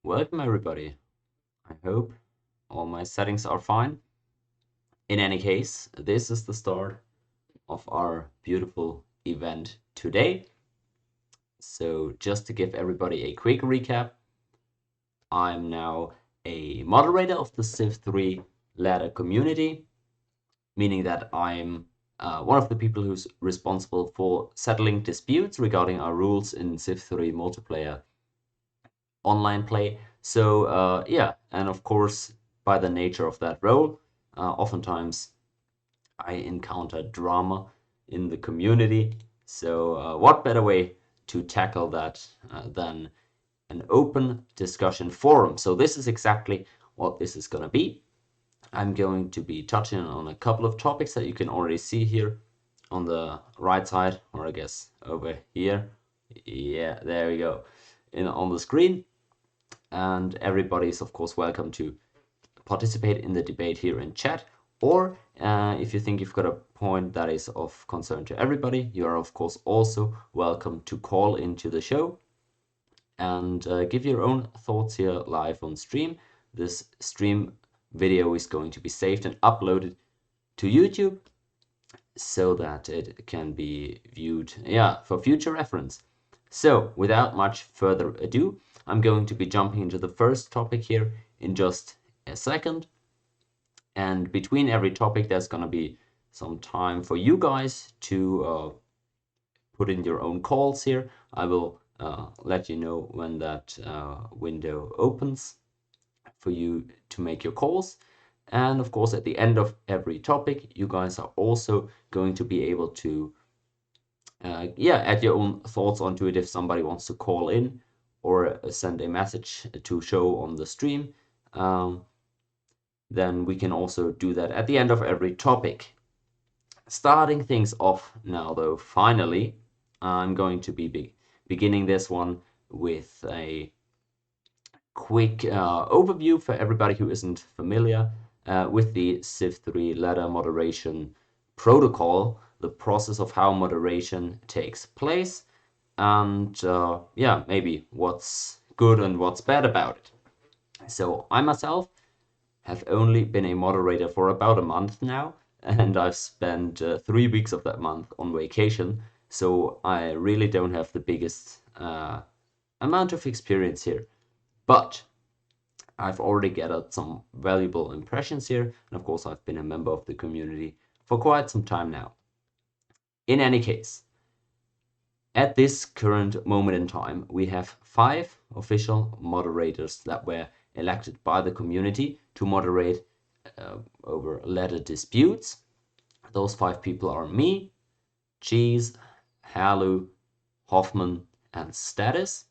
Welcome everybody. I hope all my settings are fine. In any case, this is the start of our beautiful event today. So just to give everybody a quick recap, I'm now a moderator of the CIV3 ladder community, meaning that I'm one of the people who's responsible for settling disputes regarding our rules in CIV3 multiplayer online play. So yeah, and of course, by the nature of that role, oftentimes I encounter drama in the community. So what better way to tackle that than an open discussion forum? So this is exactly what this is going to be. I'm going to be touching on a couple of topics that you can already see here on the right side, or I guess over here. Yeah, there we go, on the screen. And everybody is of course welcome to participate in the debate here in chat, or if you think you've got a point that is of concern to everybody, you are of course also welcome to call into the show and give your own thoughts here live on stream. This stream video is going to be saved and uploaded to YouTube so that it can be viewed, for future reference. So without much further ado, I'm going to be jumping into the first topic here in just a second. And between every topic, there's going to be some time for you guys to put in your own calls here. I will let you know when that window opens for you to make your calls. And of course, at the end of every topic, you guys are also going to be able to add your own thoughts onto it if somebody wants to call in or send a message to show on the stream. Then we can also do that at the end of every topic. Starting things off now, though, finally, I'm going to be beginning this one with a quick overview for everybody who isn't familiar with the CIV3 ladder moderation protocol, the process of how moderation takes place, and maybe what's good and what's bad about it. So I myself have only been a moderator for about a month now, and I've spent 3 weeks of that month on vacation, so I really don't have the biggest amount of experience here. But I've already gathered some valuable impressions here, and of course I've been a member of the community for quite some time now. In any case, at this current moment in time, we have 5 official moderators that were elected by the community to moderate over ladder disputes. Those 5 people are me, Cheese, Halu, Hoffman, and Status.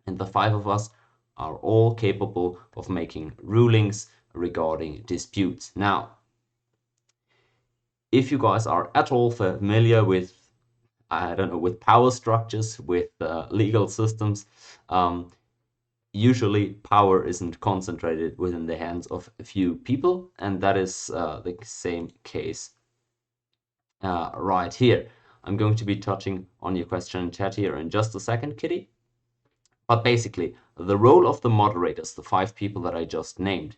And the 5 of us are all capable of making rulings regarding disputes. Now, if you guys are at all familiar with, I don't know, with power structures, with legal systems, usually power isn't concentrated within the hands of a few people, and that is the same case right here. I'm going to be touching on your question in chat here in just a second, Kittey. But basically, the role of the moderators, the 5 people that I just named,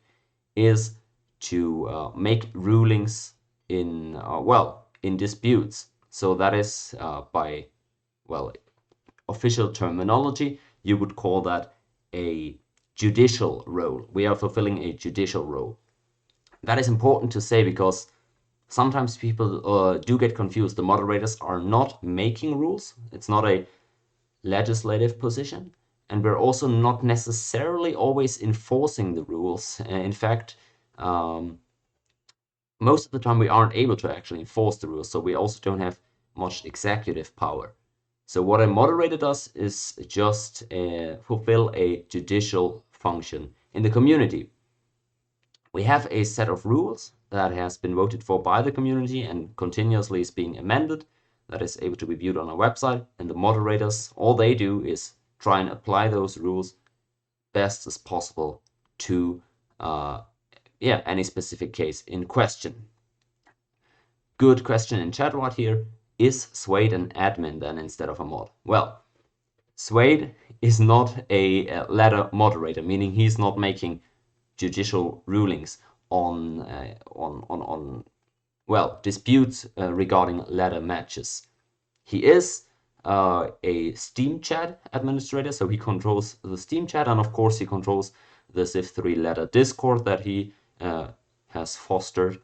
is to make rulings in disputes. So that is by official terminology, you would call that a judicial role. We are fulfilling a judicial role. That is important to say because sometimes people do get confused. The moderators are not making rules. It's not a legislative position. And we're also not necessarily always enforcing the rules. In fact, most of the time we aren't able to actually enforce the rules. So we also don't have much executive power. So what a moderator does is just fulfill a judicial function in the community. We have a set of rules that has been voted for by the community and continuously is being amended, that is able to be viewed on our website. And the moderators, all they do is try and apply those rules best as possible to any specific case in question. Good question in chat right here. Is Swade an admin then instead of a mod? Well, Suede is not a ladder moderator, meaning he's not making judicial rulings on disputes regarding ladder matches. He is a Steam chat administrator, so he controls the Steam chat, and of course he controls the CIV3 ladder Discord that he has fostered.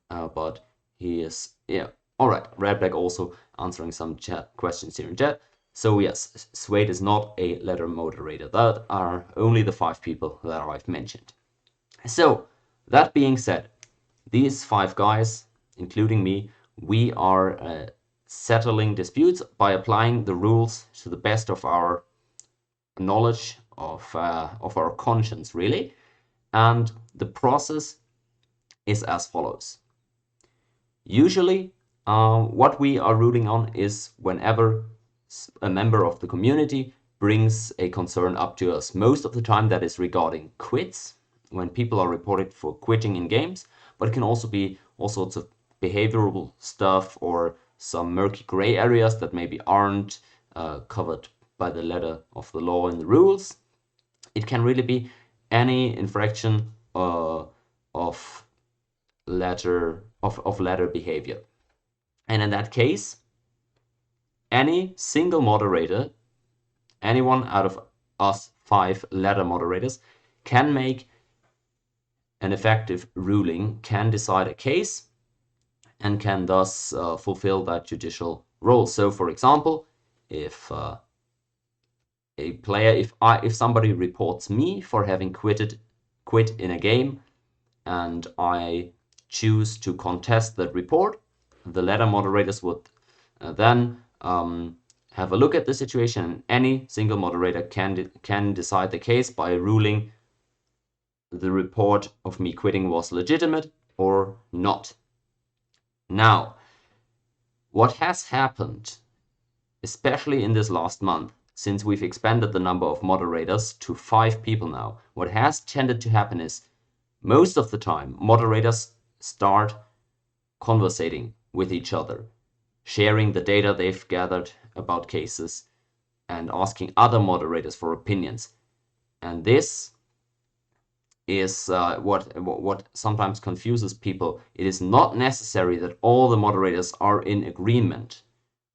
But he is, yeah, all right. Red Black also answering some chat questions here in chat. So yes, Suede is not a ladder moderator. That are only the 5 people that I've mentioned. So that being said, these 5 guys, including me, we are settling disputes by applying the rules to the best of our knowledge, of our conscience, really. And the process is as follows. Usually, what we are ruling on is whenever a member of the community brings a concern up to us. Most of the time that is regarding quits, when people are reported for quitting in games, but it can also be all sorts of behavioral stuff or some murky gray areas that maybe aren't covered by the letter of the law and the rules. It can really be any infraction of ladder behavior. And in that case, any single moderator, anyone out of us 5 ladder moderators, can make an effective ruling, can decide a case, and can thus fulfill that judicial role. So, for example, if if somebody reports me for having quit in a game, and I choose to contest that report, the ladder moderators would then have a look at the situation, and any single moderator can decide the case by ruling the report of me quitting was legitimate or not. Now, what has happened, especially in this last month, since we've expanded the number of moderators to 5 people now, what has tended to happen is most of the time moderators start conversating with each other, sharing the data they've gathered about cases, and asking other moderators for opinions. And this is what sometimes confuses people. It is not necessary that all the moderators are in agreement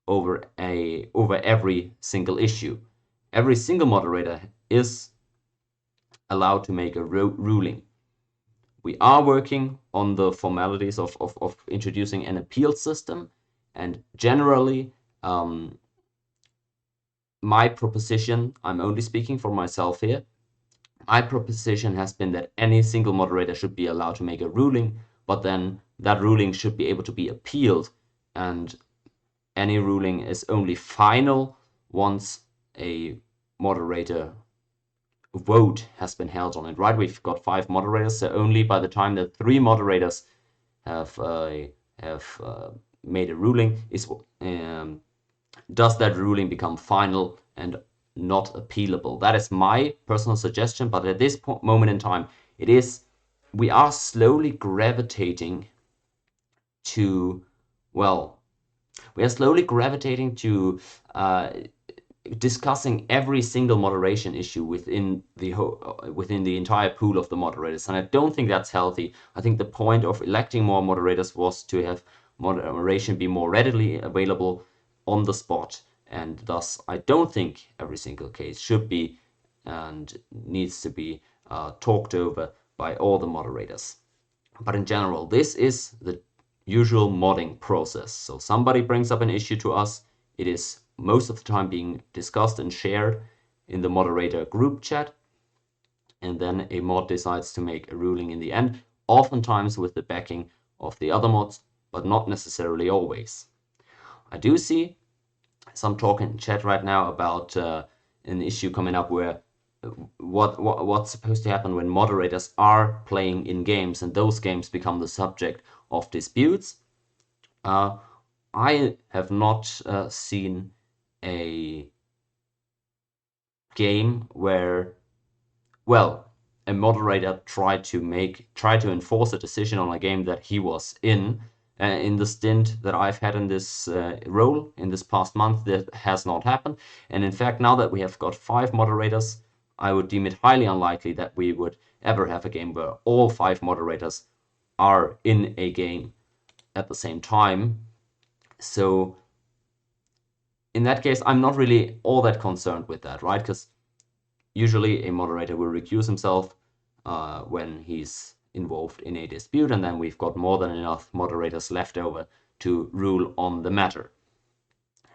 over every single issue. Every single moderator is allowed to make a ruling. We are working on the formalities of introducing an appeal system, and generally my proposition, I'm only speaking for myself here, my proposition has been that any single moderator should be allowed to make a ruling, but then that ruling should be able to be appealed, and any ruling is only final once a moderator vote has been held on it, right? We've got 5 moderators, so only by the time that 3 moderators have made a ruling does that ruling become final and not appealable. That is my personal suggestion, but at this moment in time, we are slowly gravitating to, discussing every single moderation issue within the entire pool of the moderators, and I don't think that's healthy. I think the point of electing more moderators was to have moderation be more readily available on the spot, and thus I don't think every single case should be and needs to be talked over by all the moderators. But in general, this is the usual modding process. So somebody brings up an issue to us, it is most of the time being discussed and shared in the moderator group chat, and then a mod decides to make a ruling in the end, oftentimes with the backing of the other mods, but not necessarily always. I do see some talk in chat right now about an issue coming up where what's supposed to happen when moderators are playing in games and those games become the subject of disputes. I have not seen a game where, a moderator tried to enforce a decision on a game that he was in, in the stint that I've had in this role in this past month, that has not happened. And in fact, now that we have got 5 moderators, I would deem it highly unlikely that we would ever have a game where all 5 moderators are in a game at the same time. So in that case, I'm not really all that concerned with that, right? Because usually a moderator will recuse himself when he's involved in a dispute, and then we've got more than enough moderators left over to rule on the matter.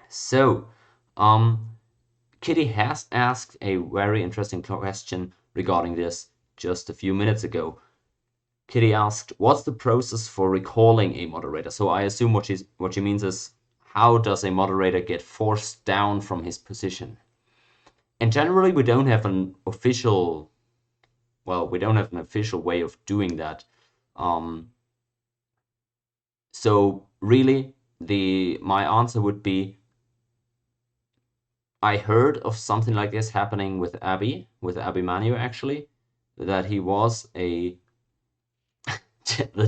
So, Kittey has asked a very interesting question regarding this just a few minutes ago. Kittey asked, what's the process for recalling a moderator? So I assume what she means is, how does a moderator get forced down from his position? And generally, we don't have an official way of doing that. So really, my answer would be, I heard of something like this happening with Abby Manu, actually, that he was the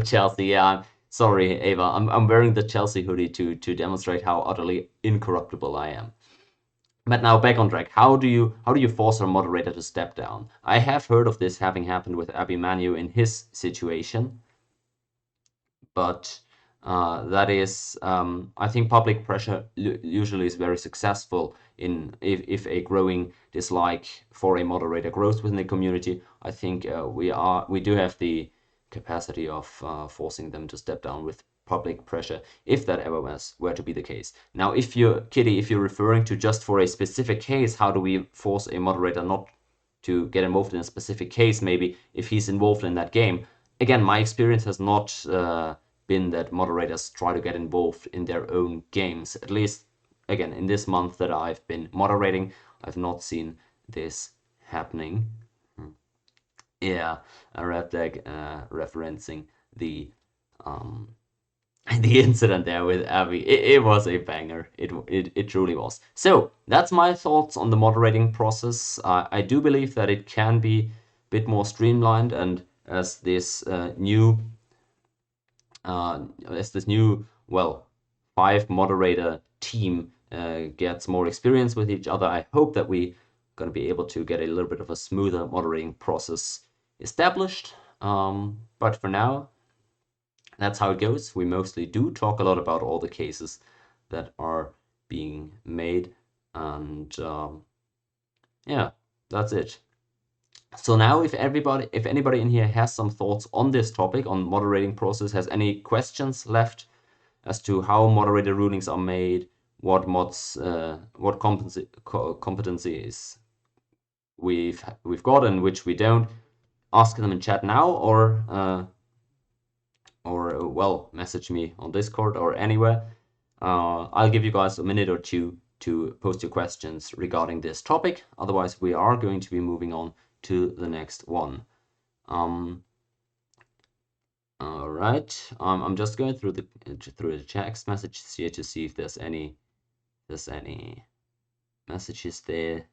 Chelsea. Yeah, I'm sorry, Ava. I'm wearing the Chelsea hoodie to demonstrate how utterly incorruptible I am. But now back on track. How do you force a moderator to step down? I have heard of this having happened with Abby Manu in his situation, but that is, I think public pressure usually is very successful if a growing dislike for a moderator grows within the community. I think we do have the capacity of forcing them to step down with public pressure, if that ever were to be the case. Now, Kittey, if you're referring to just for a specific case, how do we force a moderator not to get involved in a specific case, maybe if he's involved in that game? Again, my experience has not been that moderators try to get involved in their own games. At least, again, in this month that I've been moderating, I've not seen this happening. Yeah, a red deck referencing the the incident there with Abby. It was a banger. It truly was. So that's my thoughts on the moderating process. I do believe that it can be a bit more streamlined, and as this new 5 moderator team gets more experience with each other, I hope that we going to be able to get a little bit of a smoother moderating process established. But for now, that's how it goes. We mostly do talk a lot about all the cases that are being made, and yeah, that's it. So now, if anybody in here has some thoughts on this topic, on moderating process, has any questions left as to how moderator rulings are made, what competencies we've got and which we don't, ask them in chat now, or well, message me on Discord or anywhere. I'll give you guys a minute or two to post your questions regarding this topic. Otherwise, we are going to be moving on to the next one. All right. I'm just going through the text messages here to see if there's any messages there.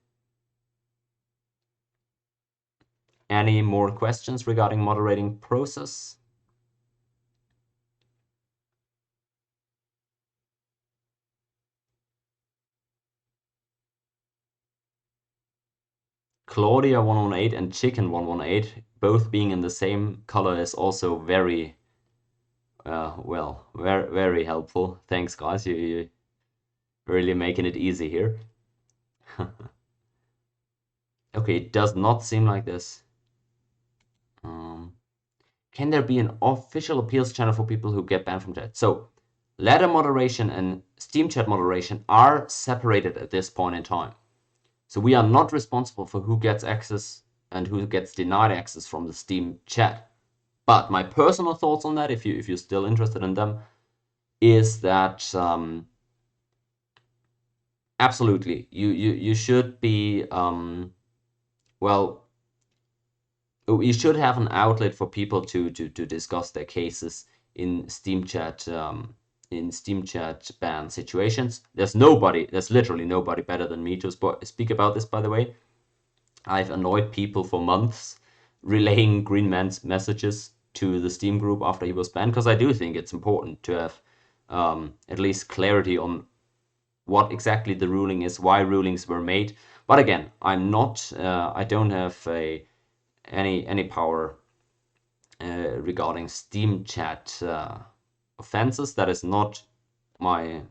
Any more questions regarding moderating process? Claudia 118 and Chicken 118, both being in the same color, is also very, well, very helpful. Thanks, guys. You're really making it easy here. Okay, it does not seem like this. Can there be an official appeals channel for people who get banned from chat? So, ladder moderation and Steam chat moderation are separated at this point in time. So we are not responsible for who gets access and who gets denied access from the Steam chat. But my personal thoughts on that, if you're still interested in them, is that absolutely you should be well, you should have an outlet for people to discuss their cases in Steam chat ban situations. There's literally nobody better than me to speak about this, by the way. I've annoyed people for months relaying Green Man's messages to the Steam group after he was banned, because I do think it's important to have at least clarity on what exactly the ruling is, why rulings were made. But again, I'm not, I don't have any power regarding Steam chat offenses. That is not my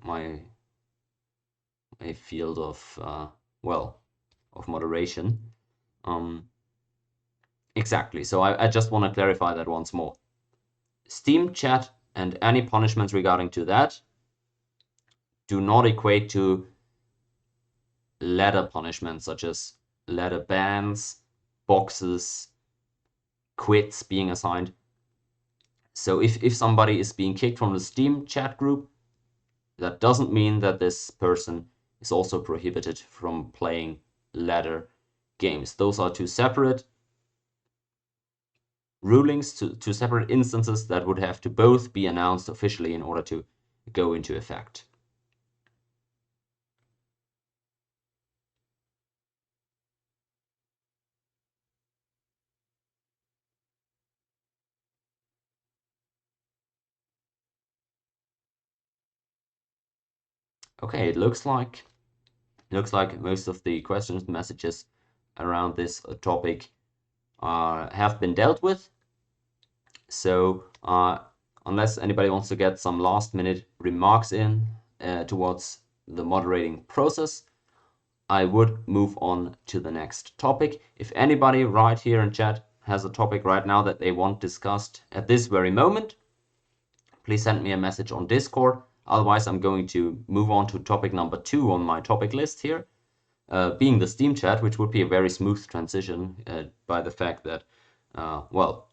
field of of moderation. Exactly. So I just want to clarify that once more. Steam chat and any punishments regarding to that do not equate to ladder punishments such as ladder bans, boxes, quits being assigned. So if somebody is being kicked from the Steam chat group, that doesn't mean that this person is also prohibited from playing ladder games. Those are two separate rulings, two separate instances that would have to both be announced officially in order to go into effect. Okay, it looks like most of the questions, messages around this topic have been dealt with. So unless anybody wants to get some last-minute remarks in towards the moderating process, I would move on to the next topic. If anybody right here in chat has a topic right now that they want discussed at this very moment, please send me a message on Discord. Otherwise, I'm going to move on to topic number 2 on my topic list here, being the Steam chat, which would be a very smooth transition by the fact that, well,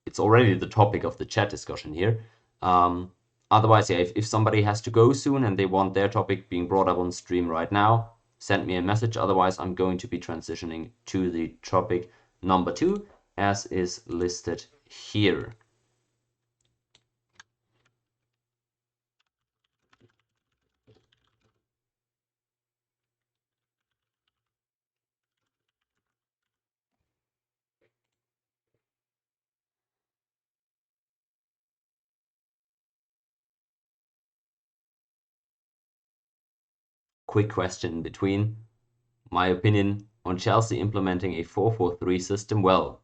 it's already the topic of the chat discussion here. Otherwise, yeah, if somebody has to go soon and they want their topic being brought up on stream right now, send me a message. Otherwise, I'm going to be transitioning to the topic number 2, as is listed here. Quick question in between. My opinion on Chelsea implementing a 4-4-3 system. Well,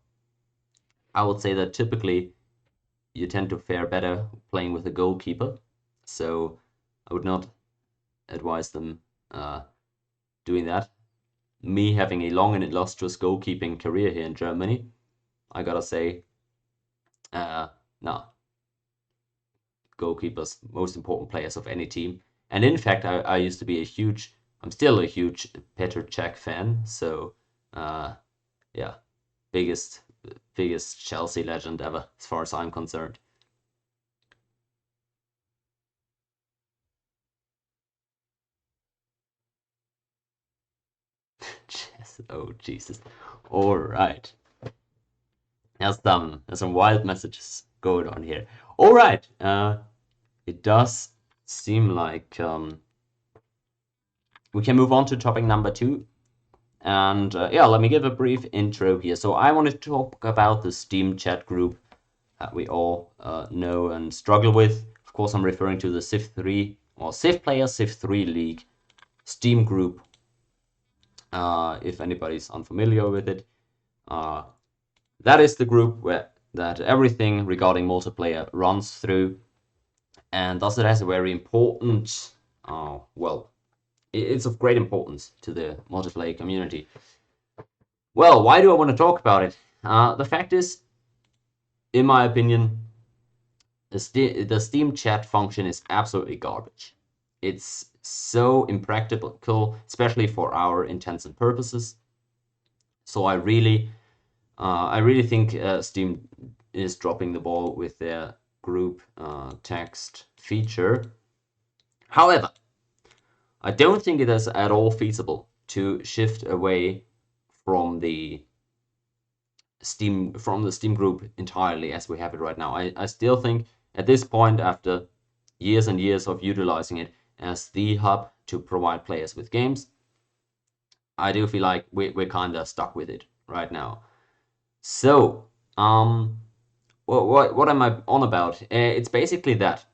I would say that typically you tend to fare better playing with a goalkeeper. So I would not advise them doing that. Me having a long and illustrious goalkeeping career here in Germany, I gotta say, no. Goalkeepers, most important players of any team. And in fact, I used to be I'm still a huge Petr Cech fan. So, yeah, biggest Chelsea legend ever, as far as I'm concerned. Oh, Jesus. All right. There's some wild messages going on here. All right. It does seem like we can move on to topic number 2. And yeah, let me give a brief intro here. So I want to talk about the Steam chat group that we all know and struggle with. Of course, I'm referring to the CIV3 or Civ Player Civ3 League Steam group. If anybody's unfamiliar with it, that is the group that everything regarding multiplayer runs through, and thus it has a very important, well, it's of great importance to the multiplayer community. Well, why do I want to talk about it? The fact is, in my opinion, the Steam chat function is absolutely garbage. It's so impractical, especially for our intents and purposes. So I really think Steam is dropping the ball with their group text feature. However, I don't think it is at all feasible to shift away from the Steam group entirely as we have it right now. I still think at this point, after years and years of utilizing it as the hub to provide players with games, I do feel like we're kind of stuck with it right now. So, what am I on about? It's basically that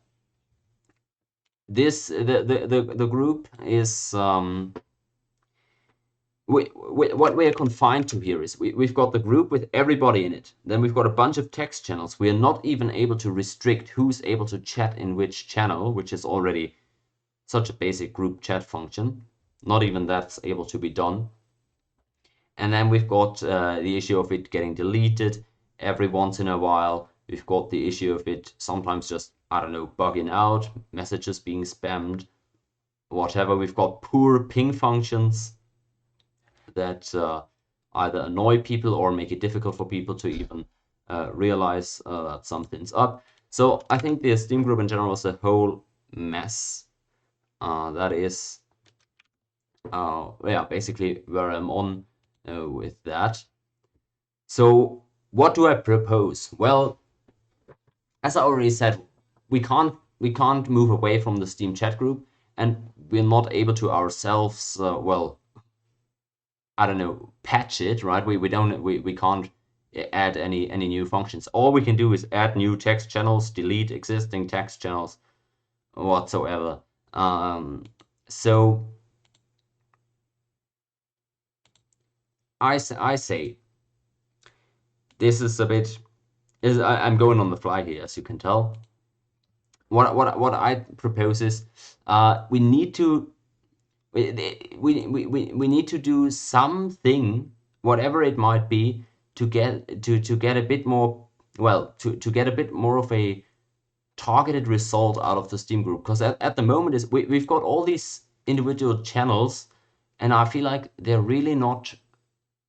the group is what we are confined to here is we've got the group with everybody in it. Then we've got a bunch of text channels. We are not even able to restrict who's able to chat in which channel, which is already such a basic group chat function. Not even that's able to be done. And then we've got the issue of it getting deleted every once in a while. We've got the issue of it sometimes just, I don't know, bugging out, messages being spammed, whatever. We've got poor ping functions that either annoy people or make it difficult for people to even realize that something's up. So I think the Steam group in general is a whole mess. That is, yeah, basically where I'm on with that. So what do I propose? Well, as I already said, we can't move away from the Steam chat group, and we're not able to ourselves, well, I don't know, patch it, right? We can't add any new functions. All we can do is add new text channels, delete existing text channels whatsoever. So I say this is a bit. I'm going on the fly here, as you can tell. What I propose is we need to we need to do something, whatever it might be, to get a bit more, well, to get a bit more of a targeted result out of the Steam group, because at the moment is we've got all these individual channels, and I feel like they're really not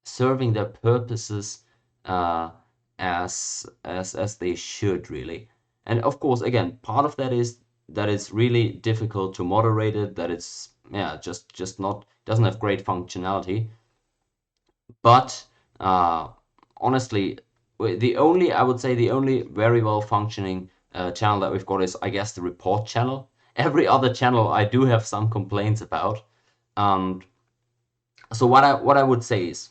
serving their purposes as they should, really. And of course, again, part of that is that it's really difficult to moderate it, that it's just not, doesn't have great functionality. But honestly, I would say the only very well functioning channel that we've got is, I guess, the report channel. Every other channel I do have some complaints about. So what I would say is,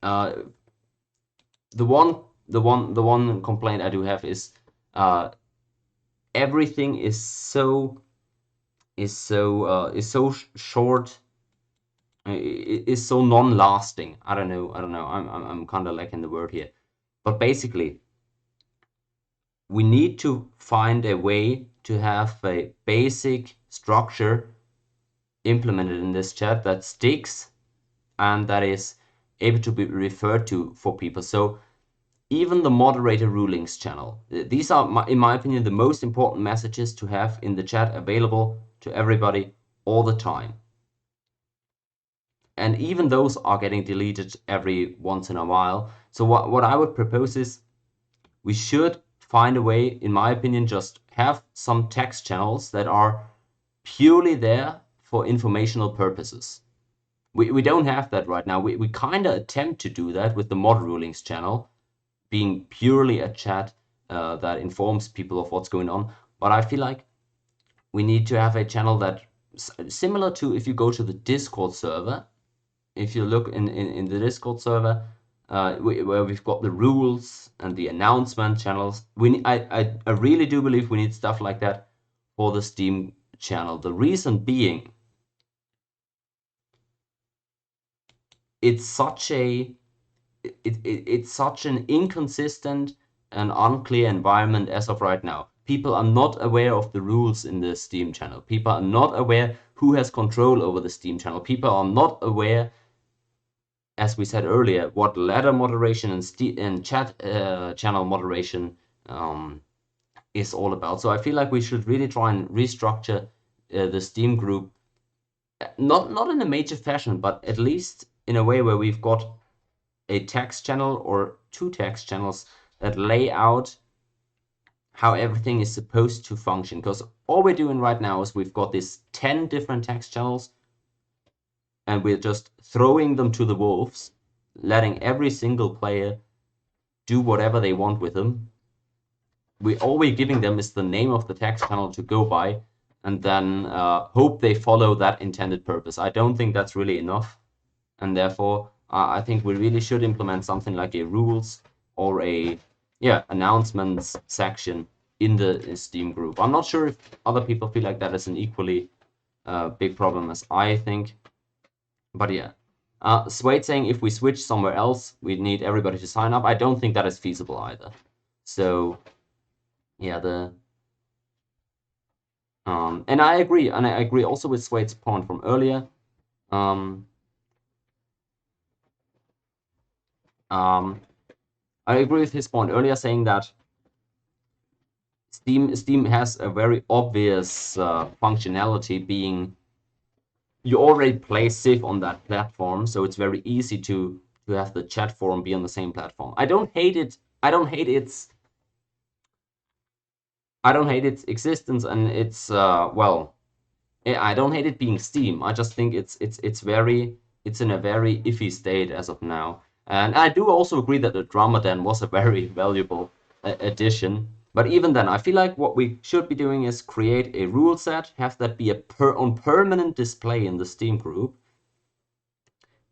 the one complaint I do have is everything is so short. It is so non-lasting. I don't know. I'm kind of lacking the word here, but basically, we need to find a way to have a basic structure implemented in this chat that sticks and that is able to be referred to for people. So even the moderator rulings channel, these are, in my opinion, the most important messages to have in the chat available to everybody all the time. And even those are getting deleted every once in a while. So what I would propose is we should find a way, in my opinion, just have some text channels that are purely there for informational purposes. We don't have that right now. We kind of attempt to do that with the mod rulings channel, being purely a chat that informs people of what's going on. But I feel like we need to have a channel that, similar to if you go to the Discord server, if you look in the Discord server, where we've got the rules and the announcement channels, I really do believe we need stuff like that for the Steam channel. The reason being, it's such an inconsistent and unclear environment as of right now. People are not aware of the rules in the Steam channel. People are not aware who has control over the Steam channel. People are not aware, as we said earlier, what ladder moderation and chat channel moderation is all about. So I feel like we should really try and restructure the Steam group, not in a major fashion, but at least in a way where we've got a text channel or two text channels that lay out how everything is supposed to function. Because all we're doing right now is we've got these 10 different text channels, and we're just throwing them to the wolves, letting every single player do whatever they want with them. All we're giving them is the name of the text channel to go by, and then hope they follow that intended purpose. I don't think that's really enough, and therefore I think we really should implement something like a rules or a yeah, announcements section in the Steam group. I'm not sure if other people feel like that is an equally big problem as I think, but yeah. Swade saying if we switch somewhere else, we need everybody to sign up. I don't think that is feasible either. So yeah, and I agree also with Swade's point from earlier. I agree with his point earlier saying that Steam has a very obvious functionality being you already play Civ on that platform, so it's very easy to have the chat forum be on the same platform. I don't hate it. I don't hate its existence and its well, I don't hate it being Steam. I just think it's in a very iffy state as of now. And I do also agree that the drama den was a very valuable addition. But even then, I feel like what we should be doing is create a rule set, have that be on permanent display in the Steam group,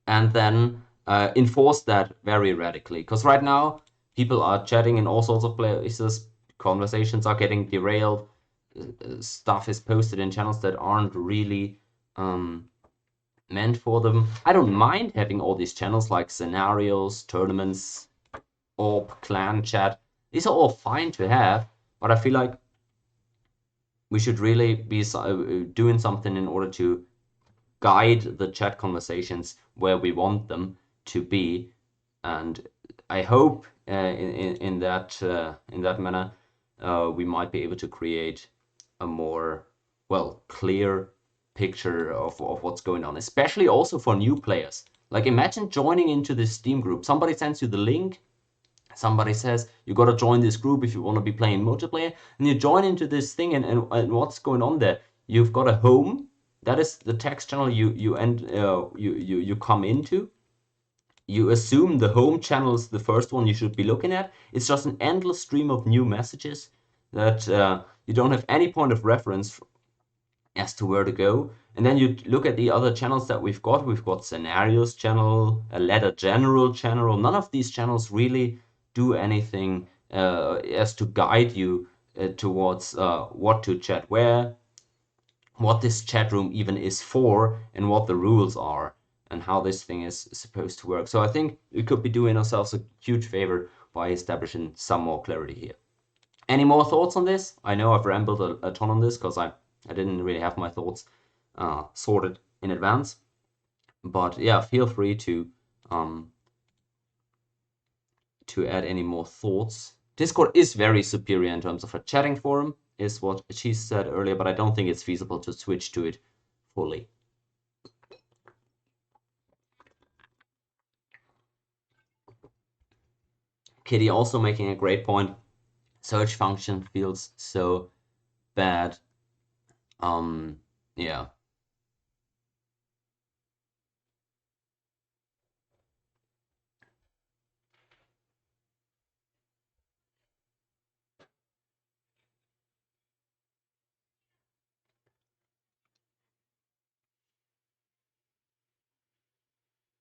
and then enforce that very radically. Because right now, people are chatting in all sorts of places, conversations are getting derailed, stuff is posted in channels that aren't really meant for them. I don't mind having all these channels like scenarios, tournaments, orb, clan chat. These are all fine to have, but I feel like we should really be doing something in order to guide the chat conversations where we want them to be. And I hope in that manner we might be able to create a more clear picture of what's going on, especially also for new players. Like imagine joining into this Steam group. Somebody sends you the link. Somebody says you got to join this group if you want to be playing multiplayer, and you join into this thing, and what's going on there? You've got a home. That is the text channel you come into. You assume the home channel is the first one you should be looking at. It's just an endless stream of new messages that you don't have any point of reference as to where to go. And then you look at the other channels that we've got. We've got scenarios channel, a ladder general channel. None of these channels really do anything as to guide you towards what to chat where, what this chat room even is for, and what the rules are, and how this thing is supposed to work. So I think we could be doing ourselves a huge favor by establishing some more clarity here. Any more thoughts on this? I know I've rambled a ton on this because I didn't really have my thoughts sorted in advance. But yeah, feel free to add any more thoughts. Discord is very superior in terms of a chatting forum, is what she said earlier, but I don't think it's feasible to switch to it fully. Kittey also making a great point. Search function feels so bad. Yeah.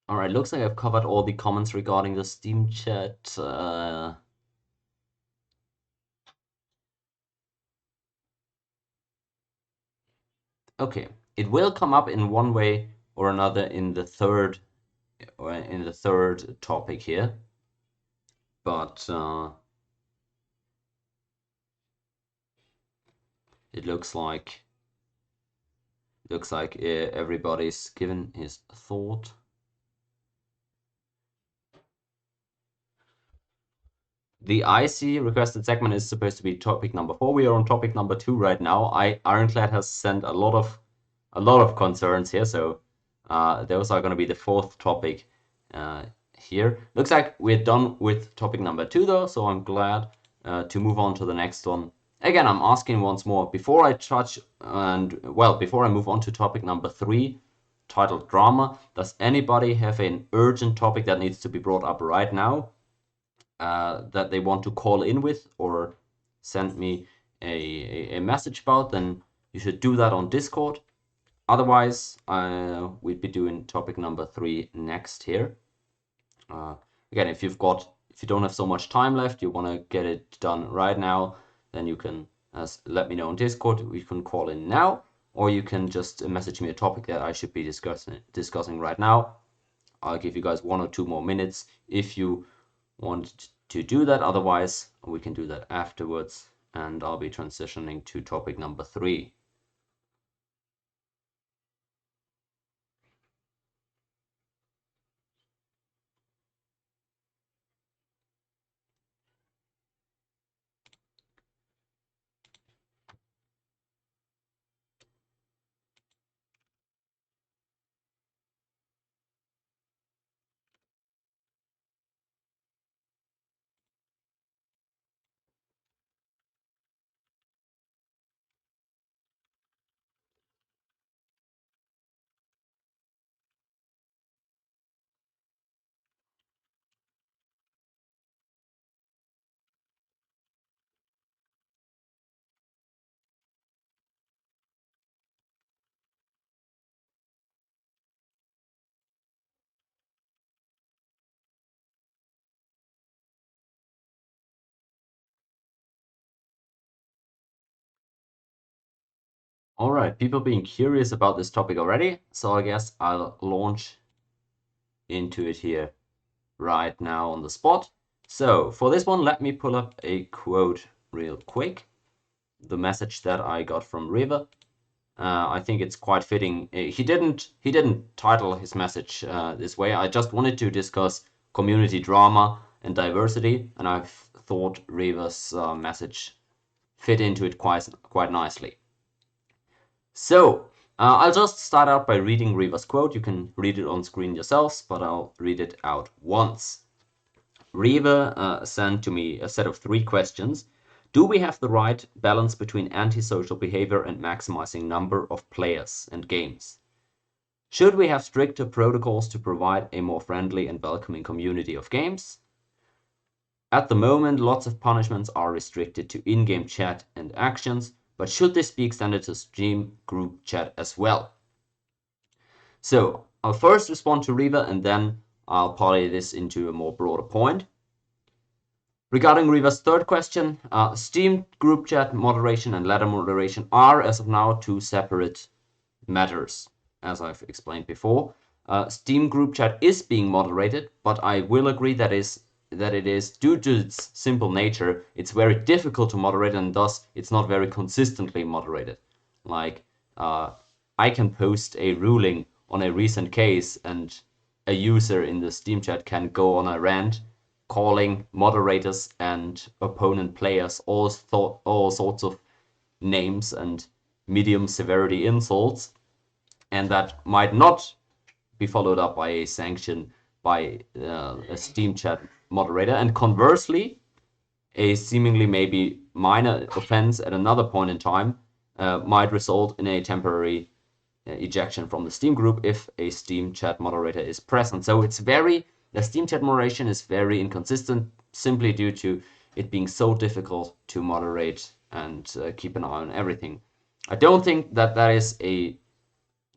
All right, looks like I've covered all the comments regarding the Steam chat. Okay, it will come up in one way or another in the third topic here, but it looks like everybody's given his thought. The IC requested segment is supposed to be topic number 4. We are on topic number 2 right now. Ironclad has sent a lot of concerns here, so those are going to be the 4th topic here. Looks like we're done with topic number 2 though, so I'm glad to move on to the next one. Again, I'm asking once more, before I move on to topic number 3, titled Drama, does anybody have an urgent topic that needs to be brought up right now? That they want to call in with or send me a message about, then you should do that on Discord. Otherwise, we'd be doing topic number 3 next here. Again, if you've got If you don't have so much time left, you want to get it done right now, then you can let me know on Discord. You can call in now, or you can just message me a topic that I should be discussing right now. I'll give you guys 1 or 2 more minutes if you want to do that. Otherwise, we can do that afterwards, and I'll be transitioning to topic number 3. All right, people being curious about this topic already, so I guess I'll launch into it here right now on the spot. So for this one, let me pull up a quote real quick. The message that I got from Riva. I think it's quite fitting. He didn't title his message this way. I just wanted to discuss community drama and diversity, and I thought Riva's message fit into it quite nicely. So I'll just start out by reading Riva's quote. You can read it on screen yourselves, but I'll read it out once. Riva sent to me a set of 3 questions. Do we have the right balance between antisocial behavior and maximizing number of players and games? Should we have stricter protocols to provide a more friendly and welcoming community of games? At the moment, lots of punishments are restricted to in-game chat and actions, but should this be extended to Steam group chat as well? So I'll first respond to Riva, and then I'll parlay this into a more broader point. Regarding Riva's third question, Steam group chat moderation and ladder moderation are, as of now, 2 separate matters, as I've explained before. Steam group chat is being moderated, but I will agree that it is, due to its simple nature, it's very difficult to moderate, and thus it's not very consistently moderated. Like, I can post a ruling on a recent case, and a user in the Steam chat can go on a rant calling moderators and opponent players all sorts of names and medium severity insults, and that might not be followed up by a sanction by a Steam chat moderator. And conversely, a seemingly maybe minor offense at another point in time might result in a temporary ejection from the Steam group if a Steam chat moderator is present. So the Steam chat moderation is very inconsistent, simply due to it being so difficult to moderate and keep an eye on everything. I don't think that is a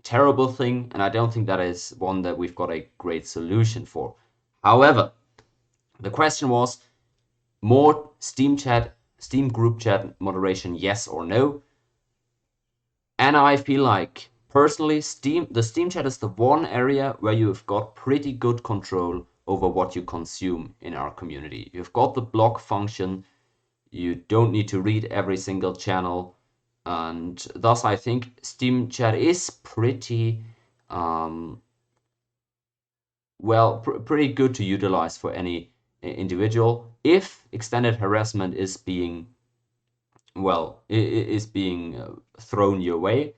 terrible thing, and I don't think that is one that we've got a great solution for. However, the question was more Steam group chat moderation, yes or no? And I feel like, personally, the Steam chat is the one area where you've got pretty good control over what you consume in our community. You've got the block function, you don't need to read every single channel, and thus I think Steam chat is pretty pretty good to utilize for any individual if extended harassment is being thrown your way.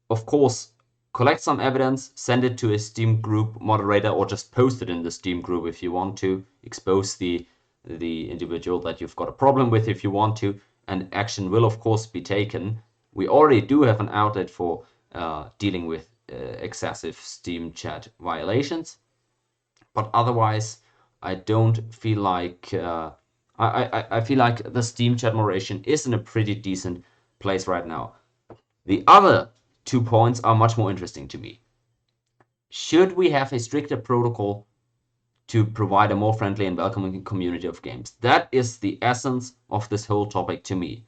Of course, collect some evidence, send it to a Steam group moderator, or just post it in the Steam group if you want to. Expose the individual that you've got a problem with if you want to, and action will of course be taken. We already do have an outlet for dealing with excessive Steam chat violations, but otherwise I don't feel like I feel like the Steam chat moderation is in a pretty decent place right now. The other 2 points are much more interesting to me. Should we have a stricter protocol to provide a more friendly and welcoming community of games. That is the essence of this whole topic to me.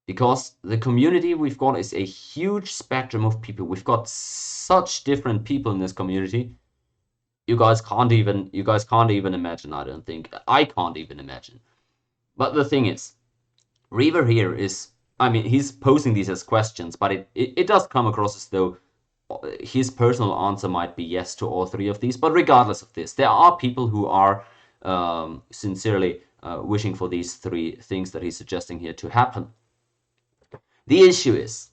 Because the community we've got is a huge spectrum of people. We've got such different people in this community. You guys can't even imagine, I don't think. I can't even imagine. But the thing is, Reaver here is, I mean, he's posing these as questions, but it does come across as though his personal answer might be yes to all three of these. But regardless of this, there are people who are sincerely wishing for these three things that he's suggesting here to happen. The issue is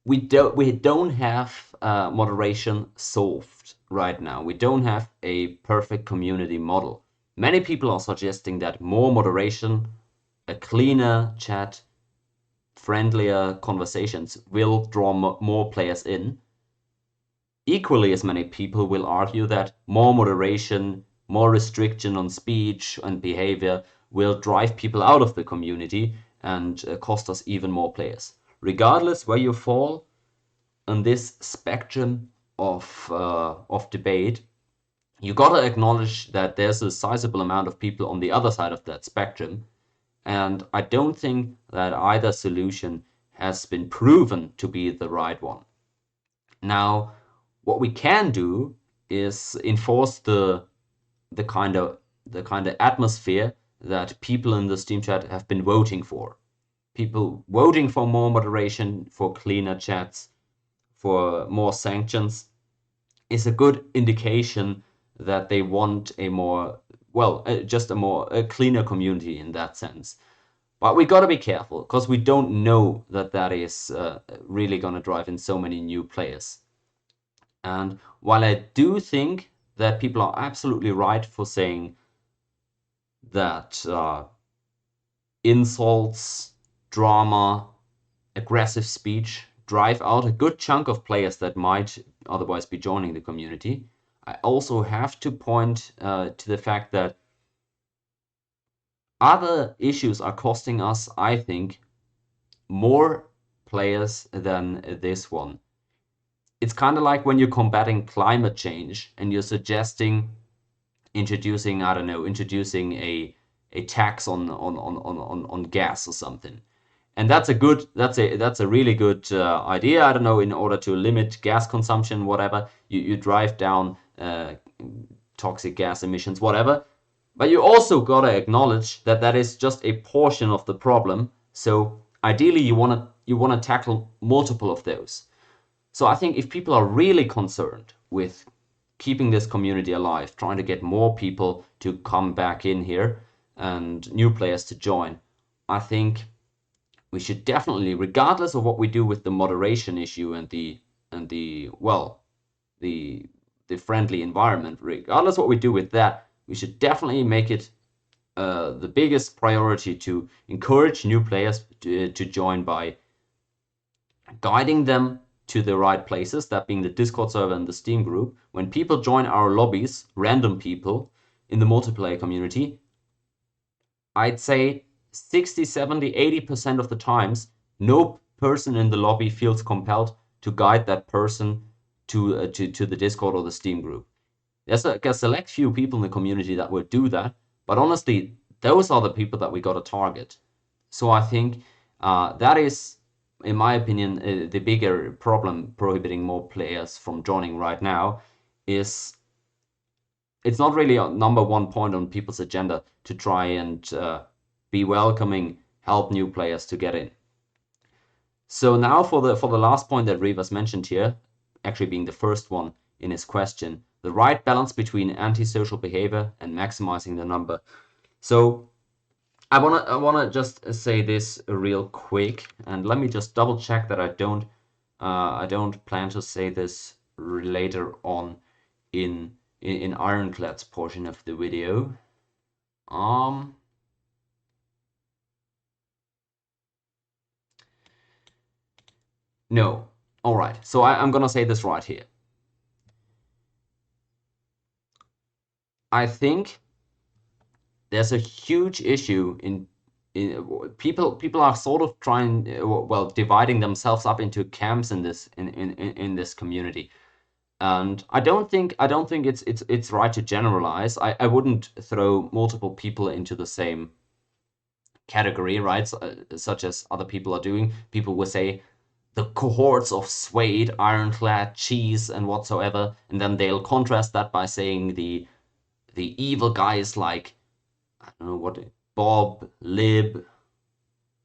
we don't have moderation solved right now. We don't have a perfect community model. Many people are suggesting that more moderation, a cleaner chat, friendlier conversations will draw more players in. Equally as many people will argue that more moderation, more restriction on speech and behavior will drive people out of the community and cost us even more players. Regardless where you fall on this spectrum of debate, you gotta acknowledge that there's a sizable amount of people on the other side of that spectrum, and I don't think that either solution has been proven to be the right one. Now, what we can do is enforce the kind of atmosphere that people in the Steam chat have been voting for. People voting for more moderation, for cleaner chats, for more sanctions is a good indication that they want a more, well, just a cleaner community in that sense. But we got to be careful because we don't know that that is really going to drive in so many new players. And while I do think that people are absolutely right for saying that insults, drama, aggressive speech drive out a good chunk of players that might otherwise be joining the community, I also have to point to the fact that other issues are costing us, I think, more players than this one. It's kind of like when you're combating climate change and you're suggesting introducing a tax on gas or something. And that's a really good idea. I don't know, in order to limit gas consumption, whatever, you drive down toxic gas emissions, whatever. But you also gotta acknowledge that that is just a portion of the problem. So ideally, you wanna tackle multiple of those. So I think if people are really concerned with keeping this community alive, trying to get more people to come back in here and new players to join, I think we should definitely, regardless of what we do with the moderation issue and the friendly environment, regardless of what we do with that, we should definitely make it the biggest priority to encourage new players to join by guiding them to the right places, that being the Discord server and the Steam group. When people join our lobbies, random people in the multiplayer community, I'd say 60, 70, 80% of the times, no person in the lobby feels compelled to guide that person to the Discord or the Steam group. There's a select few people in the community that will do that, but honestly, those are the people that we got to target. So I think that is, in my opinion, the bigger problem prohibiting more players from joining right now is it's not really a number one point on people's agenda to try and be welcoming, help new players to get in. So now for the last point that Rivas mentioned here, actually being the first one in his question, the right balance between antisocial behavior and maximizing the number. So I wanna just say this real quick, and let me just double check that I don't plan to say this later on in Ironclad's portion of the video. No. All right. So I'm gonna say this right here. I think there's a huge issue in people are sort of trying, well, dividing themselves up into camps in this community. And I don't think it's right to generalize. I wouldn't throw multiple people into the same category, right? Such as other people are doing. People will say the cohorts of Suede, Ironclad, Cheese, and whatsoever, and then they'll contrast that by saying the evil guys like, I don't know what, Bob, Lib,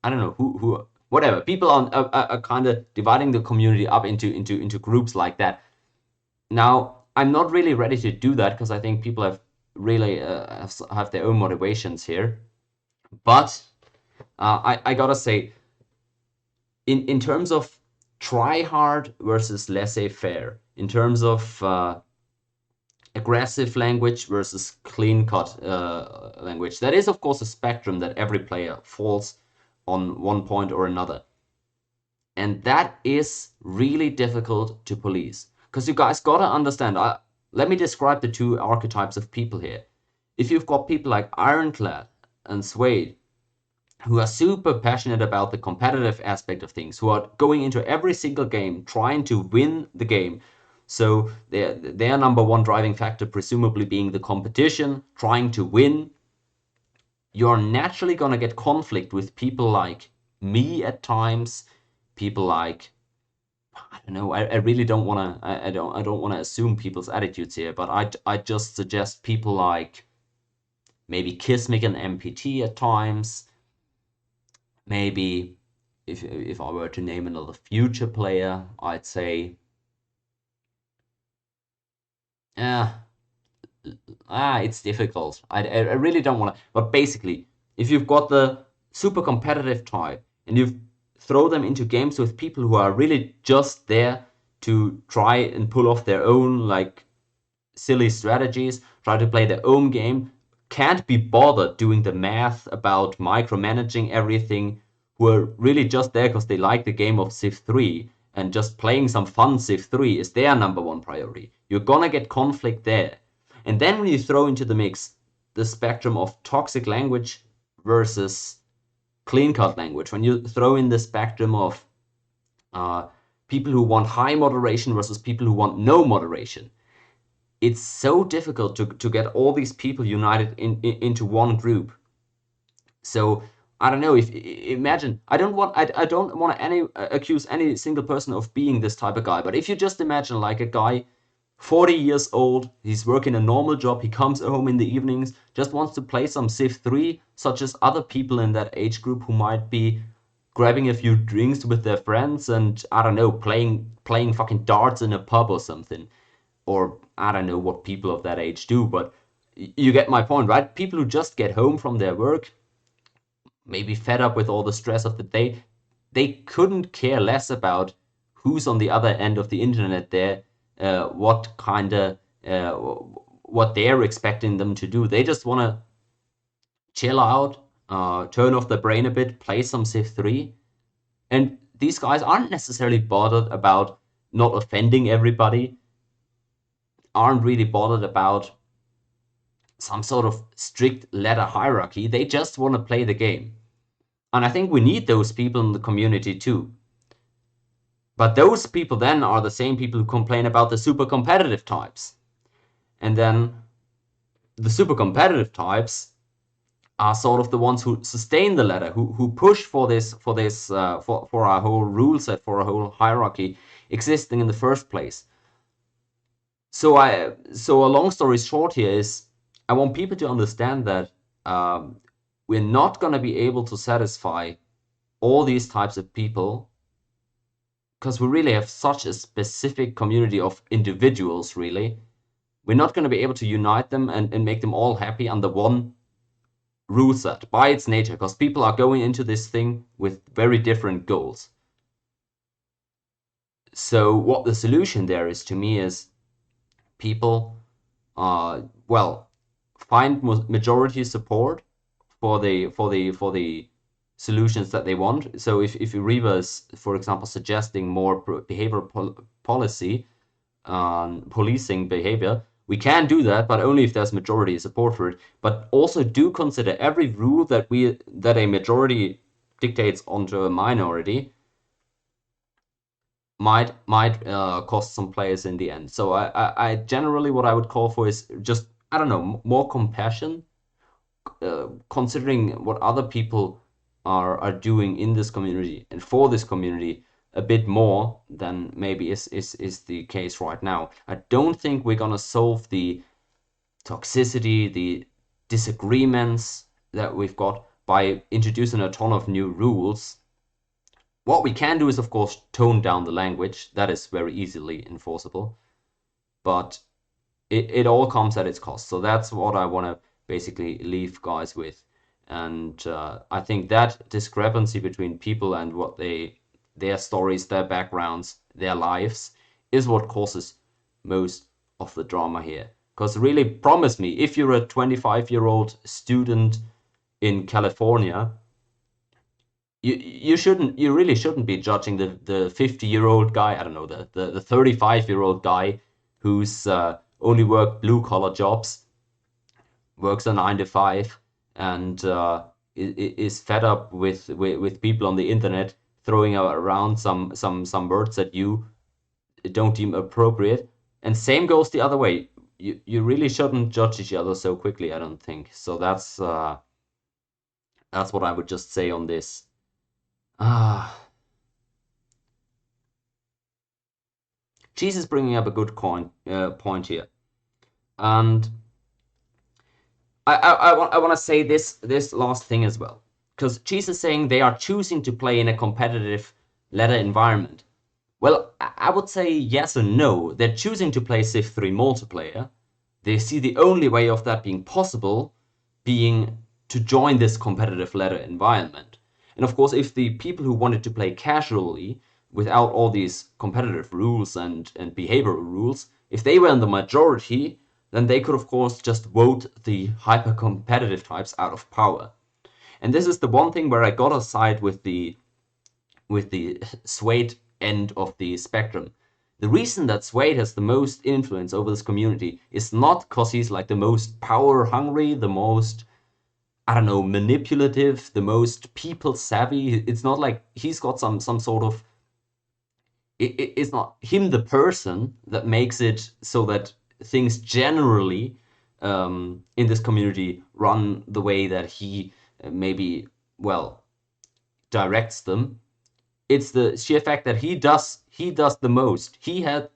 I don't know who whatever. People are kind of dividing the community up into groups like that. Now, I'm not really ready to do that because I think people have really have their own motivations here. But I gotta say, in terms of try hard versus laissez-faire, in terms of aggressive language versus clean cut language, that is of course a spectrum that every player falls on one point or another. And that is really difficult to police. Because you guys gotta understand, let me describe the two archetypes of people here. If you've got people like Ironclad and Suede, who are super passionate about the competitive aspect of things, who are going into every single game trying to win the game. So their number one driving factor presumably being the competition, trying to win. You're naturally gonna get conflict with people like me at times, people like, I don't know, I really don't wanna I don't wanna assume people's attitudes here, but I just suggest people like maybe Kismic and MPT at times. Maybe if I were to name another future player, I'd say it's difficult. I really don't want to. But basically, if you've got the super competitive type and you throw them into games with people who are really just there to try and pull off their own like silly strategies, try to play their own game, can't be bothered doing the math about micromanaging everything, who are really just there because they like the game of CIV3 and just playing some fun CIV3 is their number one priority. You're gonna get conflict there. And then when you throw into the mix the spectrum of toxic language versus clean cut language, when you throw in the spectrum of people who want high moderation versus people who want no moderation, it's so difficult to get all these people united into one group. So I don't know, if imagine, I don't want to accuse any single person of being this type of guy, but if you just imagine like a guy 40 years old, he's working a normal job, he comes home in the evenings, just wants to play some CIV3, such as other people in that age group who might be grabbing a few drinks with their friends and, I don't know, playing fucking darts in a pub or something. Or I don't know what people of that age do, but you get my point, right? People who just get home from their work, maybe fed up with all the stress of the day, they couldn't care less about who's on the other end of the internet there, what they're expecting them to do. They just want to chill out, turn off the brain a bit, play some Civ 3. And these guys aren't necessarily bothered about not offending everybody, aren't really bothered about some sort of strict ladder hierarchy. They just want to play the game. And I think we need those people in the community too. But those people then are the same people who complain about the super competitive types. And then the super competitive types are sort of the ones who sustain the ladder, who push for our whole rule set, for a whole hierarchy existing in the first place. So a long story short here is, I want people to understand that we're not going to be able to satisfy all these types of people because we really have such a specific community of individuals, really. We're not going to be able to unite them and make them all happy under one rule set by its nature, because people are going into this thing with very different goals. So what the solution there is, to me, is people find majority support for the solutions that they want. So if Reva is, for example, suggesting more behavioral policy, policing behavior, we can do that, but only if there's majority support for it. But also do consider every rule that a majority dictates onto a minority might cost some players in the end. So I generally, what I would call for is just, I don't know, more compassion, considering what other people are doing in this community and for this community a bit more than maybe is the case right now. I don't think we're gonna solve the toxicity, the disagreements that we've got by introducing a ton of new rules. What we can do is, of course, tone down the language. That is very easily enforceable. But it all comes at its cost. So that's what I want to basically leave guys with. And I think that discrepancy between people and what their stories, their backgrounds, their lives is what causes most of the drama here. Because really, promise me, if you're a 25-year-old student in California, you really shouldn't be judging the 50-year-old guy, I don't know, the 35-year-old guy who's only worked blue-collar jobs, works a 9 to 5, and is fed up with people on the internet throwing around some words that you don't deem appropriate. And same goes the other way. You really shouldn't judge each other so quickly, I don't think. So that's what I would just say on this. Cheese is bringing up a good point here, and I want to say this last thing as well, because Cheese is saying they are choosing to play in a competitive ladder environment. Well, I would say yes and no. They're choosing to play CIV3 multiplayer. They see the only way of that being possible being to join this competitive ladder environment. And of course, if the people who wanted to play casually without all these competitive rules and behavioral rules, if they were in the majority, then they could of course just vote the hyper-competitive types out of power. And this is the one thing where I gotta side with the Suede end of the spectrum. The reason that Suede has the most influence over this community is not because he's like the most power hungry, the most, I don't know, manipulative, the most people savvy. It's not like he's got some sort of, it's not him the person that makes it so that things generally in this community run the way that he maybe, well, directs them. It's the sheer fact that he does the most. He has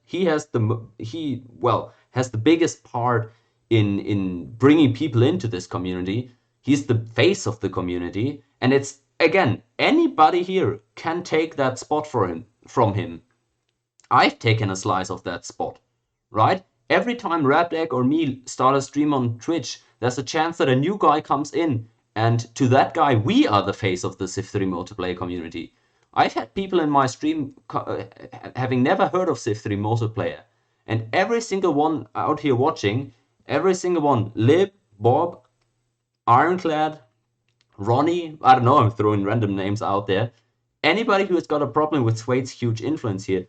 the biggest part in bringing people into this community. He's the face of the community, and it's, again, anybody here can take that spot from him. I've taken a slice of that spot, right? Every time Rabdeck or me start a stream on Twitch, there's a chance that a new guy comes in, and to that guy, we are the face of the CIV3 multiplayer community. I've had people in my stream having never heard of CIV3 multiplayer, and every single one out here watching, every single one, Lib, Bob, Ironclad, Ronnie, I don't know, I'm throwing random names out there. Anybody who has got a problem with Suede's huge influence here,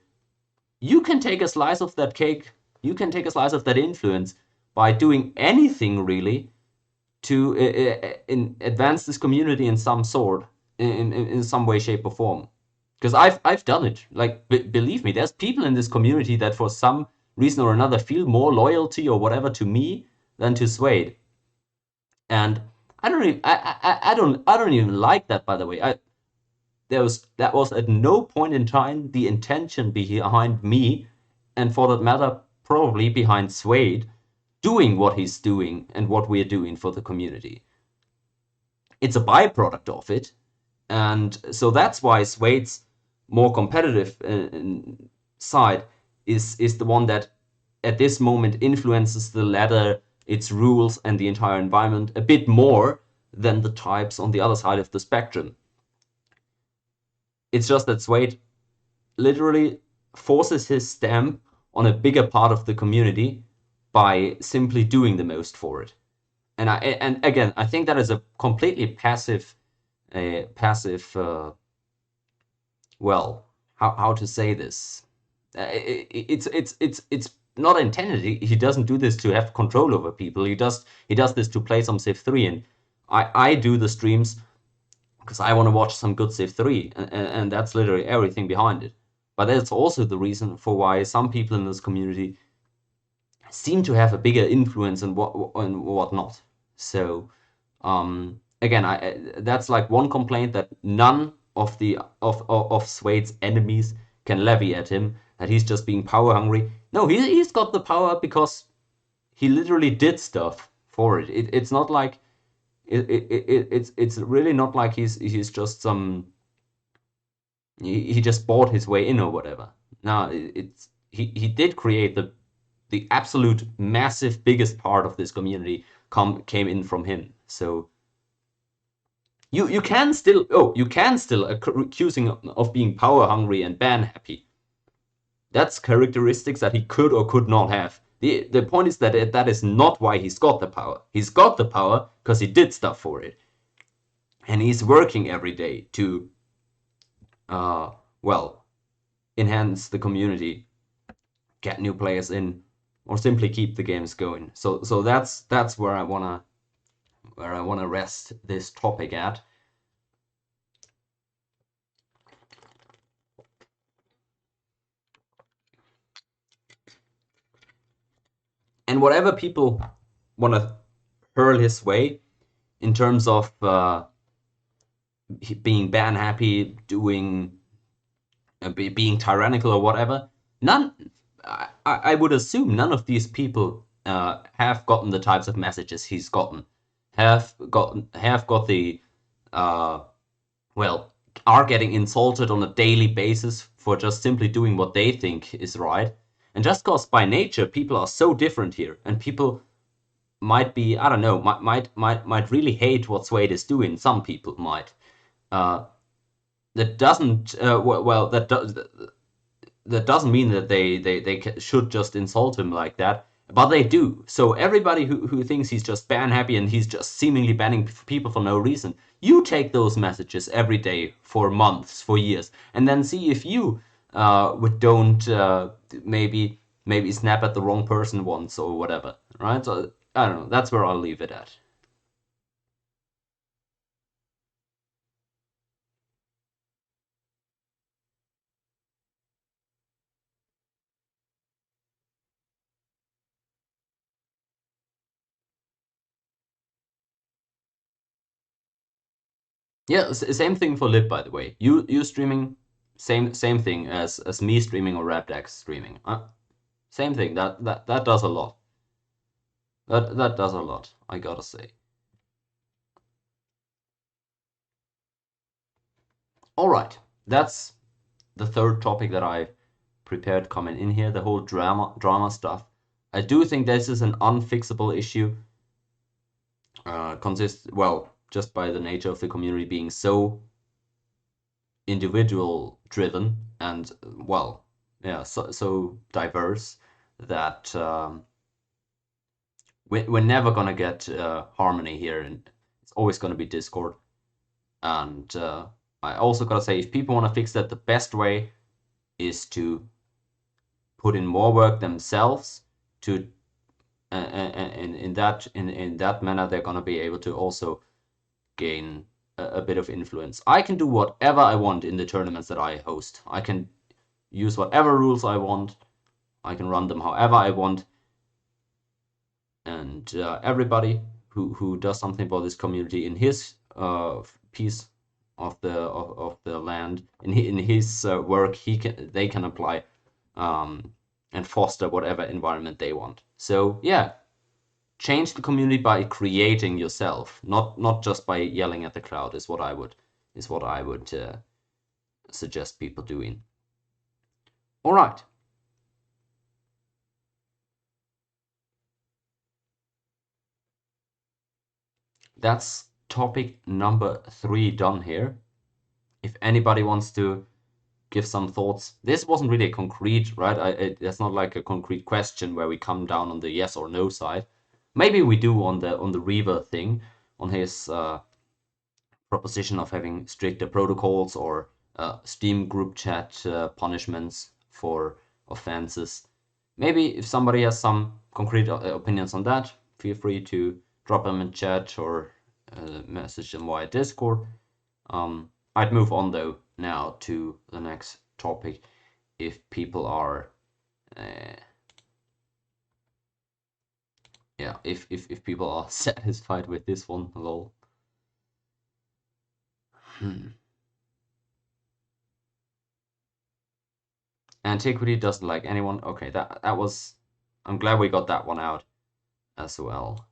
you can take a slice of that cake, you can take a slice of that influence by doing anything really to advance this community in some sort, in some way, shape, or form. Because I've done it. Like, believe me, there's people in this community that for some reason or another feel more loyalty or whatever to me than to Suede. And I don't even like that, by the way. That was at no point in time the intention behind me, and for that matter, probably behind Suede, doing what he's doing and what we're doing for the community. It's a byproduct of it, and so that's why Suede's more competitive side is the one that at this moment influences the ladder, its rules, and the entire environment a bit more than the types on the other side of the spectrum. It's just that Suede literally forces his stamp on a bigger part of the community by simply doing the most for it. And again, I think that is a completely passive, well, how to say this? It's not intended. He doesn't do this to have control over people. He does this to play some CIV3, and I do the streams because I want to watch some good CIV3, and that's literally everything behind it. But that's also the reason for why some people in this community seem to have a bigger influence and whatnot. So again, that's like one complaint that none of the of Swade's enemies can levy at him, that he's just being power hungry. No, he's got the power because he literally did stuff for it. It's not like it's really not like he's just some he just bought his way in or whatever. No, he did create the absolute massive biggest part of this community came in from him. So you can still accuse him of being power hungry and ban happy. That's characteristics that he could or could not have. The point is that that is not why he's got the power. He's got the power because he did stuff for it, and he's working every day to well, enhance the community, get new players in, or simply keep the games going. So that's where I wanna rest this topic at. And whatever people want to hurl his way in terms of being ban happy, doing being tyrannical or whatever, I would assume none of these people have gotten the types of messages he's gotten, have got the well, are getting insulted on a daily basis for just simply doing what they think is right. And just because by nature people are so different here, and people might be, I don't know, might really hate what Swade is doing. Some people might. That doesn't well that doesn't mean that they should just insult him like that, but they do. So everybody who thinks he's just ban happy and he's just seemingly banning people for no reason, you take those messages every day for months, for years, and then see if you don't maybe snap at the wrong person once or whatever, right? So I don't know. That's where I'll leave it at. Yeah, same thing for Lib, by the way. You streaming, same thing as me streaming or Rapdex streaming. Same thing. That does a lot. That does a lot, I gotta say. All right, that's the third topic that I prepared coming in here. The whole drama stuff. I do think this is an unfixable issue. Consists well just by the nature of the community being so individual driven and well, yeah, so diverse that we're never gonna get harmony here, and it's always gonna be discord. And I also gotta say, if people want to fix that, the best way is to put in more work themselves. To in that manner, they're gonna be able to also gain a bit of influence. I can do whatever I want in the tournaments that I host. I can use whatever rules I want. I can run them however I want. And everybody who does something for this community in his piece of the land, in his work, they can apply and foster whatever environment they want. So yeah, change the community by creating yourself, not just by yelling at the crowd. Is what I would suggest people doing. All right. That's topic number 3 done here. If anybody wants to give some thoughts, this wasn't really a concrete, right? That's not like a concrete question where we come down on the yes or no side. Maybe we do on the Reaver thing, on his proposition of having stricter protocols or Steam group chat punishments for offenses. Maybe if somebody has some concrete opinions on that, feel free to drop them in chat or message them via Discord. I'd move on though now to the next topic. if people are yeah, if people are satisfied with this one, lol. Antiquity doesn't like anyone. Okay, that was. I'm glad we got that one out as well.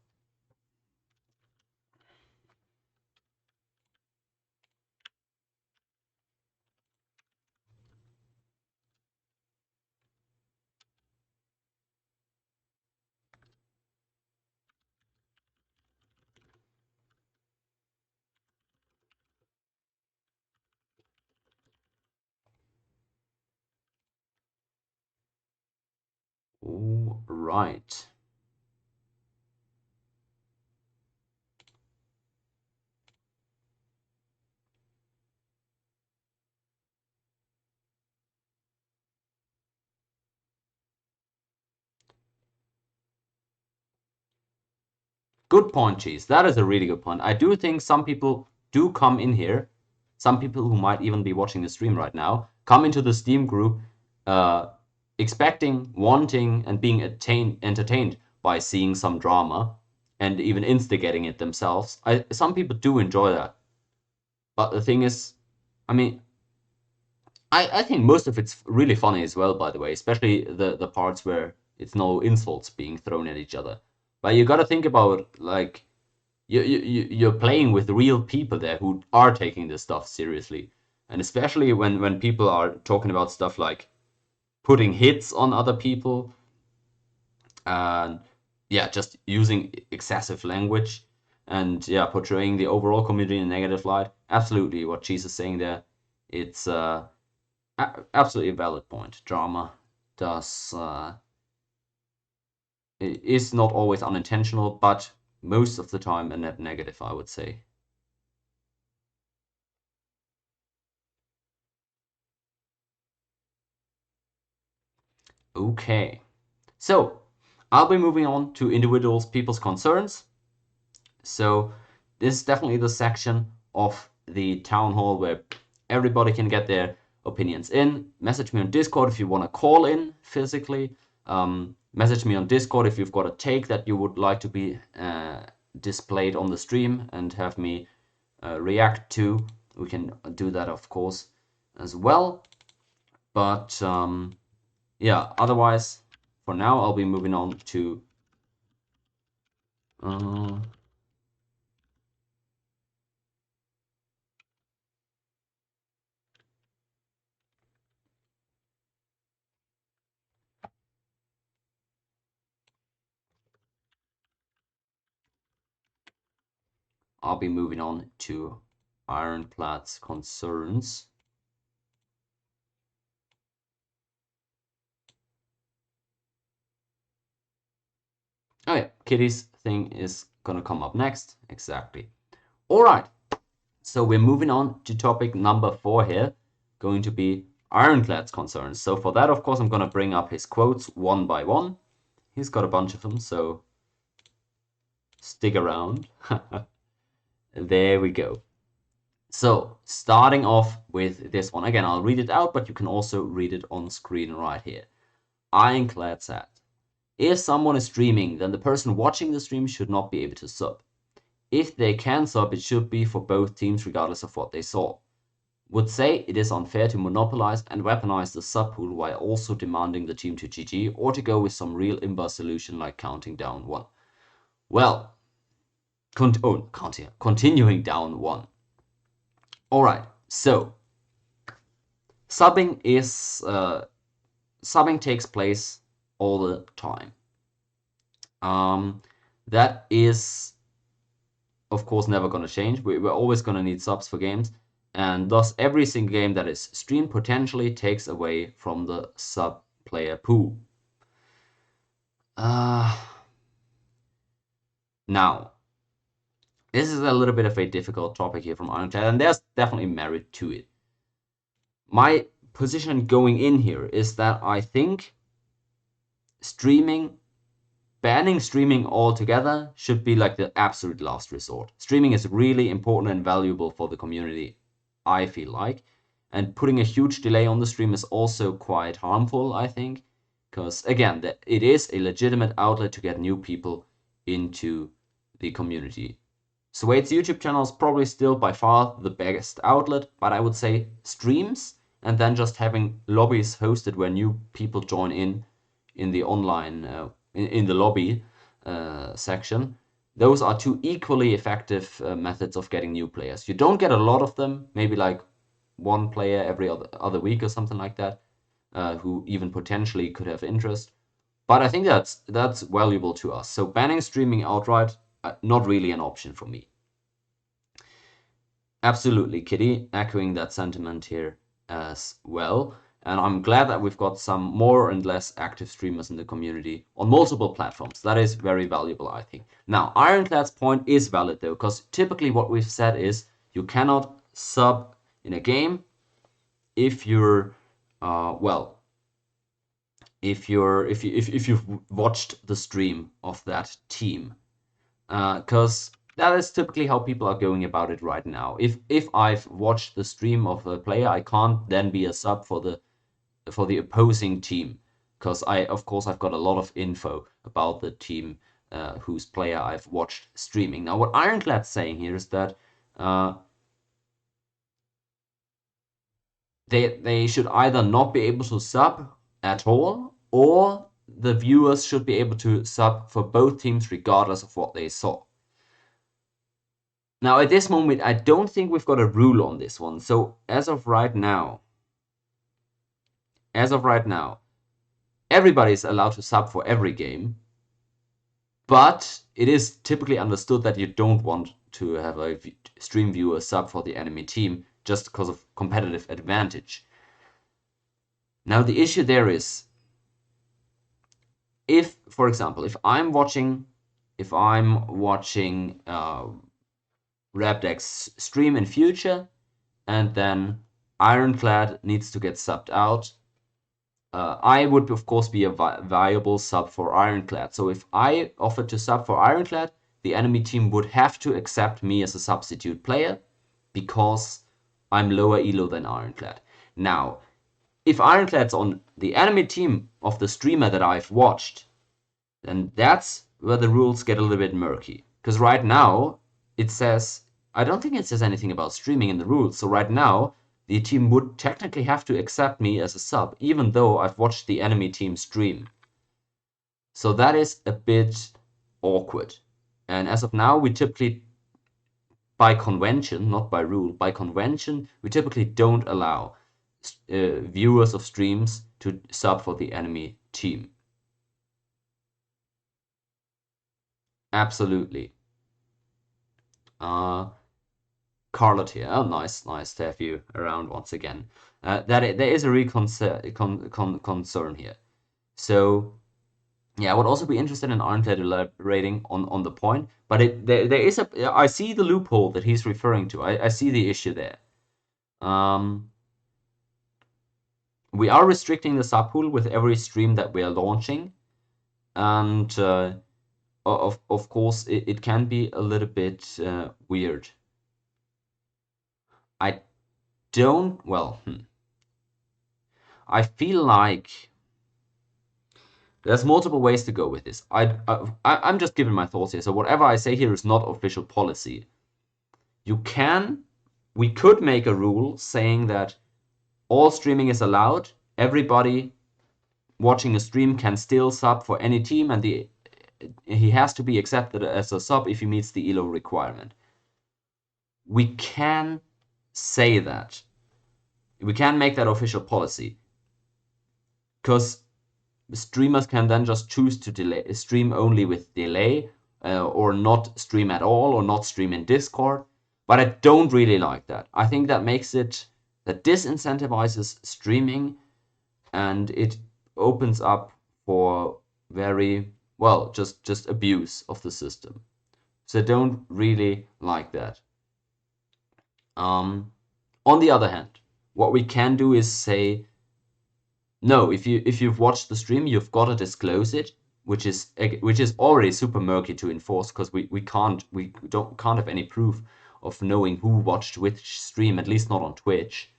All right. Good point, Cheese. That is a really good point. I do think some people do come in here, some people who might even be watching the stream right now, come into the Steam group expecting, wanting, and being entertained by seeing some drama and even instigating it themselves. Some people do enjoy that. But the thing is, I mean, I think most of it's really funny as well, by the way, especially the parts where it's no insults being thrown at each other. But you gotta think about, like, you're playing with real people there who are taking this stuff seriously. And especially when people are talking about stuff like putting hits on other people and yeah, just using excessive language and yeah, portraying the overall community in a negative light. Absolutely what Cheese is saying there. It's absolutely a valid point. Drama does is not always unintentional, but most of the time a net negative, I would say. Okay, so I'll be moving on to individuals, people's concerns. So this is definitely the section of the town hall where everybody can get their opinions in. Message me on Discord if you want to call in physically. Message me on Discord if you've got a take that you would like to be displayed on the stream and have me react to. We can do that, of course, as well. But yeah, otherwise, for now, I'll be moving on to Ironclad's concerns. Oh yeah, Kittey's thing is gonna come up next. Exactly. All right. So we're moving on to topic number 4 here, going to be Ironclad's concerns. So for that, of course, I'm gonna bring up his quotes one by one. He's got a bunch of them, so stick around. There we go. So starting off with this one. Again, I'll read it out, but you can also read it on screen right here. Ironclad said, if someone is streaming, then the person watching the stream should not be able to sub. If they can sub, it should be for both teams regardless of what they saw. Would say it is unfair to monopolize and weaponize the sub pool while also demanding the team to GG or to go with some real imbar solution like counting down 1. Well, continuing down 1. Alright, so subbing takes place all the time. That is, of course, never going to change. We're always going to need subs for games, and thus every single game that is streamed potentially takes away from the sub player pool. Now, this is a little bit of a difficult topic here from Ironclad, and there's definitely merit to it. My position going in here is that I think banning streaming altogether should be like the absolute last resort. Streaming is really important and valuable for the community, I feel like. and putting a huge delay on the stream is also quite harmful, I think, because again, it is a legitimate outlet to get new people into the community. Suede's YouTube channel is probably still by far the best outlet, but I would say streams and then just having lobbies hosted where new people join in the online, in the lobby section. Those are two equally effective methods of getting new players. You don't get a lot of them, maybe like one player every other week or something like that, who even potentially could have interest. But I think that's valuable to us. So banning streaming outright, not really an option for me. Absolutely, Kittey, echoing that sentiment here as well. And I'm glad that we've got some more and less active streamers in the community on multiple platforms. That is very valuable, I think. Now, Ironclad's point is valid though, because typically what we've said is you cannot sub in a game if you're if you've watched the stream of that team, because that is typically how people are going about it right now. If I've watched the stream of a player, I can't then be a sub for the opposing team, because of course I've got a lot of info about the team whose player I've watched streaming. Now what Ironclad's saying here is that they should either not be able to sub at all, or the viewers should be able to sub for both teams regardless of what they saw. Now at this moment I don't think we've got a rule on this one, so as of right now everybody's allowed to sub for every game, but it is typically understood that you don't want to have a stream viewer sub for the enemy team just because of competitive advantage. Now the issue there is, if, for example, if I'm watching Rabdek's stream in future, and then Ironclad needs to get subbed out, I would of course be a viable sub for Ironclad. So if I offered to sub for Ironclad, the enemy team would have to accept me as a substitute player because I'm lower elo than Ironclad. Now, if Ironclad's on the enemy team of the streamer that I've watched, then that's where the rules get a little bit murky. Because right now, it says, I don't think it says anything about streaming in the rules, so right now, the team would technically have to accept me as a sub, even though I've watched the enemy team stream. So that is a bit awkward. And as of now, we typically, by convention, not by rule, by convention, we typically don't allow viewers of streams to sub for the enemy team. Absolutely. Carlot here. Oh, nice to have you around once again. There is a real concern here. So, yeah, I would also be interested in Ironclad elaborating on the point. But there is I see the loophole that he's referring to. I see the issue there. We are restricting the subpool with every stream that we are launching, and of course it can be a little bit weird. I feel like there's multiple ways to go with this. I'm just giving my thoughts here, so whatever I say here is not official policy. We could make a rule saying that all streaming is allowed. Everybody watching a stream can still sub for any team, and he has to be accepted as a sub if he meets the elo requirement. We can say that. We can make that official policy, because streamers can then just choose to stream only with delay, or not stream at all, or not stream in Discord. But I don't really like that. I think that disincentivizes streaming, and it opens up for very, well, just abuse of the system. So I don't really like that. On the other hand, what we can do is say, no, if you've watched the stream, you've got to disclose it, which is already super murky to enforce, because we can't have any proof of knowing who watched which stream, at least not on Twitch.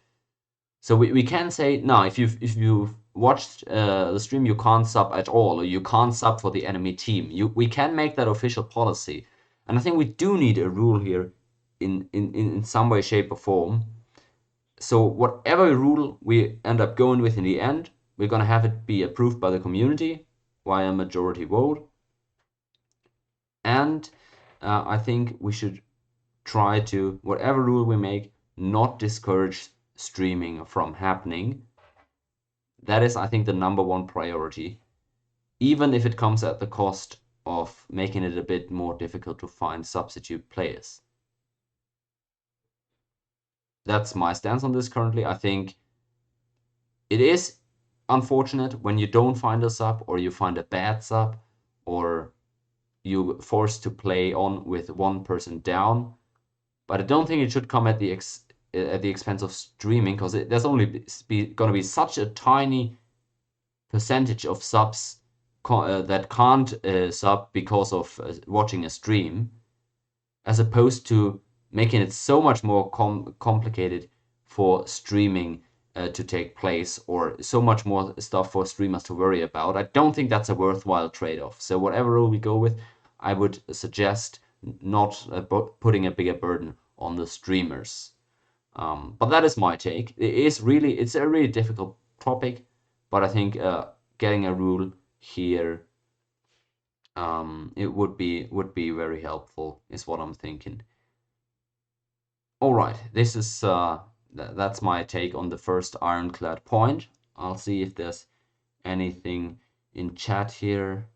So we can say, no, if you've watched the stream, you can't sub at all, or you can't sub for the enemy team. We can make that official policy. And I think we do need a rule here in some way, shape, or form. So whatever rule we end up going with in the end, we're going to have it be approved by the community via majority vote. And I think we should try to, whatever rule we make, not discourage streaming from happening. That is, I think, the #1 priority, even if it comes at the cost of making it a bit more difficult to find substitute players. That's my stance on this currently. I think it is unfortunate when you don't find a sub, or you find a bad sub, or you're forced to play on with one person down. But I don't think it should come at the expense of streaming, because there's only going to be such a tiny percentage of subs that can't sub because of watching a stream, as opposed to making it so much more complicated for streaming to take place, or so much more stuff for streamers to worry about. I don't think that's a worthwhile trade-off. So whatever rule we go with, I would suggest not putting a bigger burden on the streamers. But that is my take. It's a really difficult topic, but I think getting a rule here, it would be very helpful, is what I'm thinking. All right, this is that's my take on the first Ironclad point. I'll see if there's anything in chat here.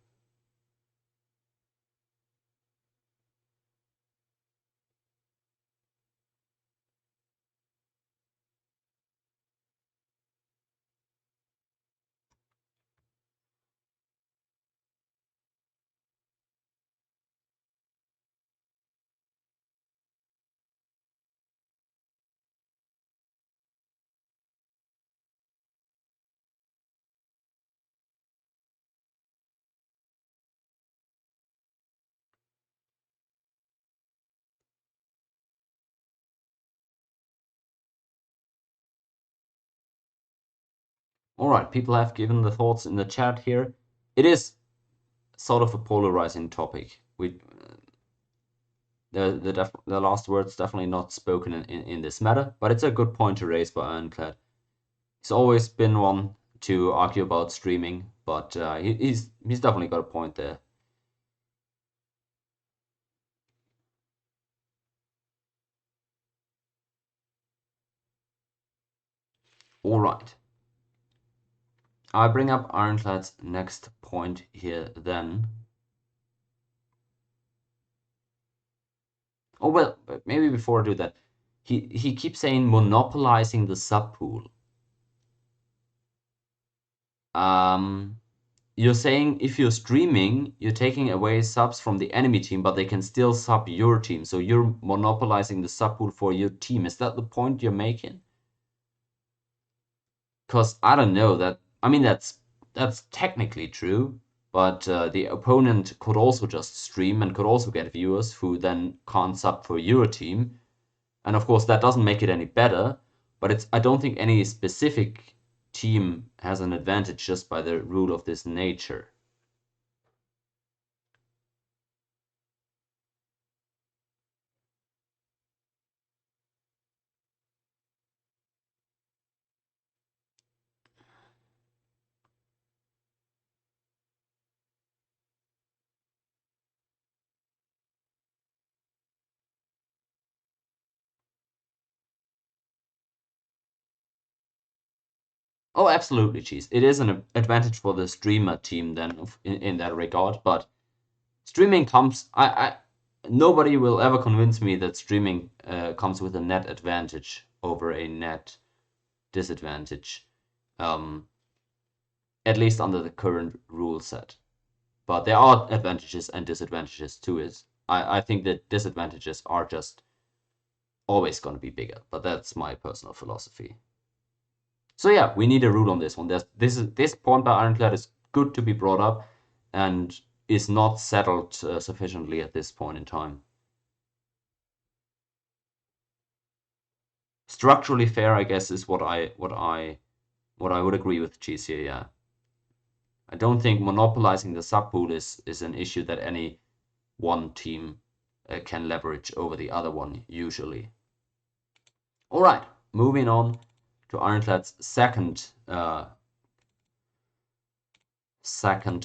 All right, people have given the thoughts in the chat here. It is sort of a polarizing topic. The last word's definitely not spoken in this matter, but it's a good point to raise by Ironclad. He's always been one to argue about streaming, but he's definitely got a point there. All right. I bring up Ironclad's next point here then. Oh, well, maybe before I do that, he keeps saying monopolizing the sub pool. You're saying if you're streaming, you're taking away subs from the enemy team, but they can still sub your team. So you're monopolizing the sub pool for your team. Is that the point you're making? Because I don't know that. I mean, that's technically true, but the opponent could also just stream and could also get viewers who then can't sub for your team. And of course, that doesn't make it any better, but I don't think any specific team has an advantage just by the rule of this nature. Oh, absolutely, Cheese. It is an advantage for the streamer team then in that regard, but streaming comes. Nobody will ever convince me that streaming comes with a net advantage over a net disadvantage, at least under the current rule set. But there are advantages and disadvantages to it. I think that disadvantages are just always going to be bigger, but that's my personal philosophy. So yeah, we need a rule on this one. This point by Ironclad is good to be brought up, and is not settled sufficiently at this point in time. Structurally fair, I guess, is what I would agree with Cheese here. Yeah, I don't think monopolizing the subpool is an issue that any one team can leverage over the other one usually. All right, moving on to Ironclad's second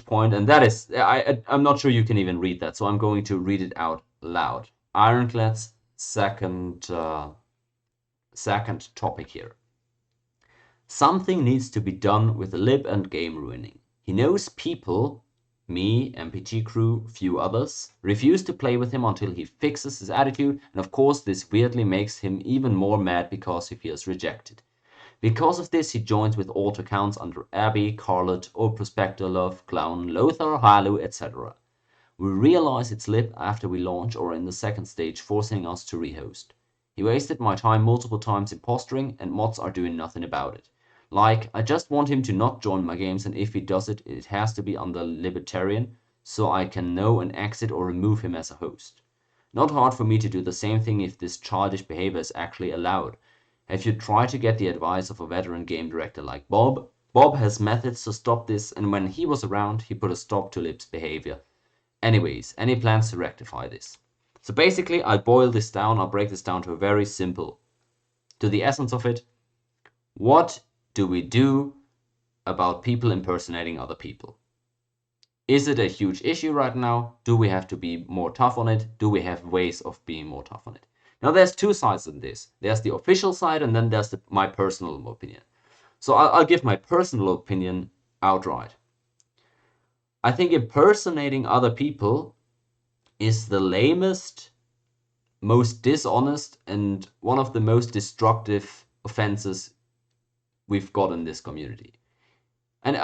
point, and that is, I'm not sure you can even read that, so I'm going to read it out loud. Ironclad's second topic here. Something needs to be done with the lib and game ruining. He knows people, me, MPG crew, few others, refuse to play with him until he fixes his attitude, and of course this weirdly makes him even more mad because he feels rejected. Because of this, he joins with alt accounts under Abby, Carlet, or Prospector Love, Clown, Lothar, Halu, etc. We realize it's lib after we launch or in the second stage, forcing us to rehost. He wasted my time multiple times impostering, and mods are doing nothing about it. Like, I just want him to not join my games, and if he does it, it has to be under libertarian, so I can know and exit or remove him as a host. Not hard for me to do the same thing if this childish behavior is actually allowed. Have you tried to get the advice of a veteran game director like Bob? Bob has methods to stop this, and when he was around, he put a stop to Lib's behavior. Anyways, any plans to rectify this? So basically, I'll break this down to a very simple, to the essence of it. What do we do about people impersonating other people? Is it a huge issue right now? Do we have to be more tough on it? Do we have ways of being more tough on it? Now, there's two sides in this. There's the official side, and then there's my personal opinion. So I'll give my personal opinion outright. I think impersonating other people is the lamest, most dishonest, and one of the most destructive offenses we've got in this community. And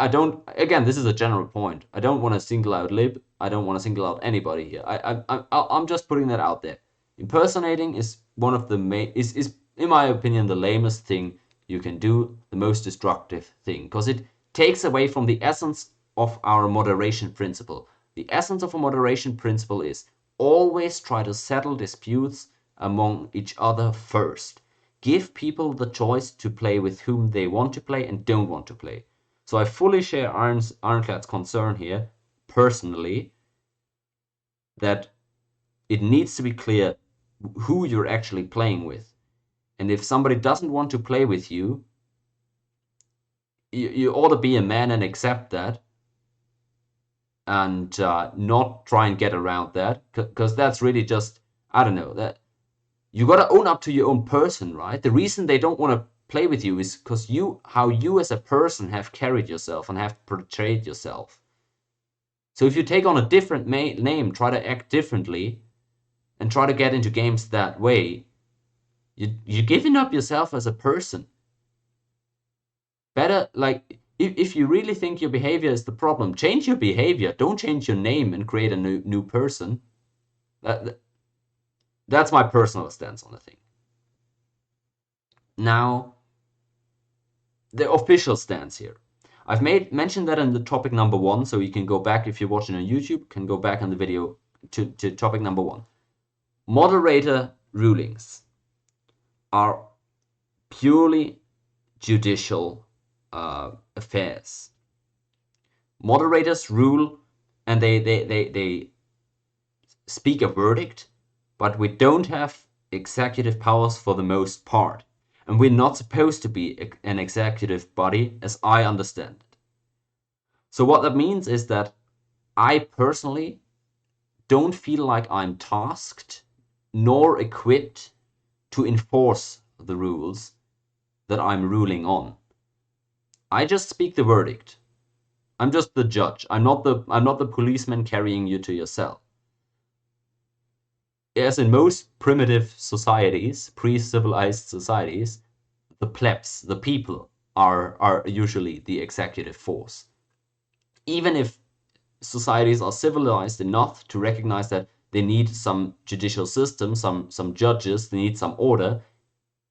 again, this is a general point. I don't want to single out Lib. I don't want to single out anybody here. I'm just putting that out there. Impersonating is one of the is in my opinion the lamest thing you can do, the most destructive thing, because it takes away from the essence of our moderation principle. The essence of a moderation principle is always try to settle disputes among each other first. Give people the choice to play with whom they want to play and don't want to play. So I fully share Ironclad's concern here, personally, that it needs to be clear who you're actually playing with. And if somebody doesn't want to play with you, you ought to be a man and accept that, and not try and get around that, because that's really just, I don't know, that you got to own up to your own person, right? The reason they don't want to play with you is because how you as a person have carried yourself and have portrayed yourself. So if you take on a different name, try to act differently, and try to get into games that way, you're giving up yourself as a person. Better, like, if you really think your behavior is the problem, change your behavior. Don't change your name and create a new person. That's my personal stance on the thing. Now, the official stance here. I've mentioned that in the topic number 1, so you can go back, if you're watching on YouTube, can go back in the video to topic number 1. Moderator rulings are purely judicial affairs. Moderators rule, and they speak a verdict, but we don't have executive powers for the most part. And we're not supposed to be an executive body, as I understand it. So what that means is that I personally don't feel like I'm tasked nor equipped to enforce the rules that I'm ruling on. I just speak the verdict. I'm just the judge. I'm not the policeman carrying you to your cell. As in most primitive societies, pre-civilized societies, the plebs, the people, are usually the executive force. Even if societies are civilized enough to recognize that they need some judicial system, some judges, they need some order,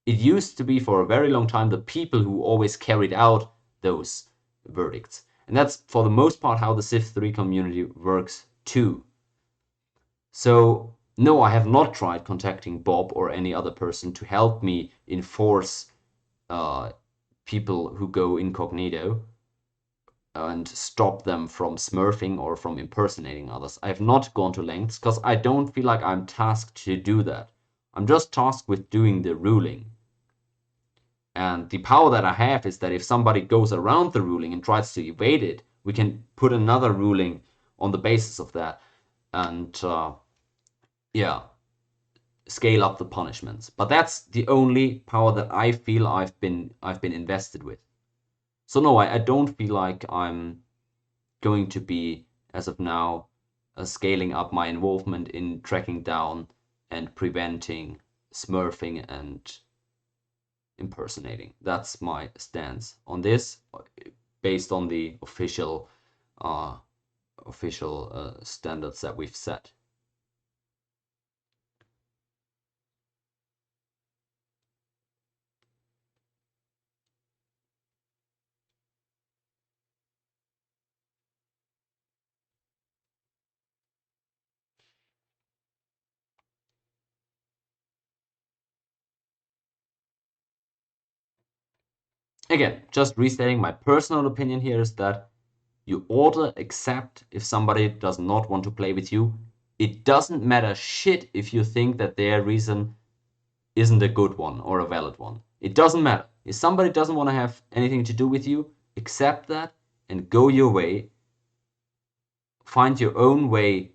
it used to be for a very long time the people who always carried out those verdicts. And that's for the most part how the CIV3 community works too. So no, I have not tried contacting Bob or any other person to help me enforce people who go incognito and stop them from smurfing or from impersonating others. I have not gone to lengths because I don't feel like I'm tasked to do that. I'm just tasked with doing the ruling. And the power that I have is that if somebody goes around the ruling and tries to evade it, we can put another ruling on the basis of that and yeah, scale up the punishments. But that's the only power that I feel I've been invested with. So no, I don't feel like I'm going to be, as of now, scaling up my involvement in tracking down and preventing smurfing and impersonating. That's my stance on this, based on the official standards that we've set. Again, just restating, my personal opinion here is that you ought to accept if somebody does not want to play with you. It doesn't matter shit if you think that their reason isn't a good one or a valid one. It doesn't matter. If somebody doesn't want to have anything to do with you, accept that and go your way. Find your own way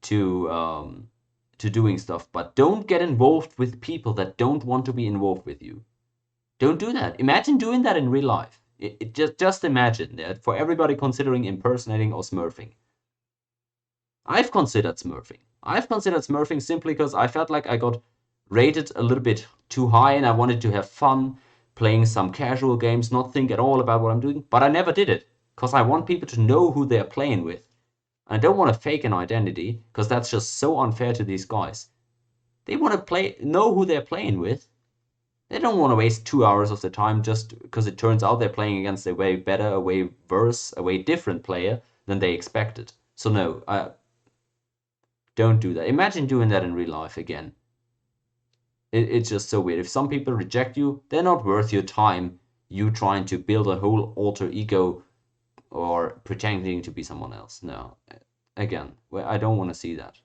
to doing stuff, but don't get involved with people that don't want to be involved with you. Don't do that. Imagine doing that in real life. Just imagine that for everybody considering impersonating or smurfing. I've considered smurfing simply because I felt like I got rated a little bit too high and I wanted to have fun playing some casual games, not think at all about what I'm doing. But I never did it because I want people to know who they're playing with. And I don't want to fake an identity because that's just so unfair to these guys. They want to know who they're playing with. They don't want to waste 2 hours of their time just because it turns out they're playing against a way better, a way worse, a way different player than they expected. So no, don't do that. Imagine doing that in real life again. It's just so weird. If some people reject you, they're not worth your time, you trying to build a whole alter ego or pretending to be someone else. No. Again, I don't want to see that.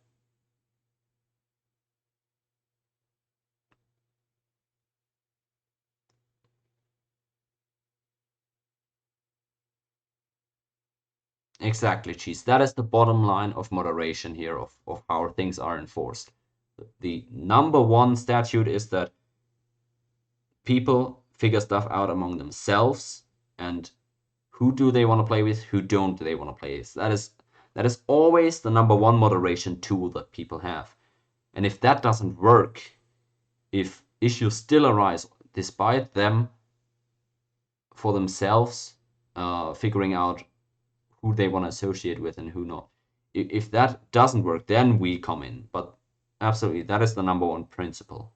Exactly, Cheese. That is the bottom line of moderation here, of how things are enforced. The number one statute is that people figure stuff out among themselves and who do they want to play with, who don't they want to play with. That is always the number one moderation tool that people have. And if that doesn't work, if issues still arise despite them for themselves figuring out who they want to associate with and who not, if that doesn't work, then we come in. But absolutely, that is the number one principle.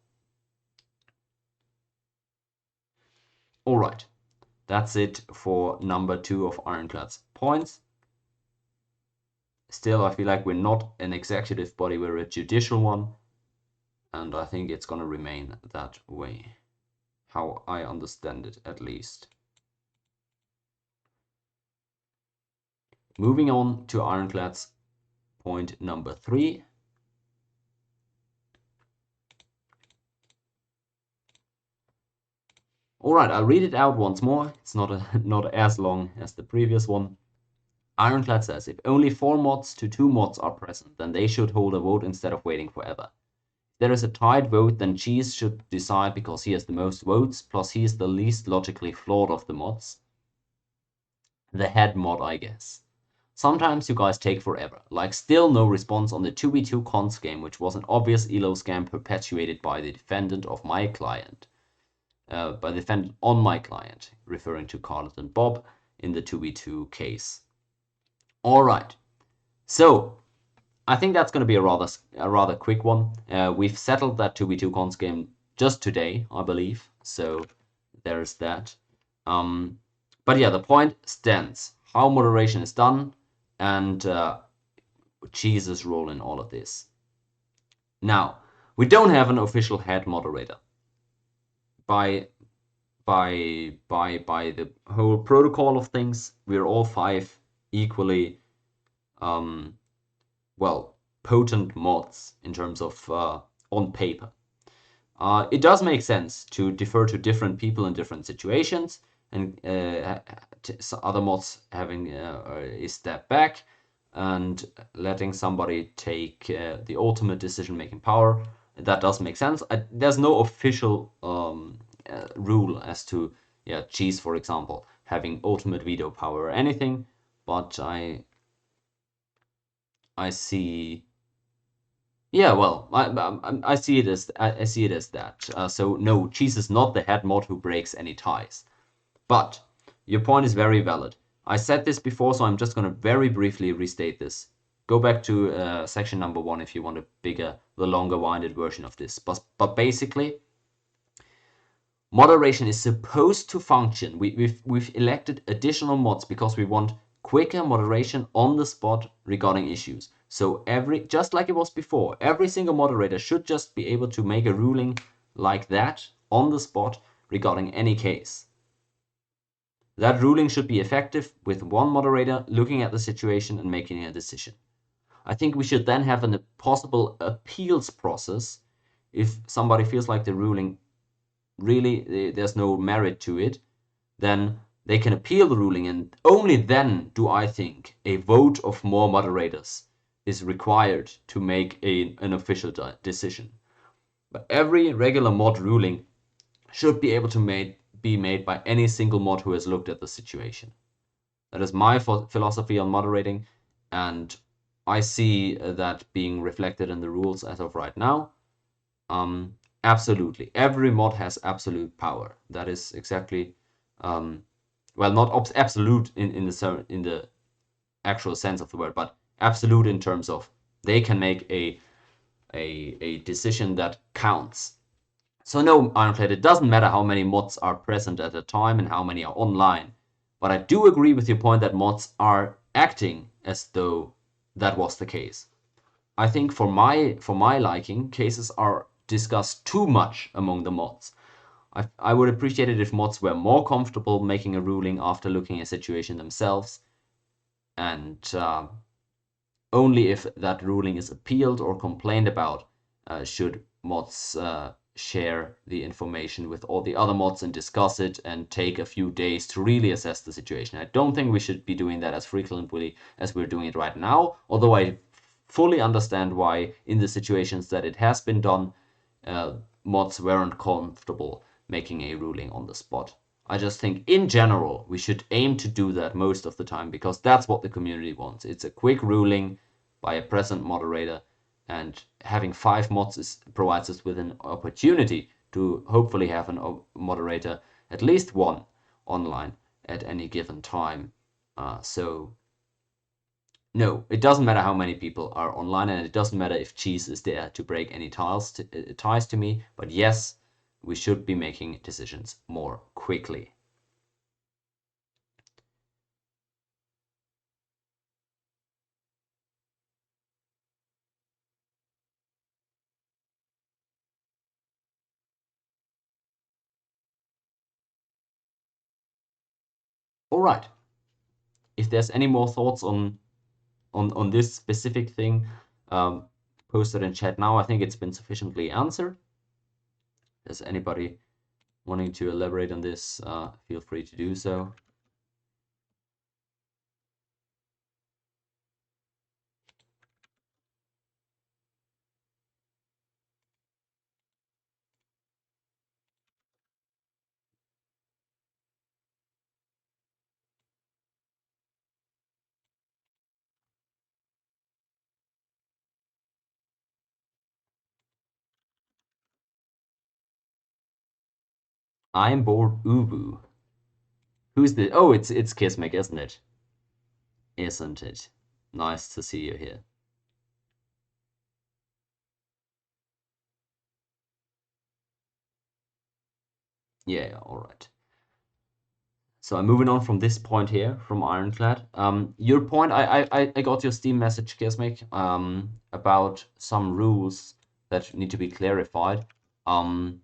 All right, that's it for number 2 of Ironclad's points. Still, I feel like we're not an executive body, we're a judicial one, and I think it's going to remain that way, how I understand it at least. Moving on to Ironclad's point number 3. Alright, I'll read it out once more. It's not as long as the previous one. Ironclad says, if only 4 mods to 2 mods are present, then they should hold a vote instead of waiting forever. If there is a tied vote, then Cheese should decide because he has the most votes, plus he is the least logically flawed of the mods. The head mod, I guess. Sometimes you guys take forever, like still no response on the 2v2 cons game, which was an obvious elo scam perpetuated by the defendant of my client. By the defendant on my client, referring to Carlos and Bob in the 2v2 case. Alright, so I think that's going to be a rather quick one. We've settled that 2v2 cons game just today, I believe, so there's that. But yeah, the point stands. How moderation is done and Cheese's role in all of this. Now, we don't have an official head moderator. By the whole protocol of things, we're all 5 equally well, potent mods in terms of on paper. It does make sense to defer to different people in different situations, and other mods having a step back and letting somebody take the ultimate decision-making power. That does make sense. There's no official rule as to, cheese, for example, having ultimate veto power or anything, but I see. Yeah, well, I see it as that. So no, cheese is not the head mod who breaks any ties. But your point is very valid. I said this before, so I'm just going to very briefly restate this. Go back to section number 1 if you want the longer winded version of this. But basically, moderation is supposed to function. We've elected additional mods because we want quicker moderation on the spot regarding issues. So just like it was before, every single moderator should just be able to make a ruling like that on the spot regarding any case. That ruling should be effective with one moderator looking at the situation and making a decision. I think we should then have a possible appeals process if somebody feels like the ruling really there's no merit to it, then they can appeal the ruling, and only then do I think a vote of more moderators is required to make an official decision. But every regular mod ruling should be able to be made by any single mod who has looked at the situation. That is my philosophy on moderating, and I see that being reflected in the rules as of right now. Absolutely, every mod has absolute power. That is exactly, well, not absolute in the actual sense of the word, but absolute in terms of they can make a decision that counts. So no, Ironclad, it doesn't matter how many mods are present at a time and how many are online. But I do agree with your point that mods are acting as though that was the case. I think for my liking, cases are discussed too much among the mods. I would appreciate it if mods were more comfortable making a ruling after looking at a situation themselves, and only if that ruling is appealed or complained about should mods share the information with all the other mods and discuss it and take a few days to really assess the situation. I don't think we should be doing that as frequently as we're doing it right now, although I fully understand why in the situations that it has been done, mods weren't comfortable making a ruling on the spot. I just think in general we should aim to do that most of the time because that's what the community wants. It's a quick ruling by a present moderator, and having 5 mods provides us with an opportunity to hopefully have a moderator, at least one, online at any given time. So no, it doesn't matter how many people are online, and it doesn't matter if cheese is there to break any ties to me, but yes, we should be making decisions more quickly. All right. If there's any more thoughts on this specific thing, post it in chat now. I think it's been sufficiently answered. Is anybody wanting to elaborate on this? Feel free to do so. I'm bored ubu. Who's the... Oh, it's Kismic, isn't it? Isn't it? Nice to see you here. Yeah, all right. So I'm moving on from this point here, from Ironclad. Your point, I got your Steam message, Kismic, about some rules that need to be clarified. I've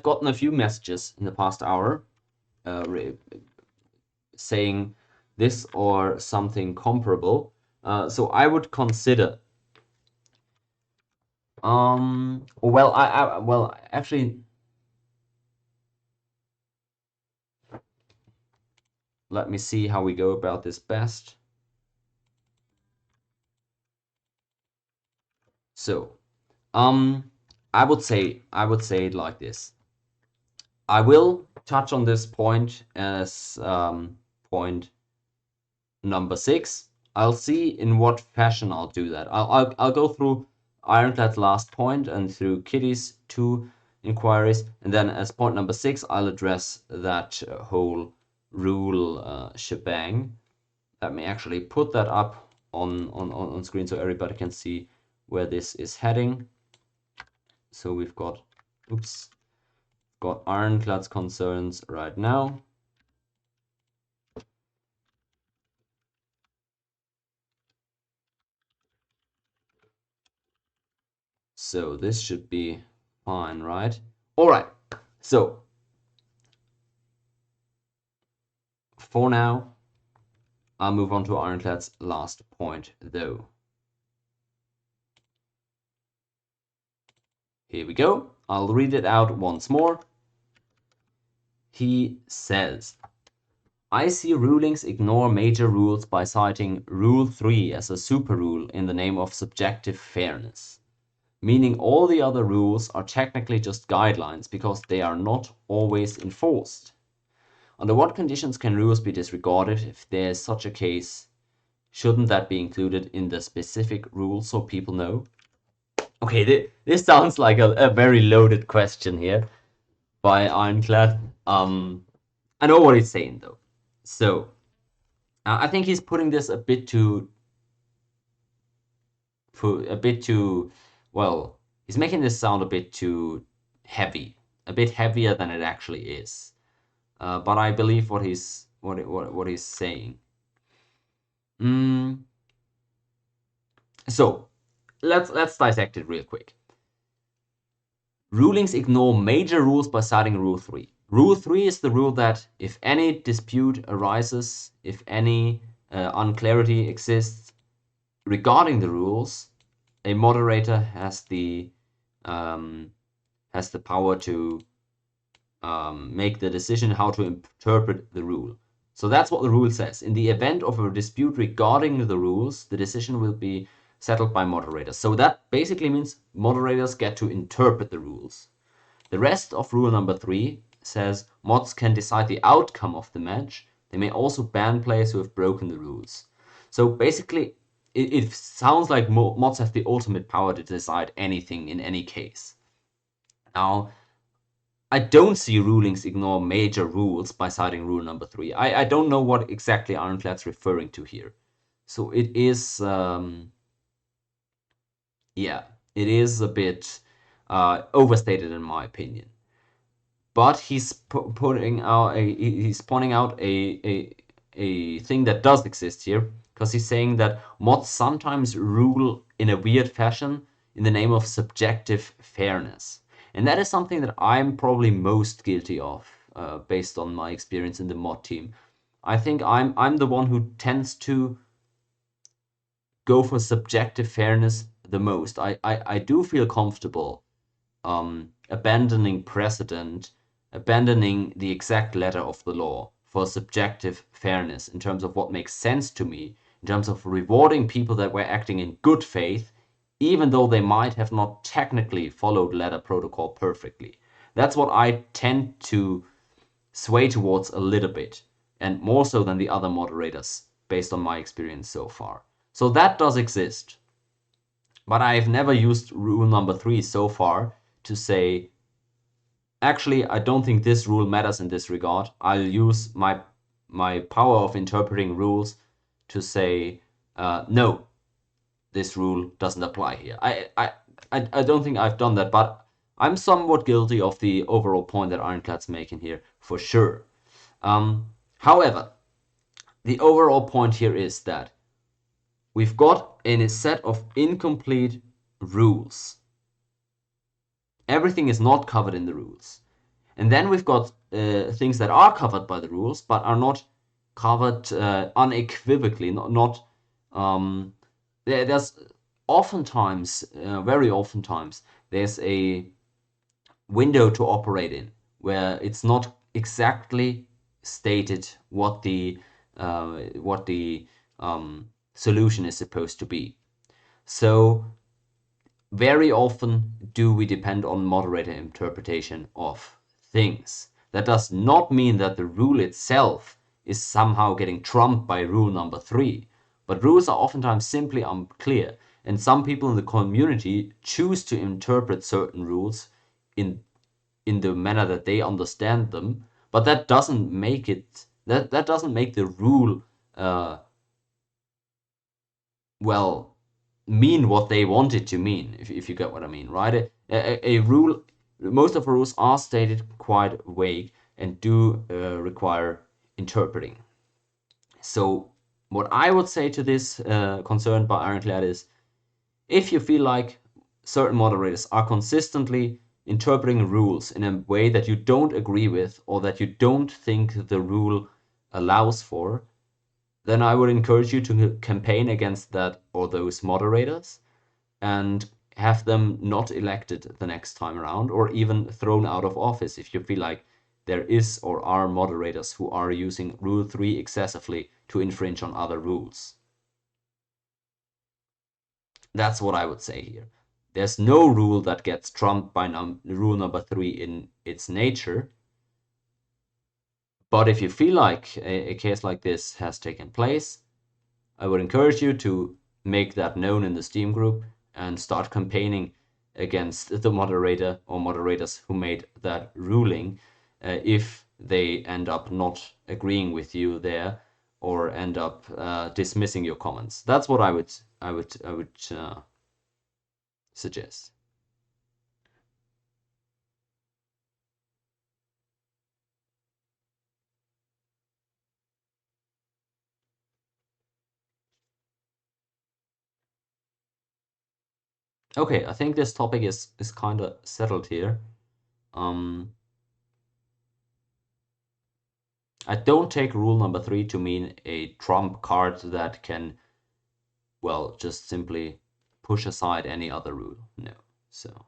gotten a few messages in the past hour saying this or something comparable. So I would consider. Well, actually, let me see how we go about this best. So, I would say it like this. I will touch on this point as point number 6. I'll see in what fashion I'll do that. I'll go through Ironclad's last point and through Kittey's 2 inquiries, and then as point number 6, I'll address that whole rule shebang. Let me actually put that up on screen so everybody can see where this is heading. So we've got, got Ironclad's concerns right now. So this should be fine, right? All right. So for now, I'll move on to Ironclad's last point, though. Here we go. I'll read it out once more. He says, I see rulings ignore major rules by citing Rule 3 as a super rule in the name of subjective fairness, meaning all the other rules are technically just guidelines because they are not always enforced. Under what conditions can rules be disregarded if there is such a case? Shouldn't that be included in the specific rules so people know? Okay, this sounds like a very loaded question here by Ironclad. I know what he's saying though. So I think he's putting this a bit too, well, he's making this sound a bit too heavy, a bit heavier than it actually is. But I believe what he's saying. So let's dissect it real quick. Rulings ignore major rules by citing Rule 3. Rule 3 is the rule that if any dispute arises, if any unclarity exists regarding the rules, a moderator has the power to make the decision how to interpret the rule. So that's what the rule says. In the event of a dispute regarding the rules, the decision will be settled by moderators. So that basically means moderators get to interpret the rules. The rest of rule number 3 says mods can decide the outcome of the match. They may also ban players who have broken the rules. So basically, it sounds like mods have the ultimate power to decide anything in any case. Now, I don't see rulings ignore major rules by citing rule number 3. I don't know what exactly Ironclad's referring to here. So it is, yeah, it is a bit overstated in my opinion. But he's pointing out a thing that does exist here, because he's saying that mods sometimes rule in a weird fashion in the name of subjective fairness. And that is something that I'm probably most guilty of, based on my experience in the mod team. I think I'm the one who tends to go for subjective fairness the most. I do feel comfortable abandoning precedent, abandoning the exact letter of the law for subjective fairness in terms of what makes sense to me, in terms of rewarding people that were acting in good faith, even though they might have not technically followed ladder protocol perfectly. That's what I tend to sway towards a little bit, and more so than the other moderators, based on my experience so far. So that does exist. But I've never used rule number 3 so far to say, actually, I don't think this rule matters in this regard. I'll use my power of interpreting rules to say, no, this rule doesn't apply here. I don't think I've done that, but I'm somewhat guilty of the overall point that Ironclad's making here, for sure. However, the overall point here is that we've got a set of incomplete rules. Everything is not covered in the rules. And then we've got things that are covered by the rules, but are not covered unequivocally. There's oftentimes, very oftentimes, there's a window to operate in where it's not exactly stated what the solution is supposed to be. So very often do we depend on moderator interpretation of things. That does not mean that the rule itself is somehow getting trumped by rule number 3, but rules are oftentimes simply unclear, and some people in the community choose to interpret certain rules in the manner that they understand them, but that doesn't make it that doesn't make the rule well mean what they want it to mean, if you get what I mean, right? A rule, most of the rules are stated quite vague and do require interpreting. So what I would say to this concern by Ironclad is, if you feel like certain moderators are consistently interpreting rules in a way that you don't agree with or that you don't think the rule allows for, then I would encourage you to campaign against that or those moderators and have them not elected the next time around, or even thrown out of office if you feel like there is or are moderators who are using Rule 3 excessively to infringe on other rules. That's what I would say here. There's no rule that gets trumped by rule number 3 in its nature. But if you feel like a case like this has taken place, I would encourage you to make that known in the Steam group and start campaigning against the moderator or moderators who made that ruling if they end up not agreeing with you there or end up dismissing your comments. That's what I would suggest. Okay, I think this topic is kind of settled here. I don't take rule number 3 to mean a trump card that can, well, just simply push aside any other rule. No. So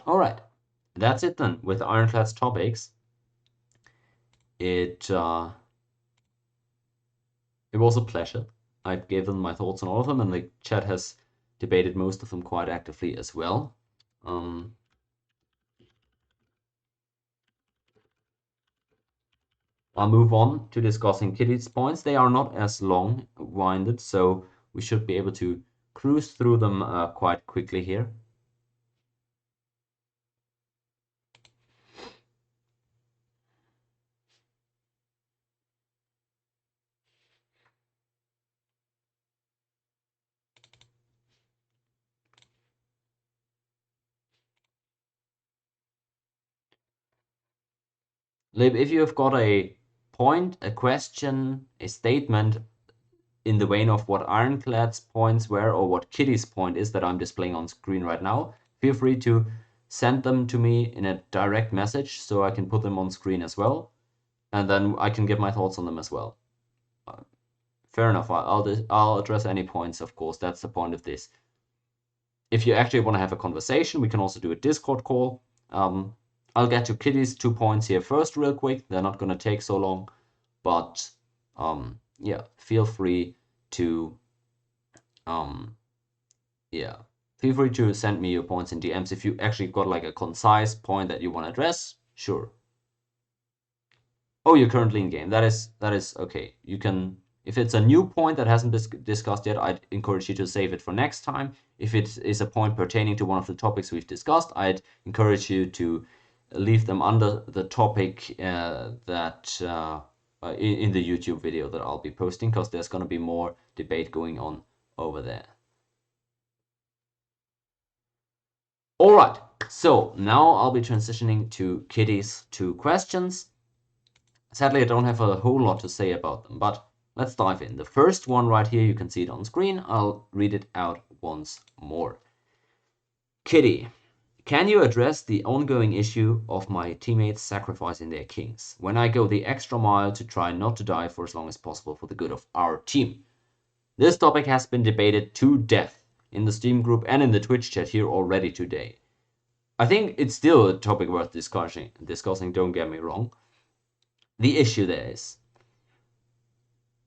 all right, that's it then with Ironclad's topics. It was a pleasure. I've given my thoughts on all of them, and the chat has debated most of them quite actively as well. I'll move on to discussing Kittey's points. They are not as long-winded, so we should be able to cruise through them quite quickly here. Lib, if you've got a point, a question, a statement in the vein of what Ironclad's points were or what Kittey's point is that I'm displaying on screen right now, feel free to send them to me in a direct message so I can put them on screen as well, and then I can give my thoughts on them as well. Fair enough. I'll address any points, of course. That's the point of this. If you actually want to have a conversation, we can also do a Discord call. I'll get to Kittey's 2 points here first real quick. They're not going to take so long. But yeah, feel free to feel free to send me your points in DMs if you actually got like a concise point that you want to address. Sure. Oh, you're currently in game. That is okay. You can If it's a new point that hasn't been discussed yet, I'd encourage you to save it for next time. If it is a point pertaining to one of the topics we've discussed, I'd encourage you to leave them under the topic in the YouTube video that I'll be posting, because there's going to be more debate going on over there. Alright, so now I'll be transitioning to Kittey's 2 questions. Sadly, I don't have a whole lot to say about them, but let's dive in. The first one right here, you can see it on screen. I'll read it out once more. Kittey, can you address the ongoing issue of my teammates sacrificing their kings when I go the extra mile to try not to die for as long as possible for the good of our team? This topic has been debated to death in the Steam group and in the Twitch chat here already today. I think it's still a topic worth discussing, don't get me wrong. The issue there is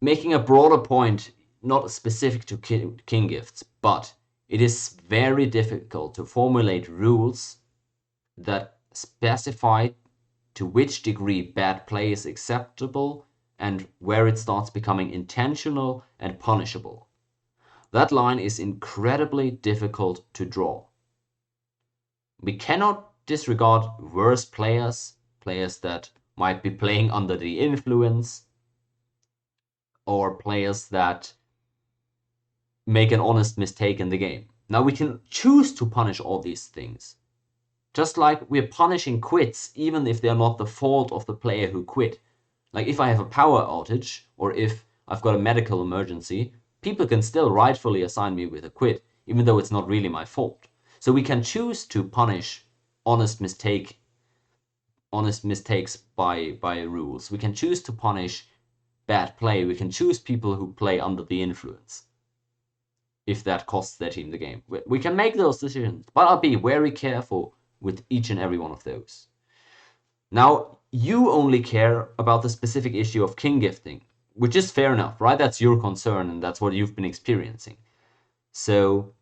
making a broader point, not specific to king gifts, but it is very difficult to formulate rules that specify to which degree bad play is acceptable and where it starts becoming intentional and punishable. That line is incredibly difficult to draw. We cannot disregard worse players that might be playing under the influence, or players that make an honest mistake in the game. Now, we can choose to punish all these things. Just like we're punishing quits, even if they're not the fault of the player who quit. Like if I have a power outage, or if I've got a medical emergency, people can still rightfully assign me with a quit, even though it's not really my fault. So we can choose to punish honest mistakes by rules. We can choose to punish bad play. We can choose people who play under the influence, if that costs their team the game. We can make those decisions, but I'll be very careful with each and every one of those. Now, you only care about the specific issue of king gifting, which is fair enough, right? That's your concern, and that's what you've been experiencing. So,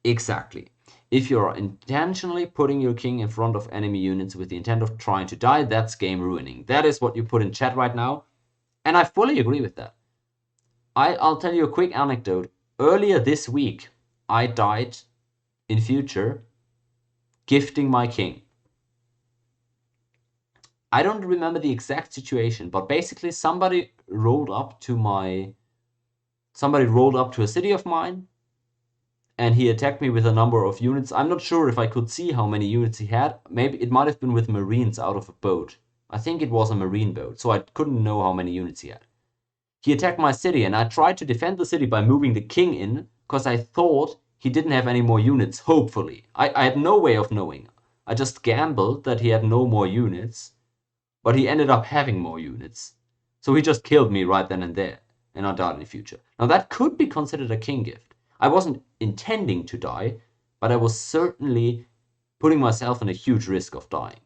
exactly. If you're intentionally putting your king in front of enemy units with the intent of trying to die, that's game ruining. That is what you put in chat right now, and I fully agree with that. I'll tell you a quick anecdote. Earlier this week, I died in future gifting my king. I don't remember the exact situation, but basically somebody rolled up to a city of mine, and he attacked me with a number of units. I'm not sure if I could see how many units he had. Maybe it might have been with Marines out of a boat. I think it was a Marine boat, so I couldn't know how many units he had. He attacked my city, and I tried to defend the city by moving the king in, because I thought he didn't have any more units, hopefully. I had no way of knowing. I just gambled that he had no more units, but he ended up having more units. So he just killed me right then and there, and I died in the future. Now that could be considered a king gift. I wasn't intending to die, but I was certainly putting myself in a huge risk of dying.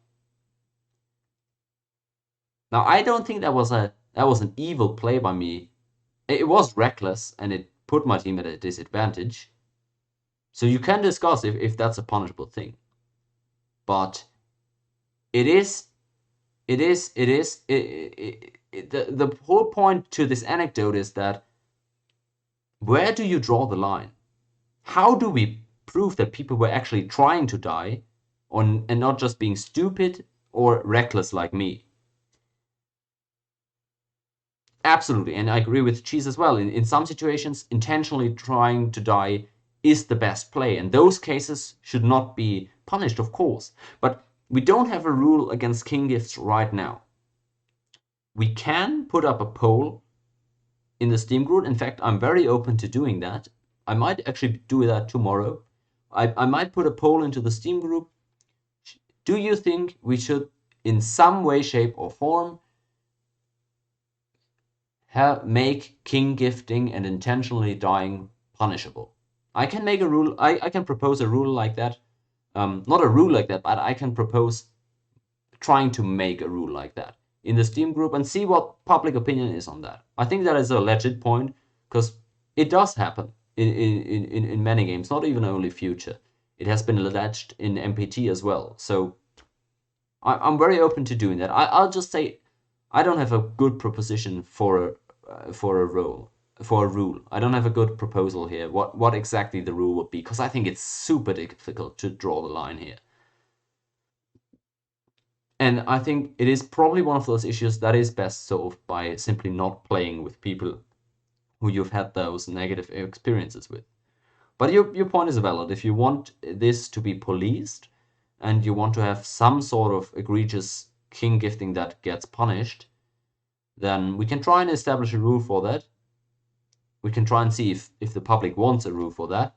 Now, I don't think that was an evil play by me. It was reckless, and it put my team at a disadvantage. So you can discuss if that's a punishable thing. But the whole point to this anecdote is that where do you draw the line? How do we prove that people were actually trying to die and not just being stupid or reckless like me? Absolutely, and I agree with Cheese as well. In some situations, intentionally trying to die is the best play, and those cases should not be punished, of course. But we don't have a rule against king gifts right now. We can put up a poll in the Steam group. In fact, I'm very open to doing that. I might actually do that tomorrow. I might put a poll into the Steam group. Do you think we should, in some way, shape, or form, make king gifting and intentionally dying punishable? I can make a rule. I can propose a rule like that. Not a rule like that, but I can propose trying to make a rule like that in the Steam group and see what public opinion is on that. I think that is a legit point, because it does happen in many games, not even only future. It has been alleged in MPT as well. So I'm very open to doing that. I'll just say I don't have a good proposition for for a rule. I don't have a good proposal here. What exactly the rule would be, because I think it's super difficult to draw the line here. And I think it is probably one of those issues that is best solved by simply not playing with people who you've had those negative experiences with. But your point is valid. If you want this to be policed and you want to have some sort of egregious king gifting that gets punished, then we can try and establish a rule for that. We can try and see if the public wants a rule for that.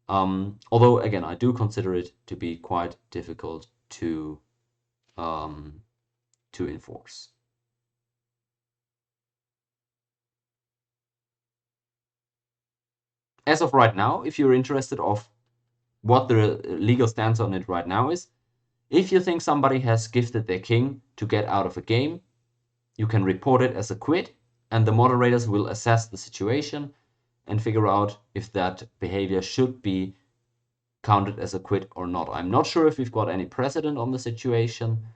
Although, again, I do consider it to be quite difficult to enforce. As of right now, if you're interested of what the legal stance on it right now is, if you think somebody has gifted their king to get out of a game, you can report it as a quit, and the moderators will assess the situation and figure out if that behavior should be counted as a quit or not. I'm not sure if we've got any precedent on the situation.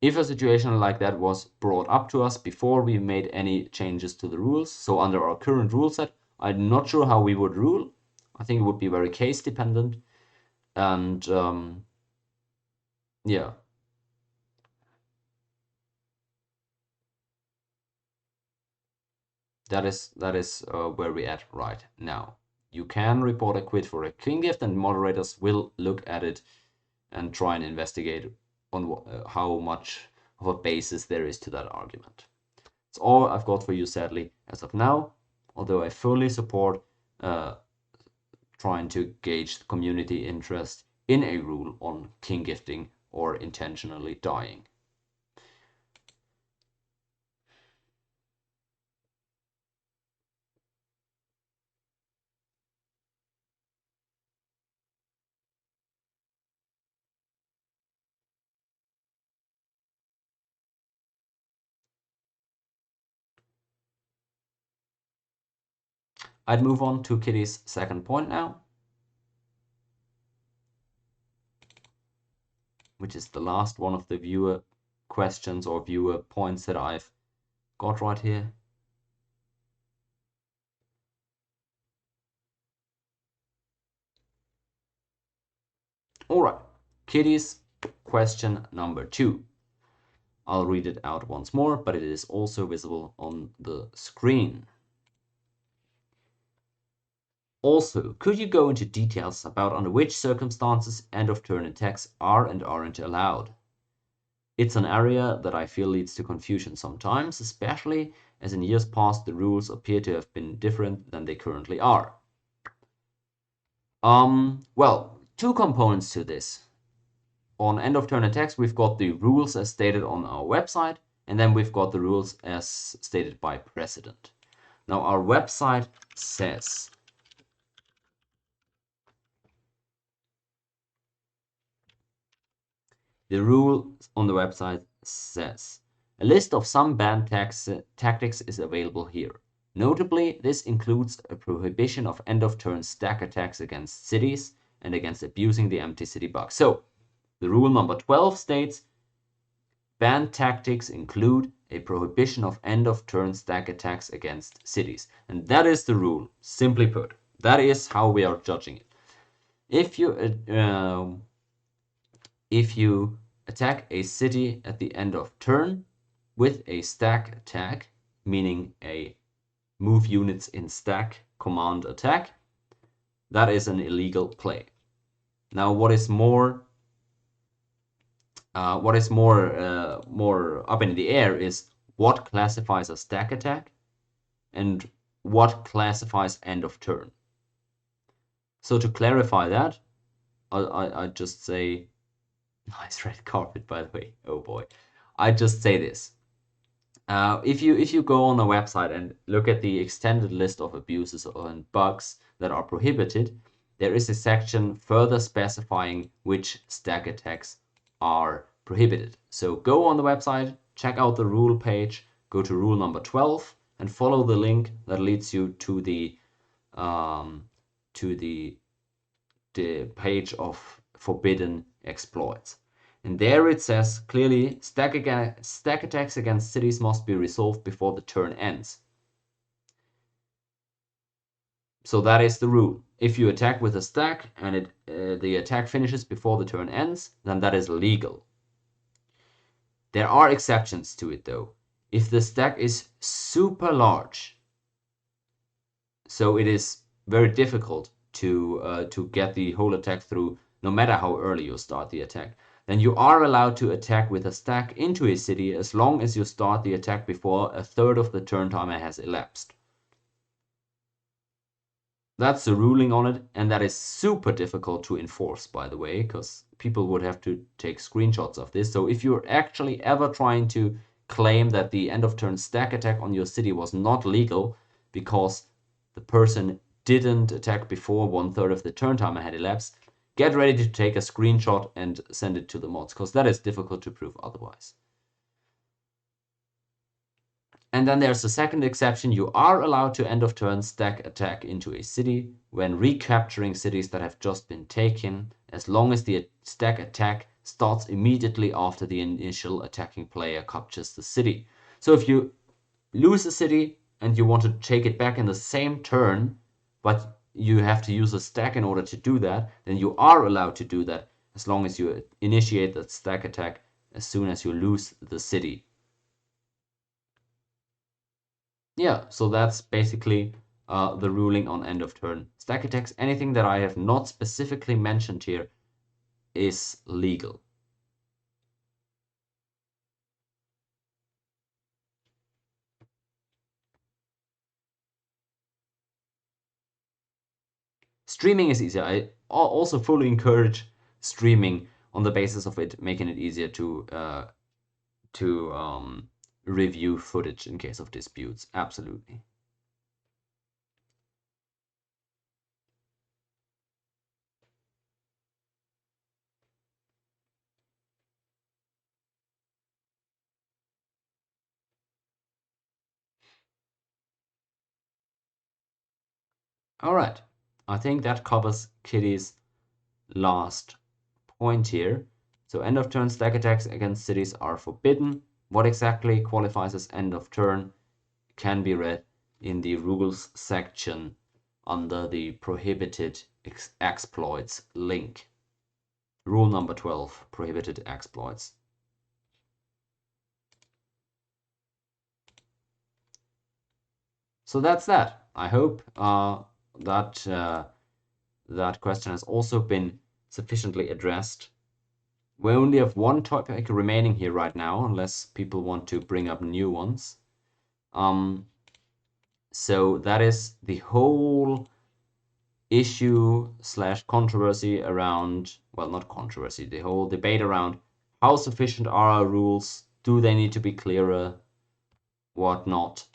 If a situation like that was brought up to us before we made any changes to the rules, so under our current rule set, I'm not sure how we would rule. I think it would be very case dependent. And yeah. That is where we're at right now. You can report a quit for a king gift, and moderators will look at it and try and investigate on how much of a basis there is to that argument. That's all I've got for you, sadly, as of now, although I fully support trying to gauge the community interest in a rule on king gifting or intentionally dying. I'd move on to Kittey's second point now, which is the last one of the viewer questions or viewer points that I've got right here. All right, Kittey's question number 2. I'll read it out once more, but it is also visible on the screen. Also, could you go into details about under which circumstances end-of-turn attacks are and aren't allowed? It's an area that I feel leads to confusion sometimes, especially as in years past the rules appear to have been different than they currently are. Well, 2 components to this. On end-of-turn attacks, we've got the rules as stated on our website, and then we've got the rules as stated by precedent. Now, our website says the rule on the website says a list of some banned tactics is available here. Notably, this includes a prohibition of end-of-turn stack attacks against cities and against abusing the empty city bug. So, the rule number 12 states banned tactics include a prohibition of end-of-turn stack attacks against cities. And that is the rule, simply put. That is how we are judging it. If you attack a city at the end of turn with a stack attack, meaning a move units in stack command attack, that is an illegal play. Now, what is more up in the air is what classifies a stack attack and what classifies end of turn. So to clarify that, I just say, nice red carpet, by the way. Oh boy, I just say this. If you go on a website and look at the extended list of abuses and bugs that are prohibited, there is a section further specifying which stack attacks are prohibited. So go on the website, check out the rule page, go to rule number 12, and follow the link that leads you to the page of forbidden exploits. And there it says clearly, stack attacks against cities must be resolved before the turn ends. So that is the rule. If you attack with a stack and the attack finishes before the turn ends, then that is legal. There are exceptions to it though. If the stack is super large, so it is very difficult to get the whole attack through, no matter how early you start the attack, then you are allowed to attack with a stack into a city as long as you start the attack before a third of the turn timer has elapsed. That's the ruling on it, and that is super difficult to enforce, by the way, because people would have to take screenshots of this. So if you're actually ever trying to claim that the end of turn stack attack on your city was not legal because the person didn't attack before 1/3 of the turn timer had elapsed, get ready to take a screenshot and send it to the mods, because that is difficult to prove otherwise. And then there's the second exception. You are allowed to end of turn stack attack into a city when recapturing cities that have just been taken, as long as the stack attack starts immediately after the initial attacking player captures the city. So if you lose a city and you want to take it back in the same turn, but you have to use a stack in order to do that, then you are allowed to do that as long as you initiate that stack attack as soon as you lose the city. Yeah, so that's basically the ruling on end of turn stack attacks. Anything that I have not specifically mentioned here is legal. Streaming is easier. I also fully encourage streaming on the basis of it making it easier to review footage in case of disputes. Absolutely. All right. I think that covers Kittey's last point here. So end of turn stack attacks against cities are forbidden. What exactly qualifies as end of turn can be read in the rules section under the prohibited exploits link. Rule number 12, prohibited exploits. So that's that. I hope that question has also been sufficiently addressed. We only have one topic remaining here right now, unless people want to bring up new ones. So that is the whole issue / controversy around, well, not controversy, the whole debate around how sufficient are our rules, do they need to be clearer, whatnot.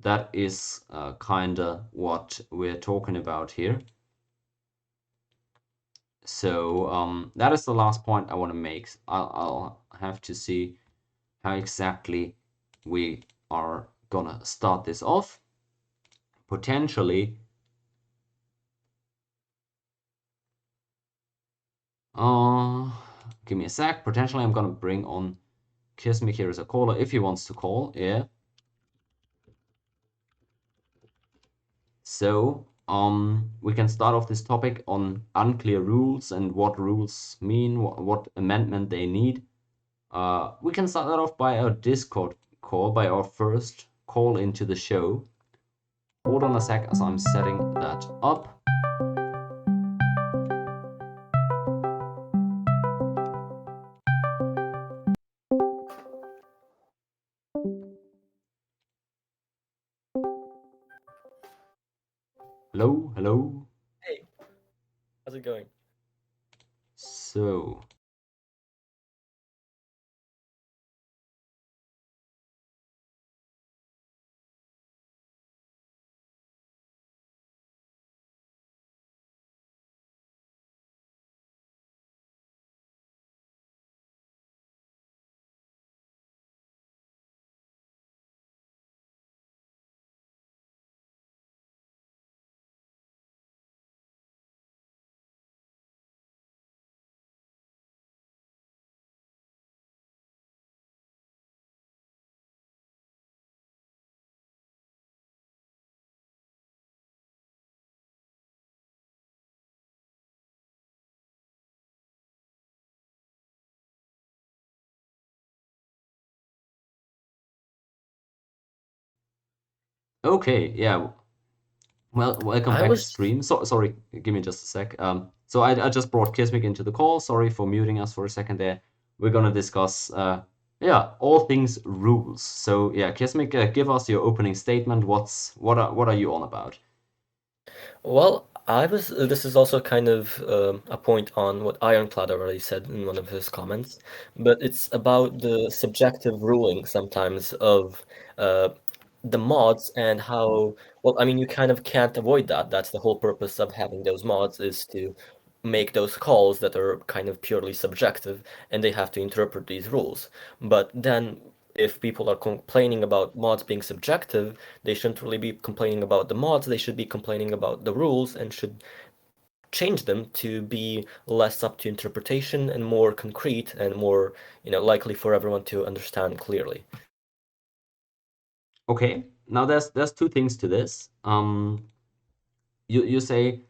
That is kinda what we're talking about here. So that is the last point I want to make. I'll have to see how exactly we are gonna start this off. Potentially, give me a sec. Potentially, I'm gonna bring on Kismic here as a caller if he wants to call. Yeah. So we can start off this topic on unclear rules and what rules mean, what amendment they need. We can start that off by our Discord call, by our first call into the show. Hold on a sec as I'm setting that up. Hello, hello. Hey, how's it going? So Okay, yeah. Well, welcome I back, was stream. So sorry, give me just a sec. So I just brought Kismic into the call. Sorry for muting us for a second there. We're gonna discuss, yeah, all things rules. So yeah, Kismic, give us your opening statement. What are you on about? Well, I was. This is also kind of a point on what Ironclad already said in one of his comments, but it's about the subjective ruling sometimes of uh, the mods and how. Well, I mean, you kind of can't avoid that. That's the whole purpose of having those mods is to make those calls that are kind of purely subjective, and they have to interpret these rules. But then, if people are complaining about mods being subjective, they shouldn't really be complaining about the mods, they should be complaining about the rules and should change them to be less up to interpretation and more concrete and more, likely for everyone to understand clearly. Okay, now there's two things to this. You say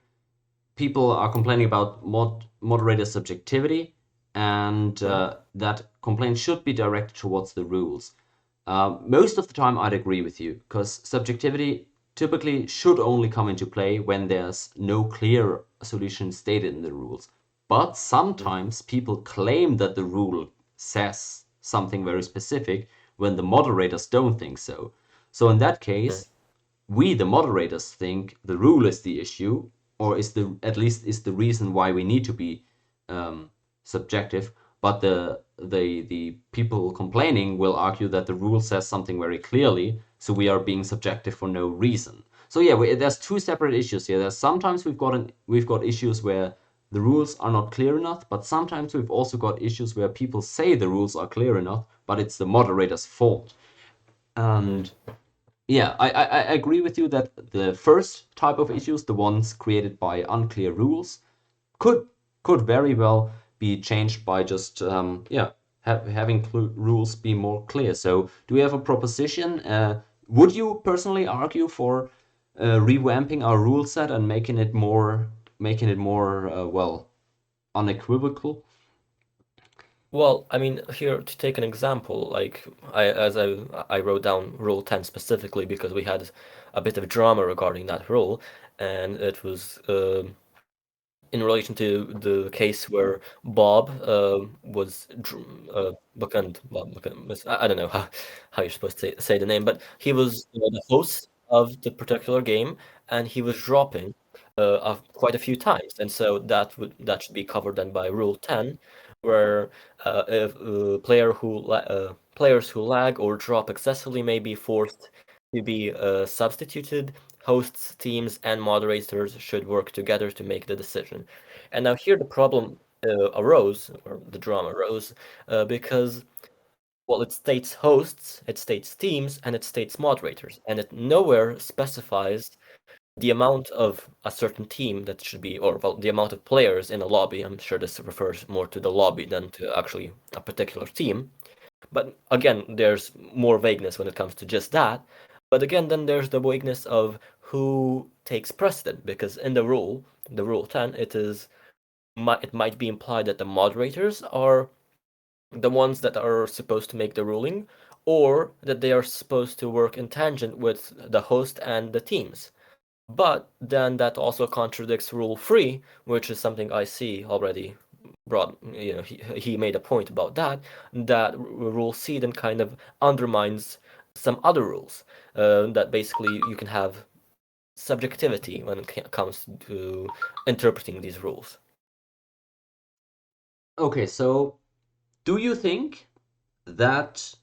people are complaining about moderator subjectivity, and Mhm. that complaint should be directed towards the rules. Most of the time, I'd agree with you because subjectivity typically should only come into play when there's no clear solution stated in the rules. But sometimes people claim that the rule says something very specific when the moderators don't think so. So in that Mhm. case, we the moderators think the rule is the issue, or is the at least is the reason why we need to be um, subjective. But the people complaining will argue that the rule says something very clearly, so we are being subjective for no reason. So yeah, there's two separate issues here. There's sometimes we've got issues where the rules are not clear enough, but sometimes we've also got issues where people say the rules are clear enough, but it's the moderator's fault. Mhm. And yeah, I agree with you that the first type of issues, the ones created by unclear rules, could could very well be changed by just yeah, having rules be more clear. So, do we have a proposition? Would you personally argue for revamping our rule set and making it more well, unequivocal? Well, I mean, here to take an example, like I wrote down Rule 10 specifically because we had a bit of drama regarding that rule, and it was in relation to the case where Bob was I don't know how you're supposed to say the name, but he was the host of the particular game, and he was dropping quite a few times, and so that should be covered then by Rule 10, where if players who lag or drop excessively may be forced to be substituted. Hosts, teams, and moderators should work together to make the decision. And now here the problem arose, or the drama arose, because, well, it states hosts, it states teams, and it states moderators, and it nowhere specifies the amount of a certain team that should be, or well, the amount of players in a lobby. I'm sure this refers more to the lobby than to actually a particular team. But again, there's more vagueness when it comes to just that. But again, then there's the vagueness of who takes precedent, because in the rule 10, it might be implied that the moderators are the ones that are supposed to make the ruling, or that they are supposed to work in tangent with the host and the teams. But then that also contradicts Rule 3, which is something I see already brought, he made a point about that Rule C then kind of undermines some other rules, that basically you can have subjectivity when it comes to interpreting these rules. Okay, so do you think that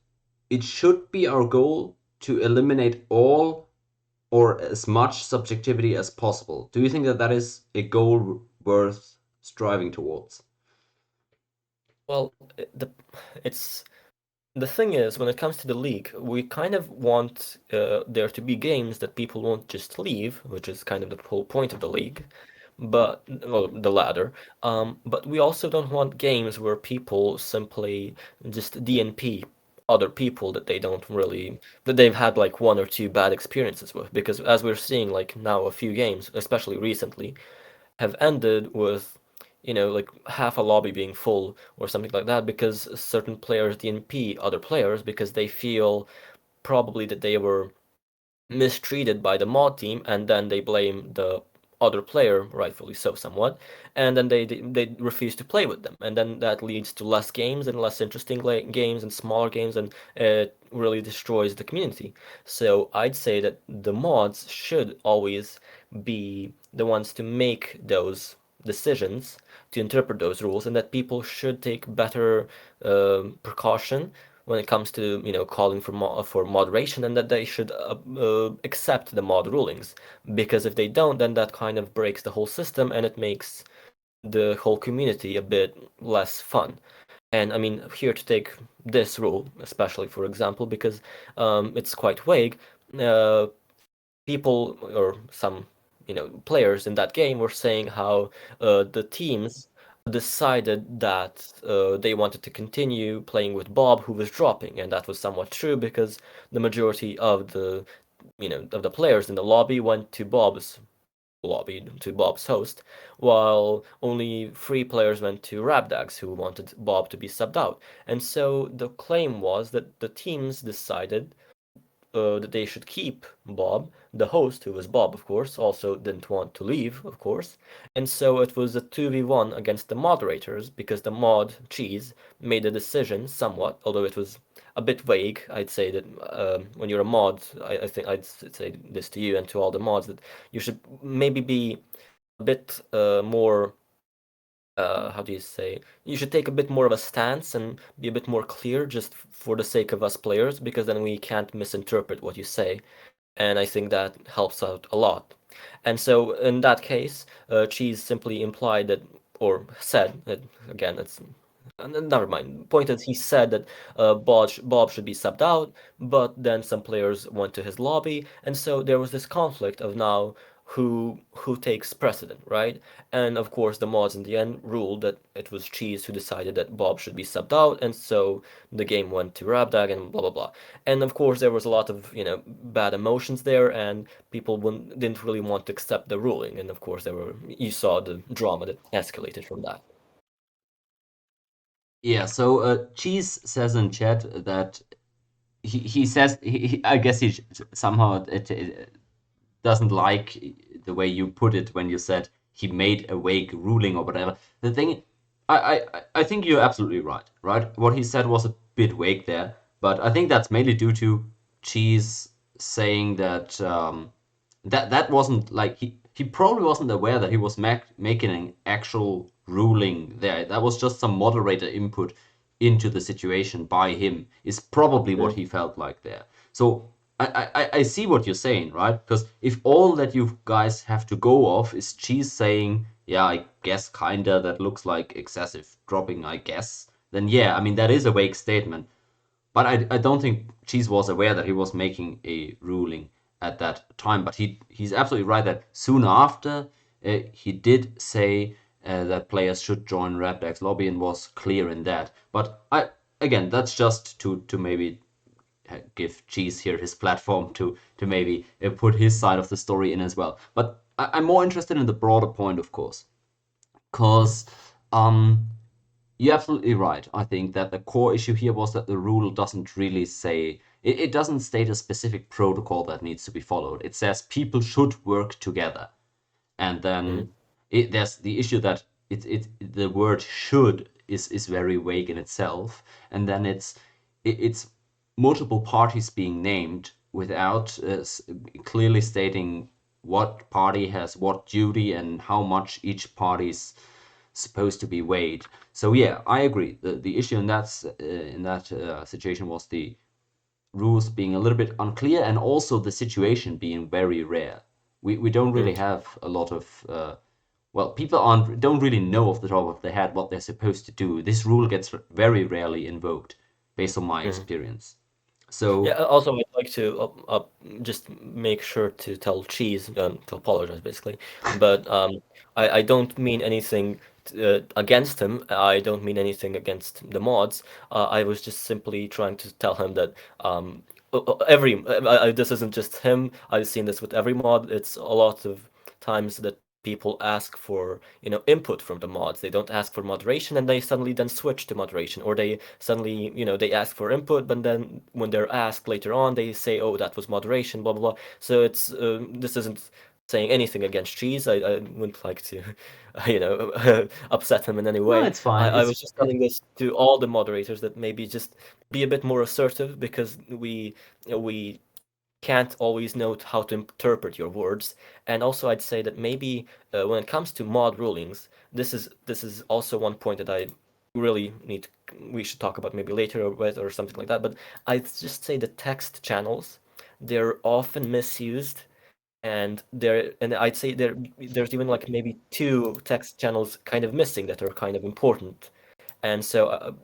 it should be our goal to eliminate all or as much subjectivity as possible? Do you think that that is a goal worth striving towards? Well, it's the thing is, when it comes to the league, we kind of want there to be games that people won't just leave, which is kind of the whole point of the league, but well, the ladder. But we also don't want games where people simply just DNP other people that they don't really that they've had like one or two bad experiences with. Because as we're seeing, like now, a few games, especially recently, have ended with, like half a lobby being full or something like that because certain players DNP other players because they feel probably that they were mistreated by the mod team, and then they blame the other player, rightfully so, somewhat, and then they refuse to play with them, and then that leads to less games and less interesting games and smaller games, and it really destroys the community. So I'd say that the mods should always be the ones to make those decisions, to interpret those rules, and that people should take better precaution when it comes to calling for moderation, and that they should accept the mod rulings, because if they don't, then that kind of breaks the whole system and it makes the whole community a bit less fun. And I mean, here to take this rule, especially for example, because it's quite vague. Uh, People or some players in that game were saying how the teams decided that they wanted to continue playing with Bob, who was dropping, and that was somewhat true because the majority of the players in the lobby went to Bob's lobby, to Bob's host, while only 3 players went to Rabdags, who wanted Bob to be subbed out. And so the claim was that the teams decided that they should keep Bob. The host, who was Bob, of course, also didn't want to leave, of course. And so it was a 2v1 against the moderators, because the mod, Cheese, made a decision somewhat, although it was a bit vague. I'd say that when you're a mod, I think I'd say this to you and to all the mods, that you should maybe be a bit more how do you say, you should take a bit more of a stance and be a bit more clear, just for the sake of us players, because then we can't misinterpret what you say, and I think that helps out a lot. And so in that case, Cheese simply implied that, or said that, again, it's never mind. Point is, he said that Bob should be subbed out, but then some players went to his lobby, and so there was this conflict of now who takes precedent, right? And of course, the mods in the end ruled that it was Cheese who decided that Bob should be subbed out, and so the game went to Rabdag and blah blah blah. And of course, there was a lot of bad emotions there, and people didn't really want to accept the ruling. And of course, you saw the drama that escalated from that. Yeah, so Cheese says in chat that he says I guess somehow it doesn't like the way you put it when you said he made a vague ruling or whatever. The thing, I think you're absolutely right, right? What he said was a bit vague there, but I think that's mainly due to Cheese saying that that wasn't like he probably wasn't aware that he was making an actual ruling there. That was just some moderator input into the situation by him, is probably what he felt like there. So I see what you're saying, right? Because if all that you guys have to go off is Cheese saying, yeah, I guess kinda, that looks like excessive dropping, I guess, then yeah, I mean, that is a vague statement. But I don't think Cheese was aware that he was making a ruling at that time. But he's absolutely right that soon after he did say that players should join Rabdag's lobby and was clear in that. But again, that's just to maybe give Cheese here his platform to maybe put his side of the story in as well. But I'm more interested in the broader point, of course, because you're absolutely right. I think that the core issue here was that the rule doesn't really say, it doesn't state a specific protocol that needs to be followed. It says people should work together. And Mm-hmm. then there's the issue that the word should is very vague in itself. And then it's multiple parties being named without clearly stating what party has what duty and how much each party's supposed to be weighed. So yeah, I agree. The issue in that situation was the rules being a little bit unclear, and also the situation being very rare. We don't really have a lot of well, people don't really know off the top of their head what they're supposed to do. This rule gets very rarely invoked, based on my Mm-hmm. experience. Yeah, So also I'd like to just make sure to tell Cheese to apologize, basically. But I don't mean anything against him. I don't mean anything against the mods. I was just simply trying to tell him that this isn't just him. I've seen this with every mod. It's a lot of times that people ask for, input from the mods. They don't ask for moderation, and they suddenly then switch to moderation, or they suddenly, they ask for input, but then when they're asked later on, they say, "Oh, that was moderation," blah blah blah. So it's this isn't saying anything against Cheese. I wouldn't like to, upset him in any No, way. it's fine. I was just telling this to all the moderators that maybe just be a bit more assertive, because we can't always know how to interpret your words. And also, I'd say that maybe when it comes to mod rulings, this is also one point that I really we should talk about maybe later or something like that. But I'd just say the text channels, they're often misused, and I'd say there's even like maybe two text channels kind of missing that are kind of important. And so,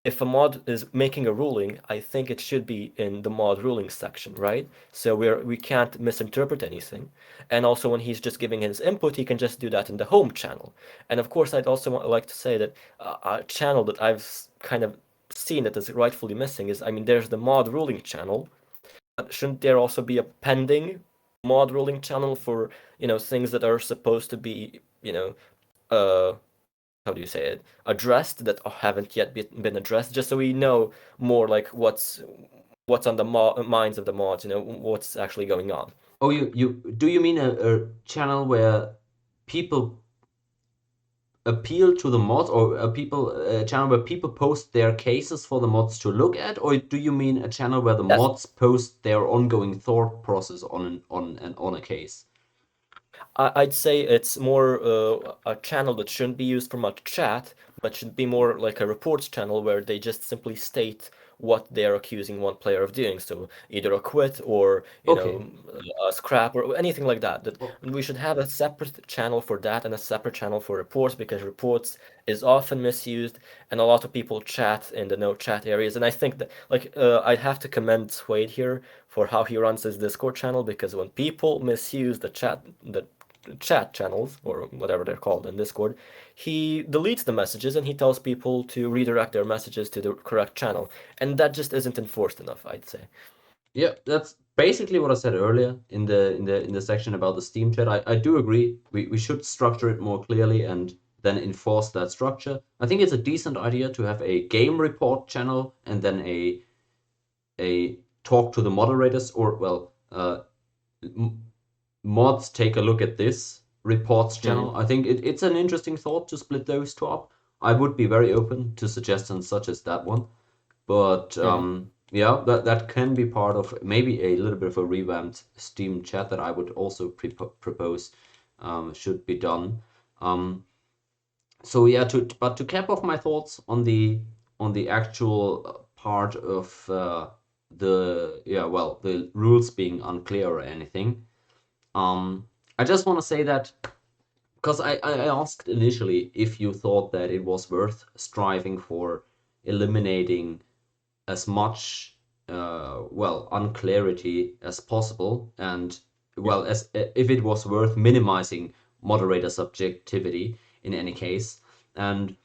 if a mod is making a ruling, I think it should be in the mod ruling section, right? So we can't misinterpret anything. And also, when he's just giving his input, he can just do that in the home channel. And of course, I'd also like to say that a channel that I've kind of seen that is rightfully missing is, I mean, there's the mod ruling channel, but shouldn't there also be a pending mod ruling channel for, things that are supposed to be, uh, how do you say it, addressed, that haven't yet been addressed, just so we know more like what's on the minds of the mods, what's actually going on. Oh, you mean a channel where people appeal to the mods, or a channel where people post their cases for the mods to look at, or do you mean a channel where the Yes. mods post their ongoing thought process on a case? I'd say it's more a channel that shouldn't be used for much chat, but should be more like a reports channel where they just simply state what they're accusing one player of doing. So either a quit or, Okay. a scrap or anything like that. That Oh, we should have a separate channel for that and a separate channel for reports, because reports is often misused and a lot of people chat in the no chat areas. And I think that, like, I'd have to commend Suede here for how he runs his Discord channel, because when people misuse the chat channels, or whatever they're called in Discord, he deletes the messages and he tells people to redirect their messages to the correct channel. And that just isn't enforced enough, I'd say. yeah, that's basically what I said earlier in the section about the Steam chat. I do agree. We should structure it more clearly and then enforce that structure. I think it's a decent idea to have a game report channel and then a talk to the moderators, or well, mods take a look at this reports channel. Mm-hmm. I think it's an interesting thought to split those two up. I would be very open to suggestions such as that one. But Mm-hmm. yeah, that can be part of maybe a little bit of a revamped Steam chat that I would also propose should be done. Um, so yeah, but to cap off my thoughts on the actual part of the rules being unclear or anything. I just want to say that because I asked initially if you thought that it was worth striving for eliminating as much unclarity as possible, and as if it was worth minimizing moderator subjectivity in any case. And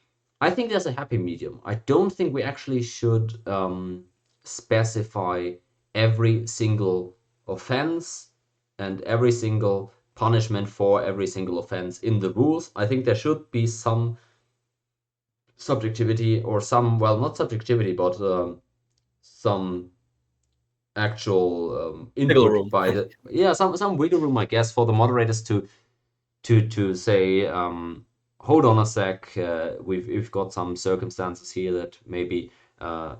I think there's a happy medium. I don't think we actually should specify every single offense and every single punishment for every single offense in the rules. I think there should be some subjectivity, or some, well, not subjectivity, but some actual Wiggle input room. by the, yeah, some wiggle room, I guess, for the moderators to say, hold on a sec, we've got some circumstances here that maybe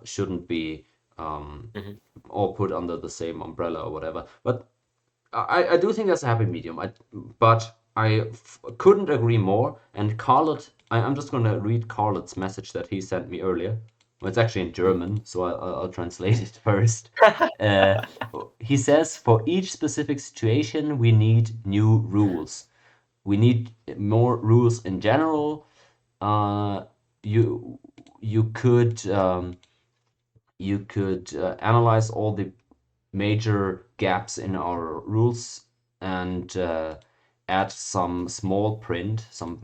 shouldn't be Mm-hmm. all put under the same umbrella or whatever. But I do think that's a happy medium. But I couldn't agree more. And Carlot, I'm just going to read Carlot's message that he sent me earlier. Well, it's actually in German, so I'll translate it first. Uh, he says, for each specific situation, we need new rules. We need more rules in general. Uh, you you could analyze all the major gaps in our rules and add some small print, some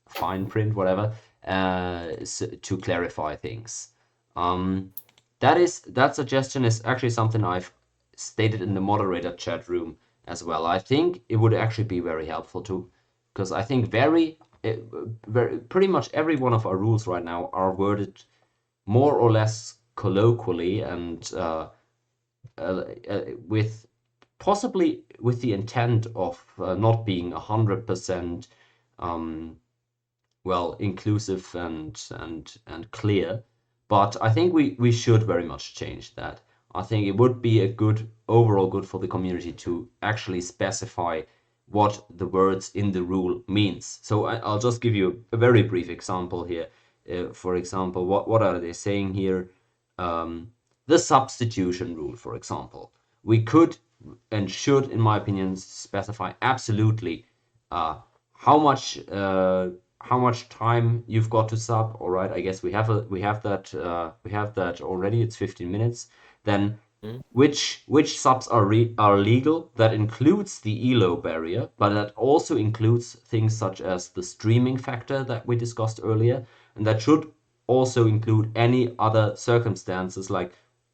fine print, whatever, to clarify things. Um, that suggestion is actually something I've stated in the moderator chat room as well. I think it would actually be very helpful because I think pretty much every one of our rules right now are worded more or less colloquially and with possibly with the intent of not being 100% well inclusive and clear. But I think we should very much change that. I think it would be a good overall good for the community to actually specify what the words in the rule means. So I'll just give you a very brief example here. For example, what are they saying here? The substitution rule, for example. We could and should, in my opinion, specify absolutely uh, how much how much time you've got to sub. All right, I guess we have that already. It's 15 minutes. Then which subs are legal? That includes the elo barrier, but that also includes things such as the streaming factor that we discussed earlier, and that should also include any other circumstances, like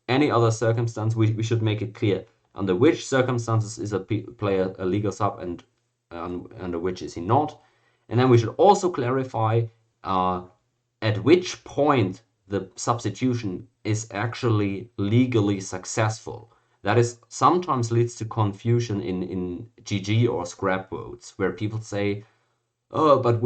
any other circumstance. We should make it clear under which circumstances is a player a legal sub and under which is he not. And then we should also clarify at which point the substitution is actually legally successful. That is sometimes leads to confusion in GG or scrap votes, where people say, "Oh, but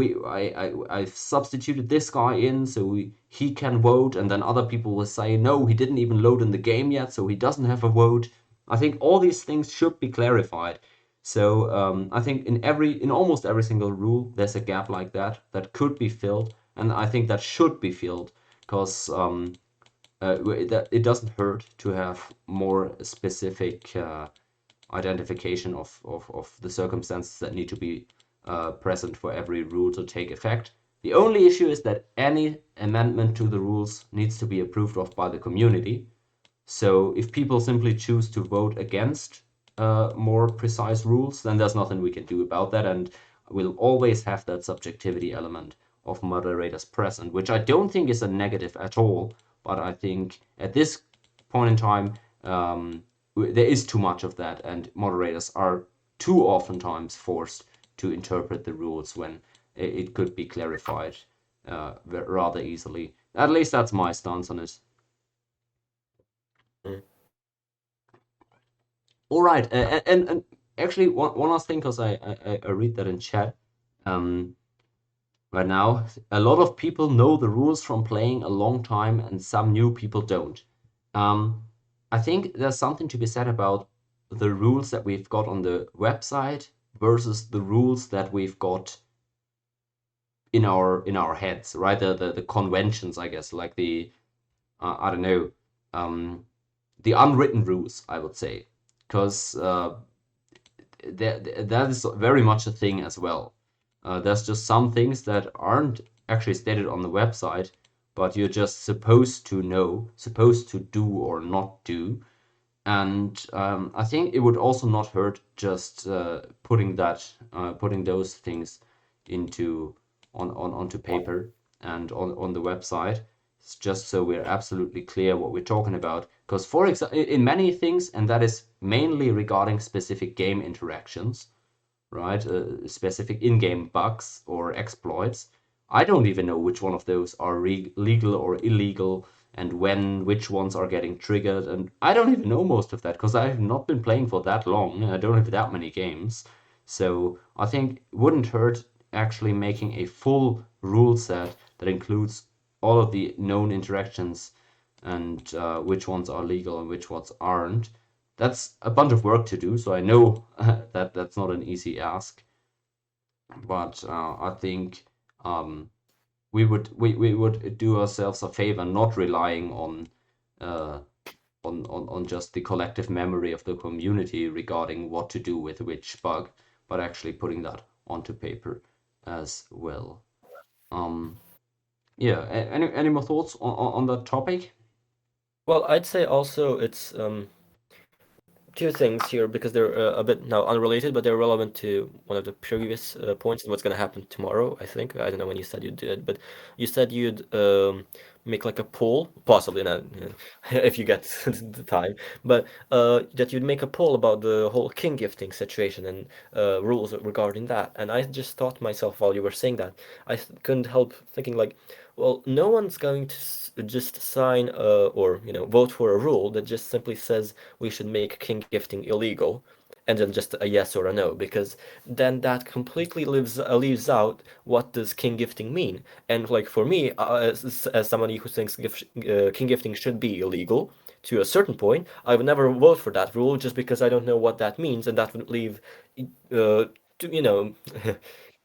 I've substituted this guy in so he can vote," and then other people will say, "No, he didn't even load in the game yet, so he doesn't have a vote." I think all these things should be clarified. So I think in almost every single rule, there's a gap like that could be filled, and I think that should be filled because it doesn't hurt to have more specific identification of the circumstances that need to be present for every rule to take effect. The only issue is that any amendment to the rules needs to be approved of by the community. So if people simply choose to vote against more precise rules, then there's nothing we can do about that, and we'll always have that subjectivity element of moderators present, which I don't think is a negative at all, but I think at this point in time, there is too much of that, and moderators are too oftentimes forced to interpret the rules when it could be clarified rather easily. At least that's my stance on it. All right, and actually one last thing, because I read that in chat right now. A lot of people know the rules from playing a long time, and some new people don't. I think there's something to be said about the rules that we've got on the website versus the rules that we've got in our heads, right? The conventions, I guess, like the I don't know, the unwritten rules, I would say, because that is very much a thing as well. There's just some things that aren't actually stated on the website, but you're just supposed to know, supposed to do or not do. And I think it would also not hurt just putting those things onto paper and on the website, just so we're absolutely clear what we're talking about. Because for example, in many things, and that is mainly regarding specific game interactions, right? Specific in-game bugs or exploits. I don't even know which one of those are legal or illegal, and which ones are getting triggered. And I don't even know most of that because I have not been playing for that long. I don't have that many games. So I think it wouldn't hurt actually making a full rule set that includes all of the known interactions and which ones are legal and which ones aren't. That's a bunch of work to do, so I know that that's not an easy ask. But I think we would do ourselves a favor not relying on just the collective memory of the community regarding what to do with which bug, but actually putting that onto paper as well. Yeah, any more thoughts on that topic? Well, I'd say also it's two things here because they're a bit now unrelated, but they're relevant to one of the previous points and what's going to happen tomorrow, I think. I don't know when you said you'd do it, but you said you'd make like a poll, possibly not, if you get the time, but that you'd make a poll about the whole king gifting situation and rules regarding that. And I just thought to myself while you were saying that, couldn't help thinking like, well, no one's going to just sign or vote for a rule that just simply says we should make king gifting illegal, and then just a yes or a no, because then that completely leaves out what does king gifting mean. And like for me, as somebody who thinks king gifting should be illegal to a certain point, I would never vote for that rule just because I don't know what that means, and that would leave, to,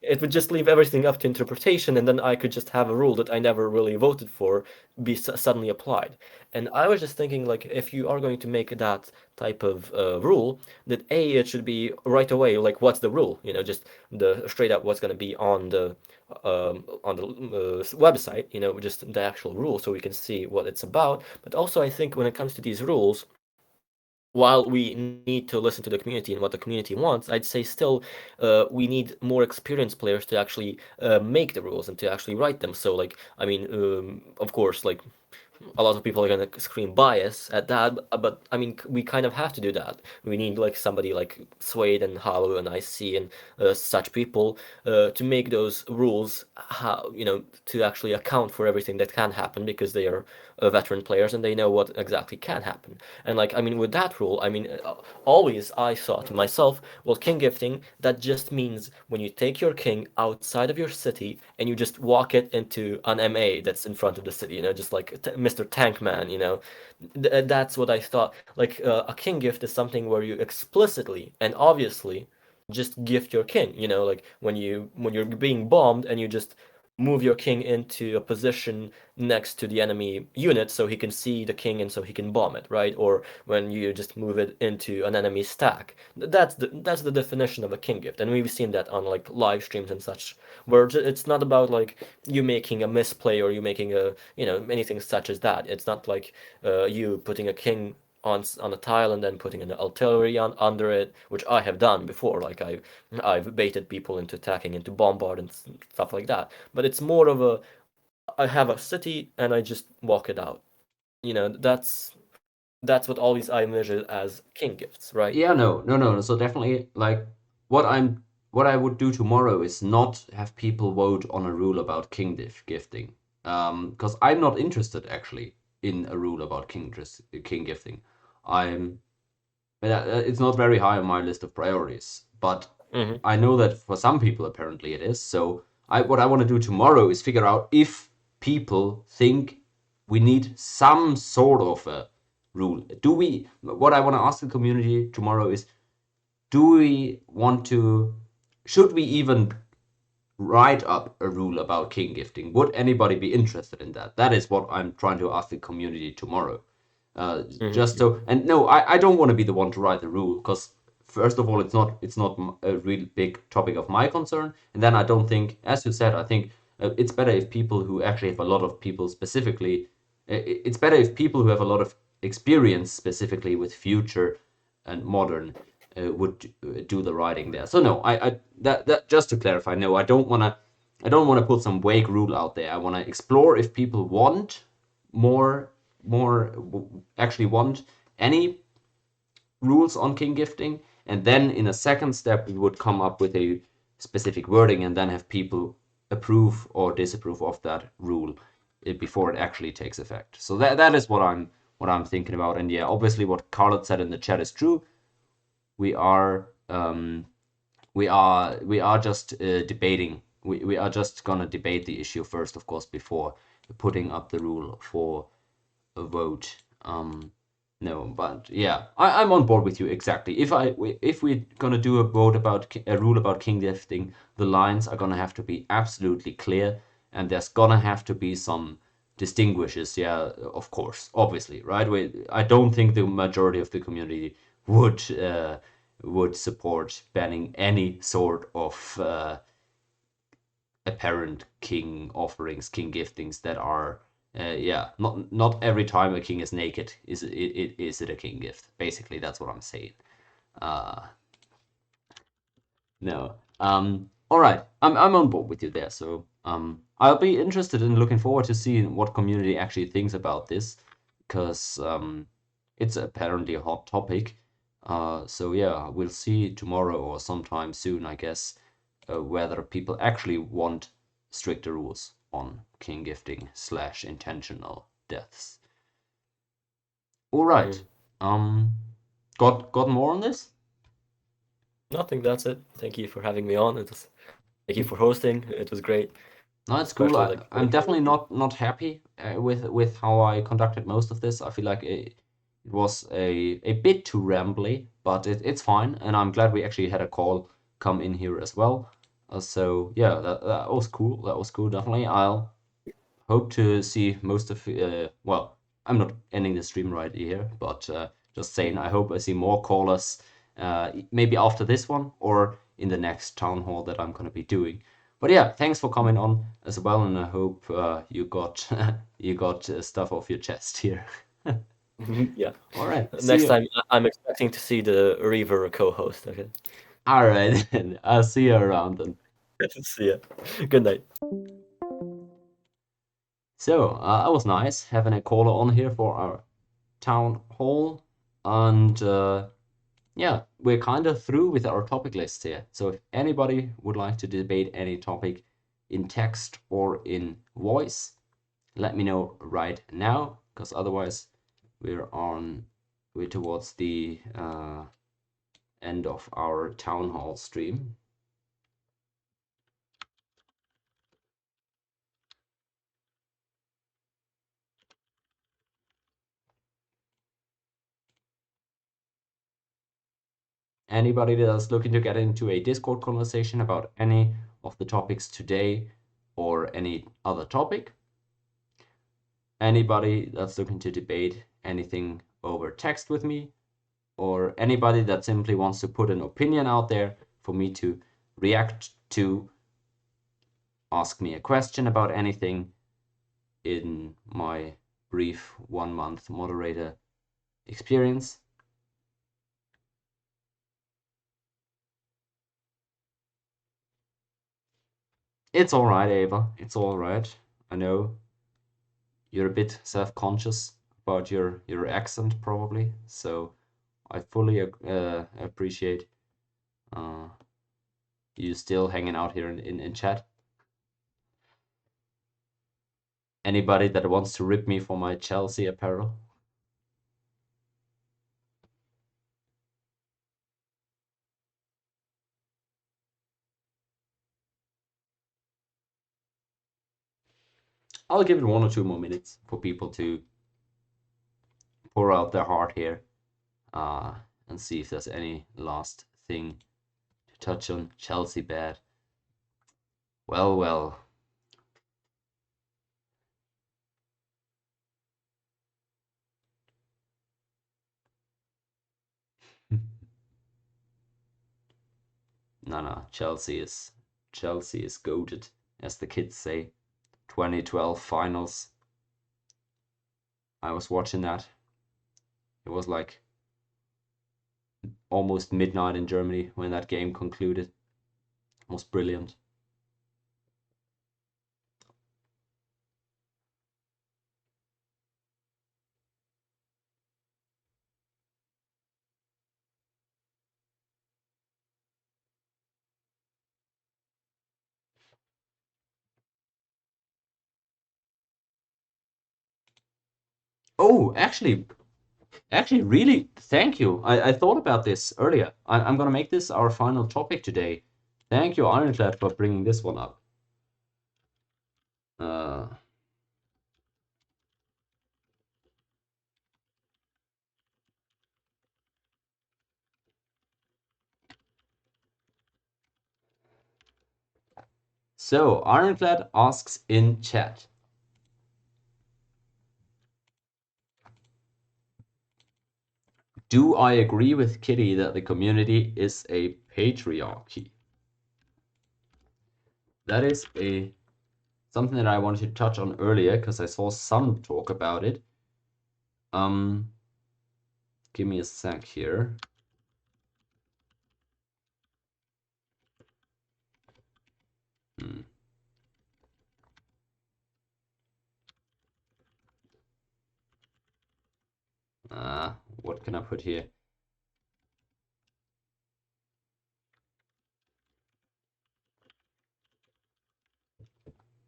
it would just leave everything up to interpretation, and then I could just have a rule that I never really voted for be suddenly applied. And I was just thinking, like, if you are going to make that type of rule, that it should be right away, like, what's the rule? Just the straight up what's going to be on the website, just the actual rule, so we can see what it's about. But also, I think when it comes to these rules, while we need to listen to the community and what the community wants, I'd say still we need more experienced players to actually make the rules and to actually write them. So, like, I mean, of course, like, a lot of people are gonna scream bias at that, but I mean, we kind of have to do that. We need like somebody like Suede and Halu and IC and such people to make those rules, how to actually account for everything that can happen because they are veteran players and they know what exactly can happen. And like, I mean, with that rule, I mean, always I thought to myself, well, king gifting, that just means when you take your king outside of your city and you just walk it into an MA that's in front of the city, just like Mr. Tankman, that's what I thought. Like a king gift is something where you explicitly and obviously just gift your king, like when you're being bombed and you just move your king into a position next to the enemy unit so he can see the king and so he can bomb it, right? Or when you just move it into an enemy stack. That's the definition of a king gift, and we've seen that on like live streams and such, where it's not about like you making a misplay or you making a anything such as that. It's not like you putting a king on a tile and then putting an artillery under it, which I have done before. Like I've baited people into attacking, into bombard and stuff like that. But it's more of a I have a city and I just walk it out. That's what always I measure as king gifts, right? Yeah, no. So definitely, like, what I would do tomorrow is not have people vote on a rule about gifting, because I'm not interested actually in a rule about king gifting. I'm it's not very high on my list of priorities, but Mm-hmm. I know that for some people apparently it is. So what I want to do tomorrow is figure out if people think we need some sort of a rule. What I want to ask the community tomorrow is, should we even write up a rule about king gifting? Would anybody be interested in that? That is what I'm trying to ask the community tomorrow. Just Mm-hmm. so, and no, I don't want to be the one to write the rule, because first of all, it's not a real big topic of my concern, and then I don't think, as you said, I think it's better if people who actually have a lot of people specifically, it's better if people who have a lot of experience specifically with future and modern would do the writing there. So no, that just to clarify, no, I don't want to put some vague rule out there. I want to explore if people want more actually want any rules on king gifting, and then in a second step we would come up with a specific wording and then have people approve or disapprove of that rule before it actually takes effect. So that is what I'm thinking about. And yeah, obviously what Carlot said in the chat is true. We are just debating. We are just gonna debate the issue first, of course, before putting up the rule for a vote. No, but yeah, I'm on board with you exactly. If we're gonna do a vote about a rule about king gifting, the lines are gonna have to be absolutely clear, and there's gonna have to be some distinguishes. Yeah, of course, obviously, right? I don't think the majority of the community would support banning any sort of apparent king offerings, king giftings that are yeah, not every time a king is naked is it a king gift. Basically, that's what I'm saying. Uh, no. All right. I'm on board with you there. So I'll be interested in looking forward to seeing what community actually thinks about this, because it's apparently a hot topic. So yeah, we'll see tomorrow or sometime soon, I guess, whether people actually want stricter rules on king gifting / intentional deaths. All right. Um, got more on this? Nothing, that's it. Thank you for having me on. Thank you for hosting. It was great, No, it's cool. especially like I'm working definitely with you. not happy with how I conducted most of this. I feel like it was a bit too rambly, but it's fine, and I'm glad we actually had a call come in here as well. So yeah, that was cool. That was cool. Definitely, I'll hope to see most of. Well, I'm not ending the stream right here, but just saying, I hope I see more callers. Maybe after this one or in the next town hall that I'm gonna be doing. But yeah, thanks for coming on as well, and I hope you got you got stuff off your chest here. Yeah. All right, see Next you. time, I'm expecting to see the Reaver co-host. Okay. All right, then. I'll see you around then. See ya. Good night. So that was nice having a caller on here for our town hall, and yeah, we're kind of through with our topic list here. So if anybody would like to debate any topic in text or in voice, let me know right now, because otherwise we're towards the end of our town hall stream. Anybody that's looking to get into a Discord conversation about any of the topics today or any other topic? Anybody that's looking to debate anything over text with me? Or anybody that simply wants to put an opinion out there for me to react to, ask me a question about anything in my brief 1 month moderator experience? It's all right, Ava. It's all right. I know you're a bit self-conscious about your accent, probably. So I fully appreciate uh, you still hanging out here in chat. Anybody that wants to rip me for my Chelsea apparel? I'll give it 1 or 2 more minutes for people to pour out their heart here uh, and see if there's any last thing to touch on. Chelsea bad. Well, well. No, Chelsea is goated, as the kids say. 2012 finals. I was watching that. It was like almost midnight in Germany when that game concluded. It was brilliant. Oh, actually, really, thank you. I thought about this earlier. I'm gonna make this our final topic today. Thank you, Ironclad, for bringing this one up. Uh, so, Ironclad asks in chat, do I agree with Kittey that the community is a patriarchy? That is a something that I wanted to touch on earlier because I saw some talk about it. Give me a sec here. What can I put here?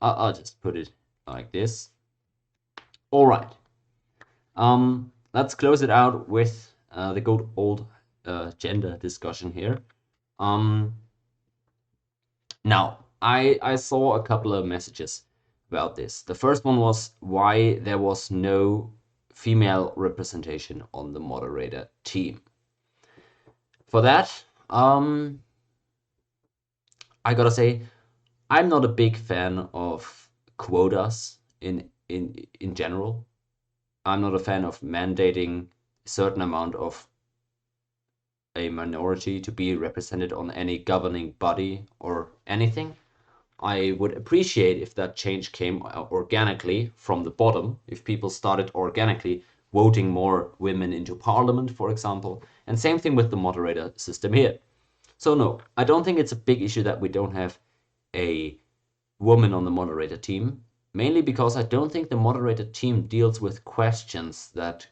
I'll just put it like this. All right. Let's close it out with the good old gender discussion here. Now, I saw a couple of messages about this. The first one was why there was no female representation on the moderator team. For that, I gotta say, I'm not a big fan of quotas in general. I'm not a fan of mandating a certain amount of a minority to be represented on any governing body or anything. I would appreciate if that change came organically from the bottom, if people started organically voting more women into parliament, for example, and same thing with the moderator system here. So no, I don't think it's a big issue that we don't have a woman on the moderator team, mainly because I don't think the moderator team deals with questions that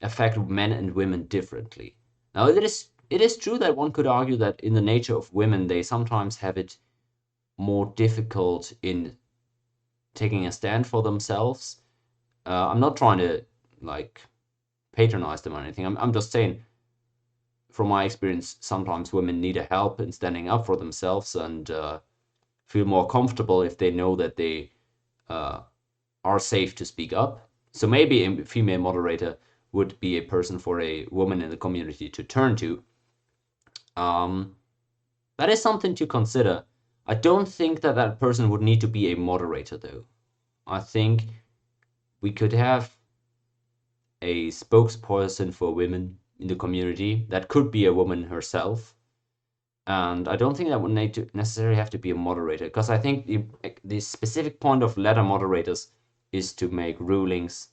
affect men and women differently. Now, it is true that one could argue that in the nature of women, they sometimes have it more difficult in taking a stand for themselves. I'm not trying to like patronize them or anything. I'm just saying, from my experience, sometimes women need a help in standing up for themselves and feel more comfortable if they know that they are safe to speak up. So maybe a female moderator would be a person for a woman in the community to turn to. That is something to consider. I don't think that that person would need to be a moderator, though. I think we could have a spokesperson for women in the community that could be a woman herself. And I don't think that would need to necessarily have to be a moderator, because I think the specific point of ladder moderators is to make rulings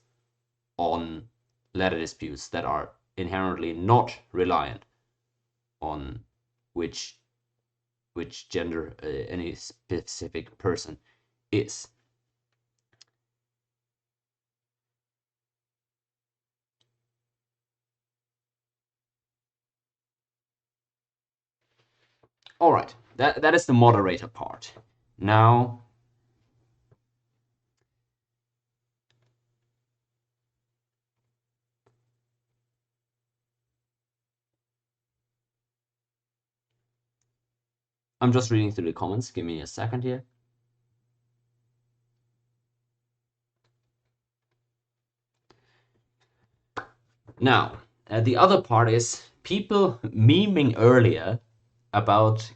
on ladder disputes that are inherently not reliant on which gender any specific person is. All right, that is the moderator part. Now, I'm just reading through the comments. Give me a second here. Now, the other part is people memeing earlier about,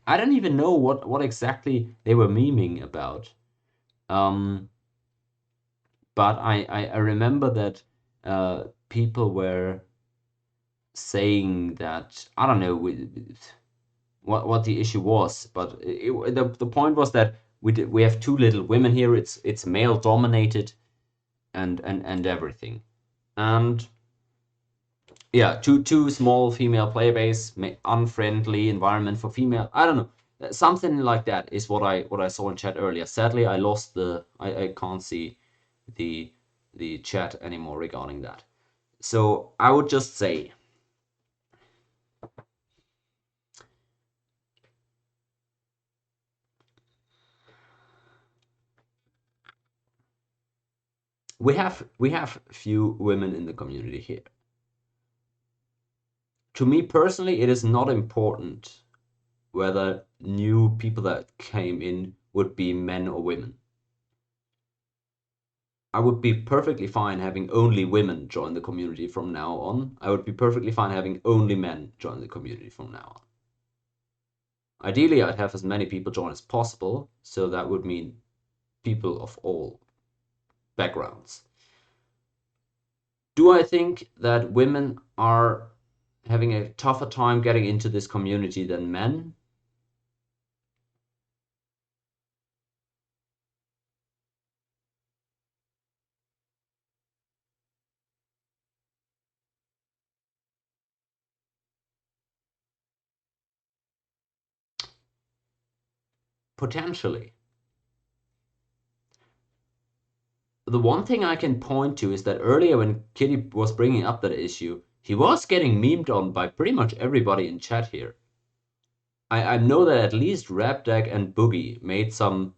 I don't even know what exactly they were memeing about. But I remember that people were saying that, I don't know what the issue was, but the point was that we have too little women here. It's male dominated, and everything, and yeah, too small female player base, unfriendly environment for female. I don't know, something like that is what I saw in chat earlier. Sadly, I lost I can't see the chat anymore regarding that. So I would just say, we have few women in the community here. To me personally, it is not important whether new people that came in would be men or women. I would be perfectly fine having only women join the community from now on. I would be perfectly fine having only men join the community from now on. Ideally, I'd have as many people join as possible, so that would mean people of all backgrounds. Do I think that women are having a tougher time getting into this community than men? potentially. The one thing I can point to is that earlier when Kittey was bringing up that issue, he was getting memed on by pretty much everybody in chat here. I know that at least Rapdag and Boogie made some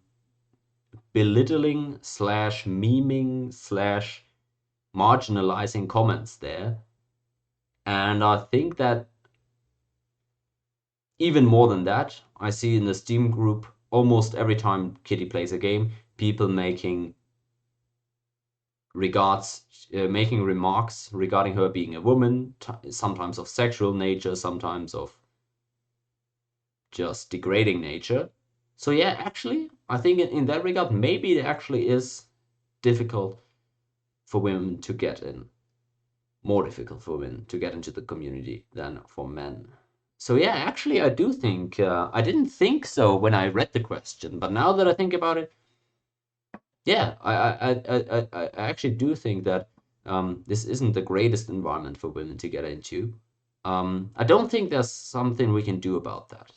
belittling slash memeing slash marginalizing comments there. And I think that even more than that, I see in the Steam group almost every time Kittey plays a game, people making remarks regarding her being a woman, sometimes of sexual nature, sometimes of just degrading nature. So yeah, actually, I think in that regard, maybe it actually is difficult for women to get in. More difficult for women to get into the community than for men. So yeah, actually, I do think, I didn't think so when I read the question, but now that I think about it, yeah, I actually do think that this isn't the greatest environment for women to get into. I don't think there's something we can do about that.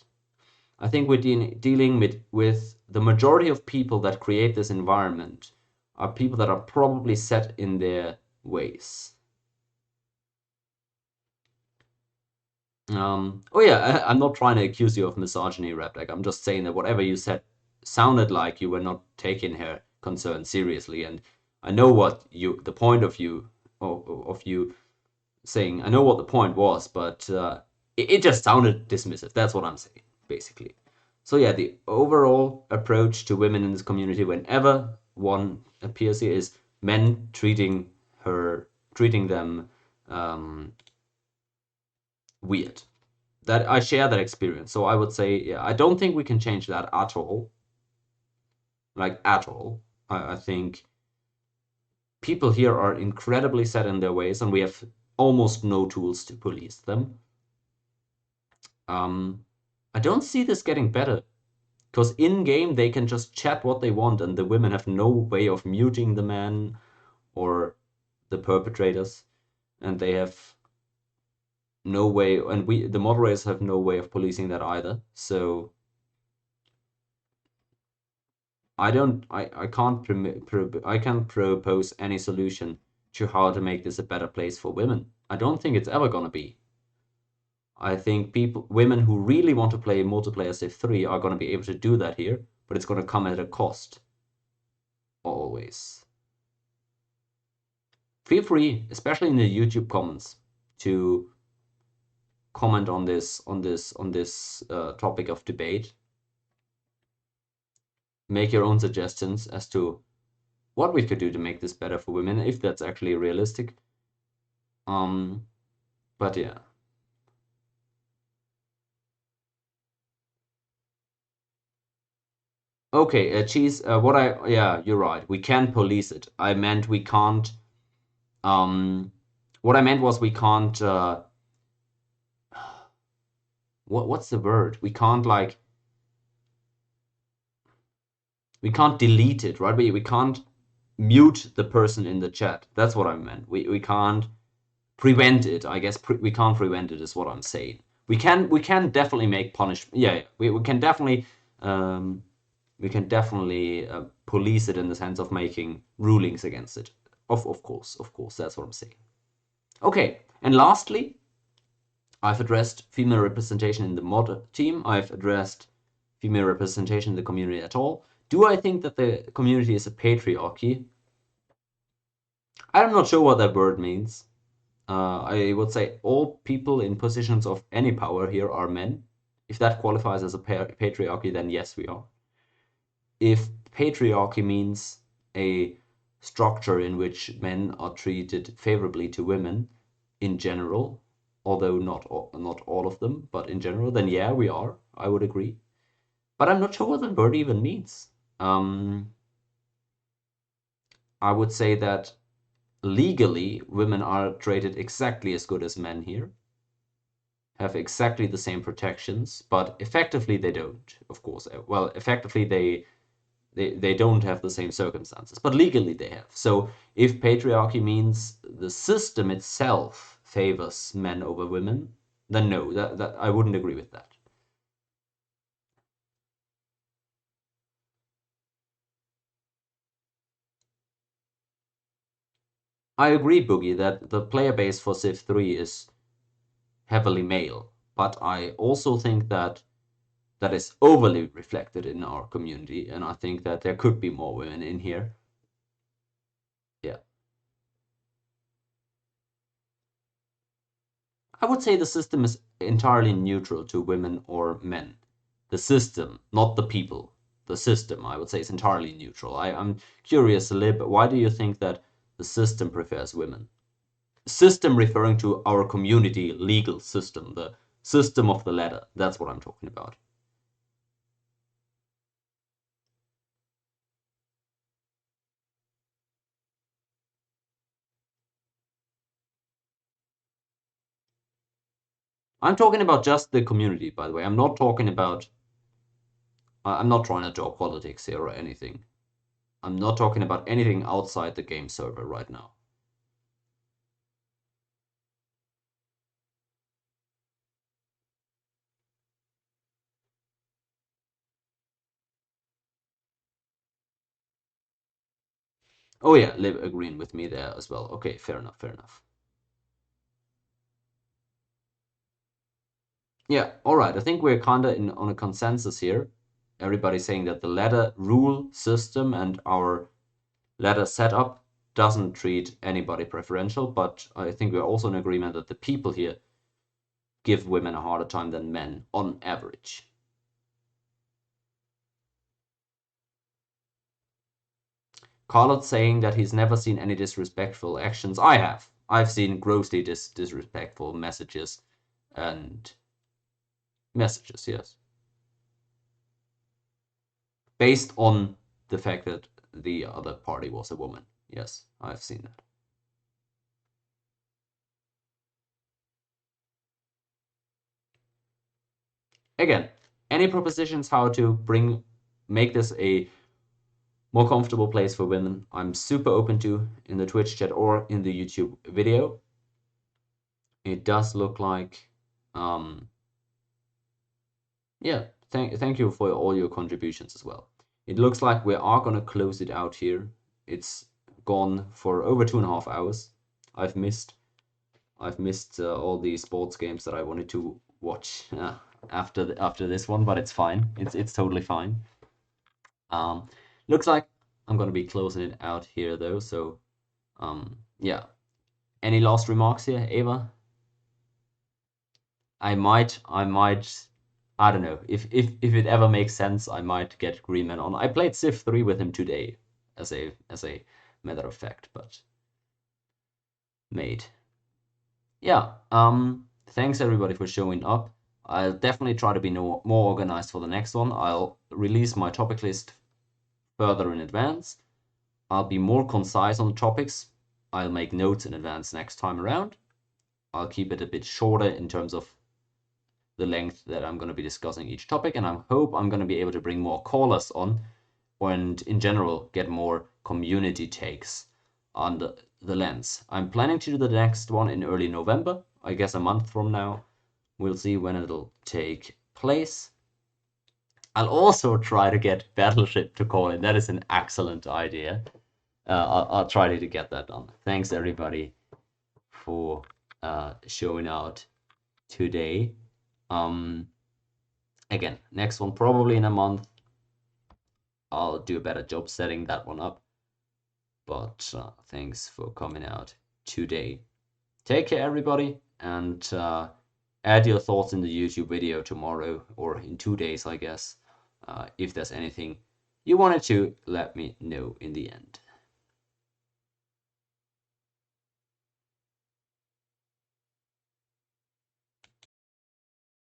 I think we're dealing with the majority of people that create this environment are people that are probably set in their ways. Oh yeah, I'm not trying to accuse you of misogyny, Replik. I'm just saying that whatever you said sounded like you were not taking her concern seriously, and I know what the point of you saying. I know what the point was, but it just sounded dismissive. That's what I'm saying, basically. So yeah, the overall approach to women in this community, whenever one appears here, is men treating them weird. That I share that experience. So I would say, yeah, I don't think we can change that at all. Like at all. I think people here are incredibly set in their ways, and we have almost no tools to police them. I don't see this getting better, because in game they can just chat what they want, and the women have no way of muting the men or the perpetrators, and they have no way, and the moderators have no way of policing that either. So I can't propose any solution to how to make this a better place for women. I don't think it's ever gonna be. I think women who really want to play multiplayer CIV3 are gonna be able to do that here, but it's gonna come at a cost. Always. Feel free, especially in the YouTube comments, to comment on this topic of debate. Make your own suggestions as to what we could do to make this better for women, if that's actually realistic. But yeah. Okay, Cheese, yeah, you're right. We can police it. I meant we can't, what I meant was we can't, what's the word? We can't delete it, right? We can't mute the person in the chat. That's what I meant. We can't prevent it. I guess we can't prevent it is what I'm saying. We can definitely make punishment. Yeah, we can definitely police it in the sense of making rulings against it. Of course, that's what I'm saying. Okay, and lastly, I've addressed female representation in the mod team. I've addressed female representation in the community at all. Do I think that the community is a patriarchy? I'm not sure what that word means. I would say all people in positions of any power here are men. If that qualifies as a patriarchy, then yes, we are. If patriarchy means a structure in which men are treated favorably to women in general, although not all of them, but in general, then yeah, we are. I would agree. But I'm not sure what the word even means. I would say that legally, women are treated exactly as good as men here, have exactly the same protections, but effectively they don't, of course. Well, effectively they don't have the same circumstances, but legally they have. So if patriarchy means the system itself favors men over women, then no, that I wouldn't agree with that. I agree, Boogie, that the player base for Civ 3 is heavily male, but I also think that that is overly reflected in our community, and I think that there could be more women in here. Yeah. I would say the system is entirely neutral to women or men. The system, not the people. The system, I would say, is entirely neutral. I'm curious, Lib, why do you think that the system prefers women? System referring to our community legal system, the system of the ladder. That's what I'm talking about. I'm talking about just the community, by the way. I'm not talking about. I'm not trying to talk politics here or anything. I'm not talking about anything outside the game server right now. Oh yeah, Liv agreeing with me there as well. Okay, fair enough, fair enough. Yeah, all right. I think we're kind of on a consensus here. Everybody's saying that the ladder rule system and our ladder setup doesn't treat anybody preferential, but I think we're also in agreement that the people here give women a harder time than men on average. Carlot's saying that he's never seen any disrespectful actions. I have. I've seen grossly disrespectful messages and messages, yes. Based on the fact that the other party was a woman. Yes, I've seen that. Again, any propositions how to make this a more comfortable place for women, I'm super open to in the Twitch chat or in the YouTube video. It does look like, yeah, thank you for all your contributions as well. It looks like we are gonna close it out here. It's gone for over 2.5 hours. I've missed all the sports games that I wanted to watch after this one, but it's fine. It's totally fine. Looks like I'm gonna be closing it out here though. So yeah. Any last remarks here, Ava? I might, I don't know. If it ever makes sense, I might get Greenman on. I played Civ 3 with him today, as a matter of fact, but mate. Yeah. Thanks everybody for showing up. I'll definitely try to be more organized for the next one. I'll release my topic list further in advance. I'll be more concise on the topics. I'll make notes in advance next time around. I'll keep it a bit shorter in terms of the length that I'm going to be discussing each topic, and I hope I'm going to be able to bring more callers on and in general get more community takes on the lens. I'm planning to do the next one in early November, I guess a month from now. We'll see when it'll take place. I'll also try to get Battleship to call in. That is an excellent idea. I'll try to get that done. Thanks everybody for showing out today. Again, next one probably in a month. I'll do a better job setting that one up. But thanks for coming out today. Take care, everybody, and add your thoughts in the YouTube video tomorrow or in 2 days, I guess. If there's anything you wanted to, let me know in the end.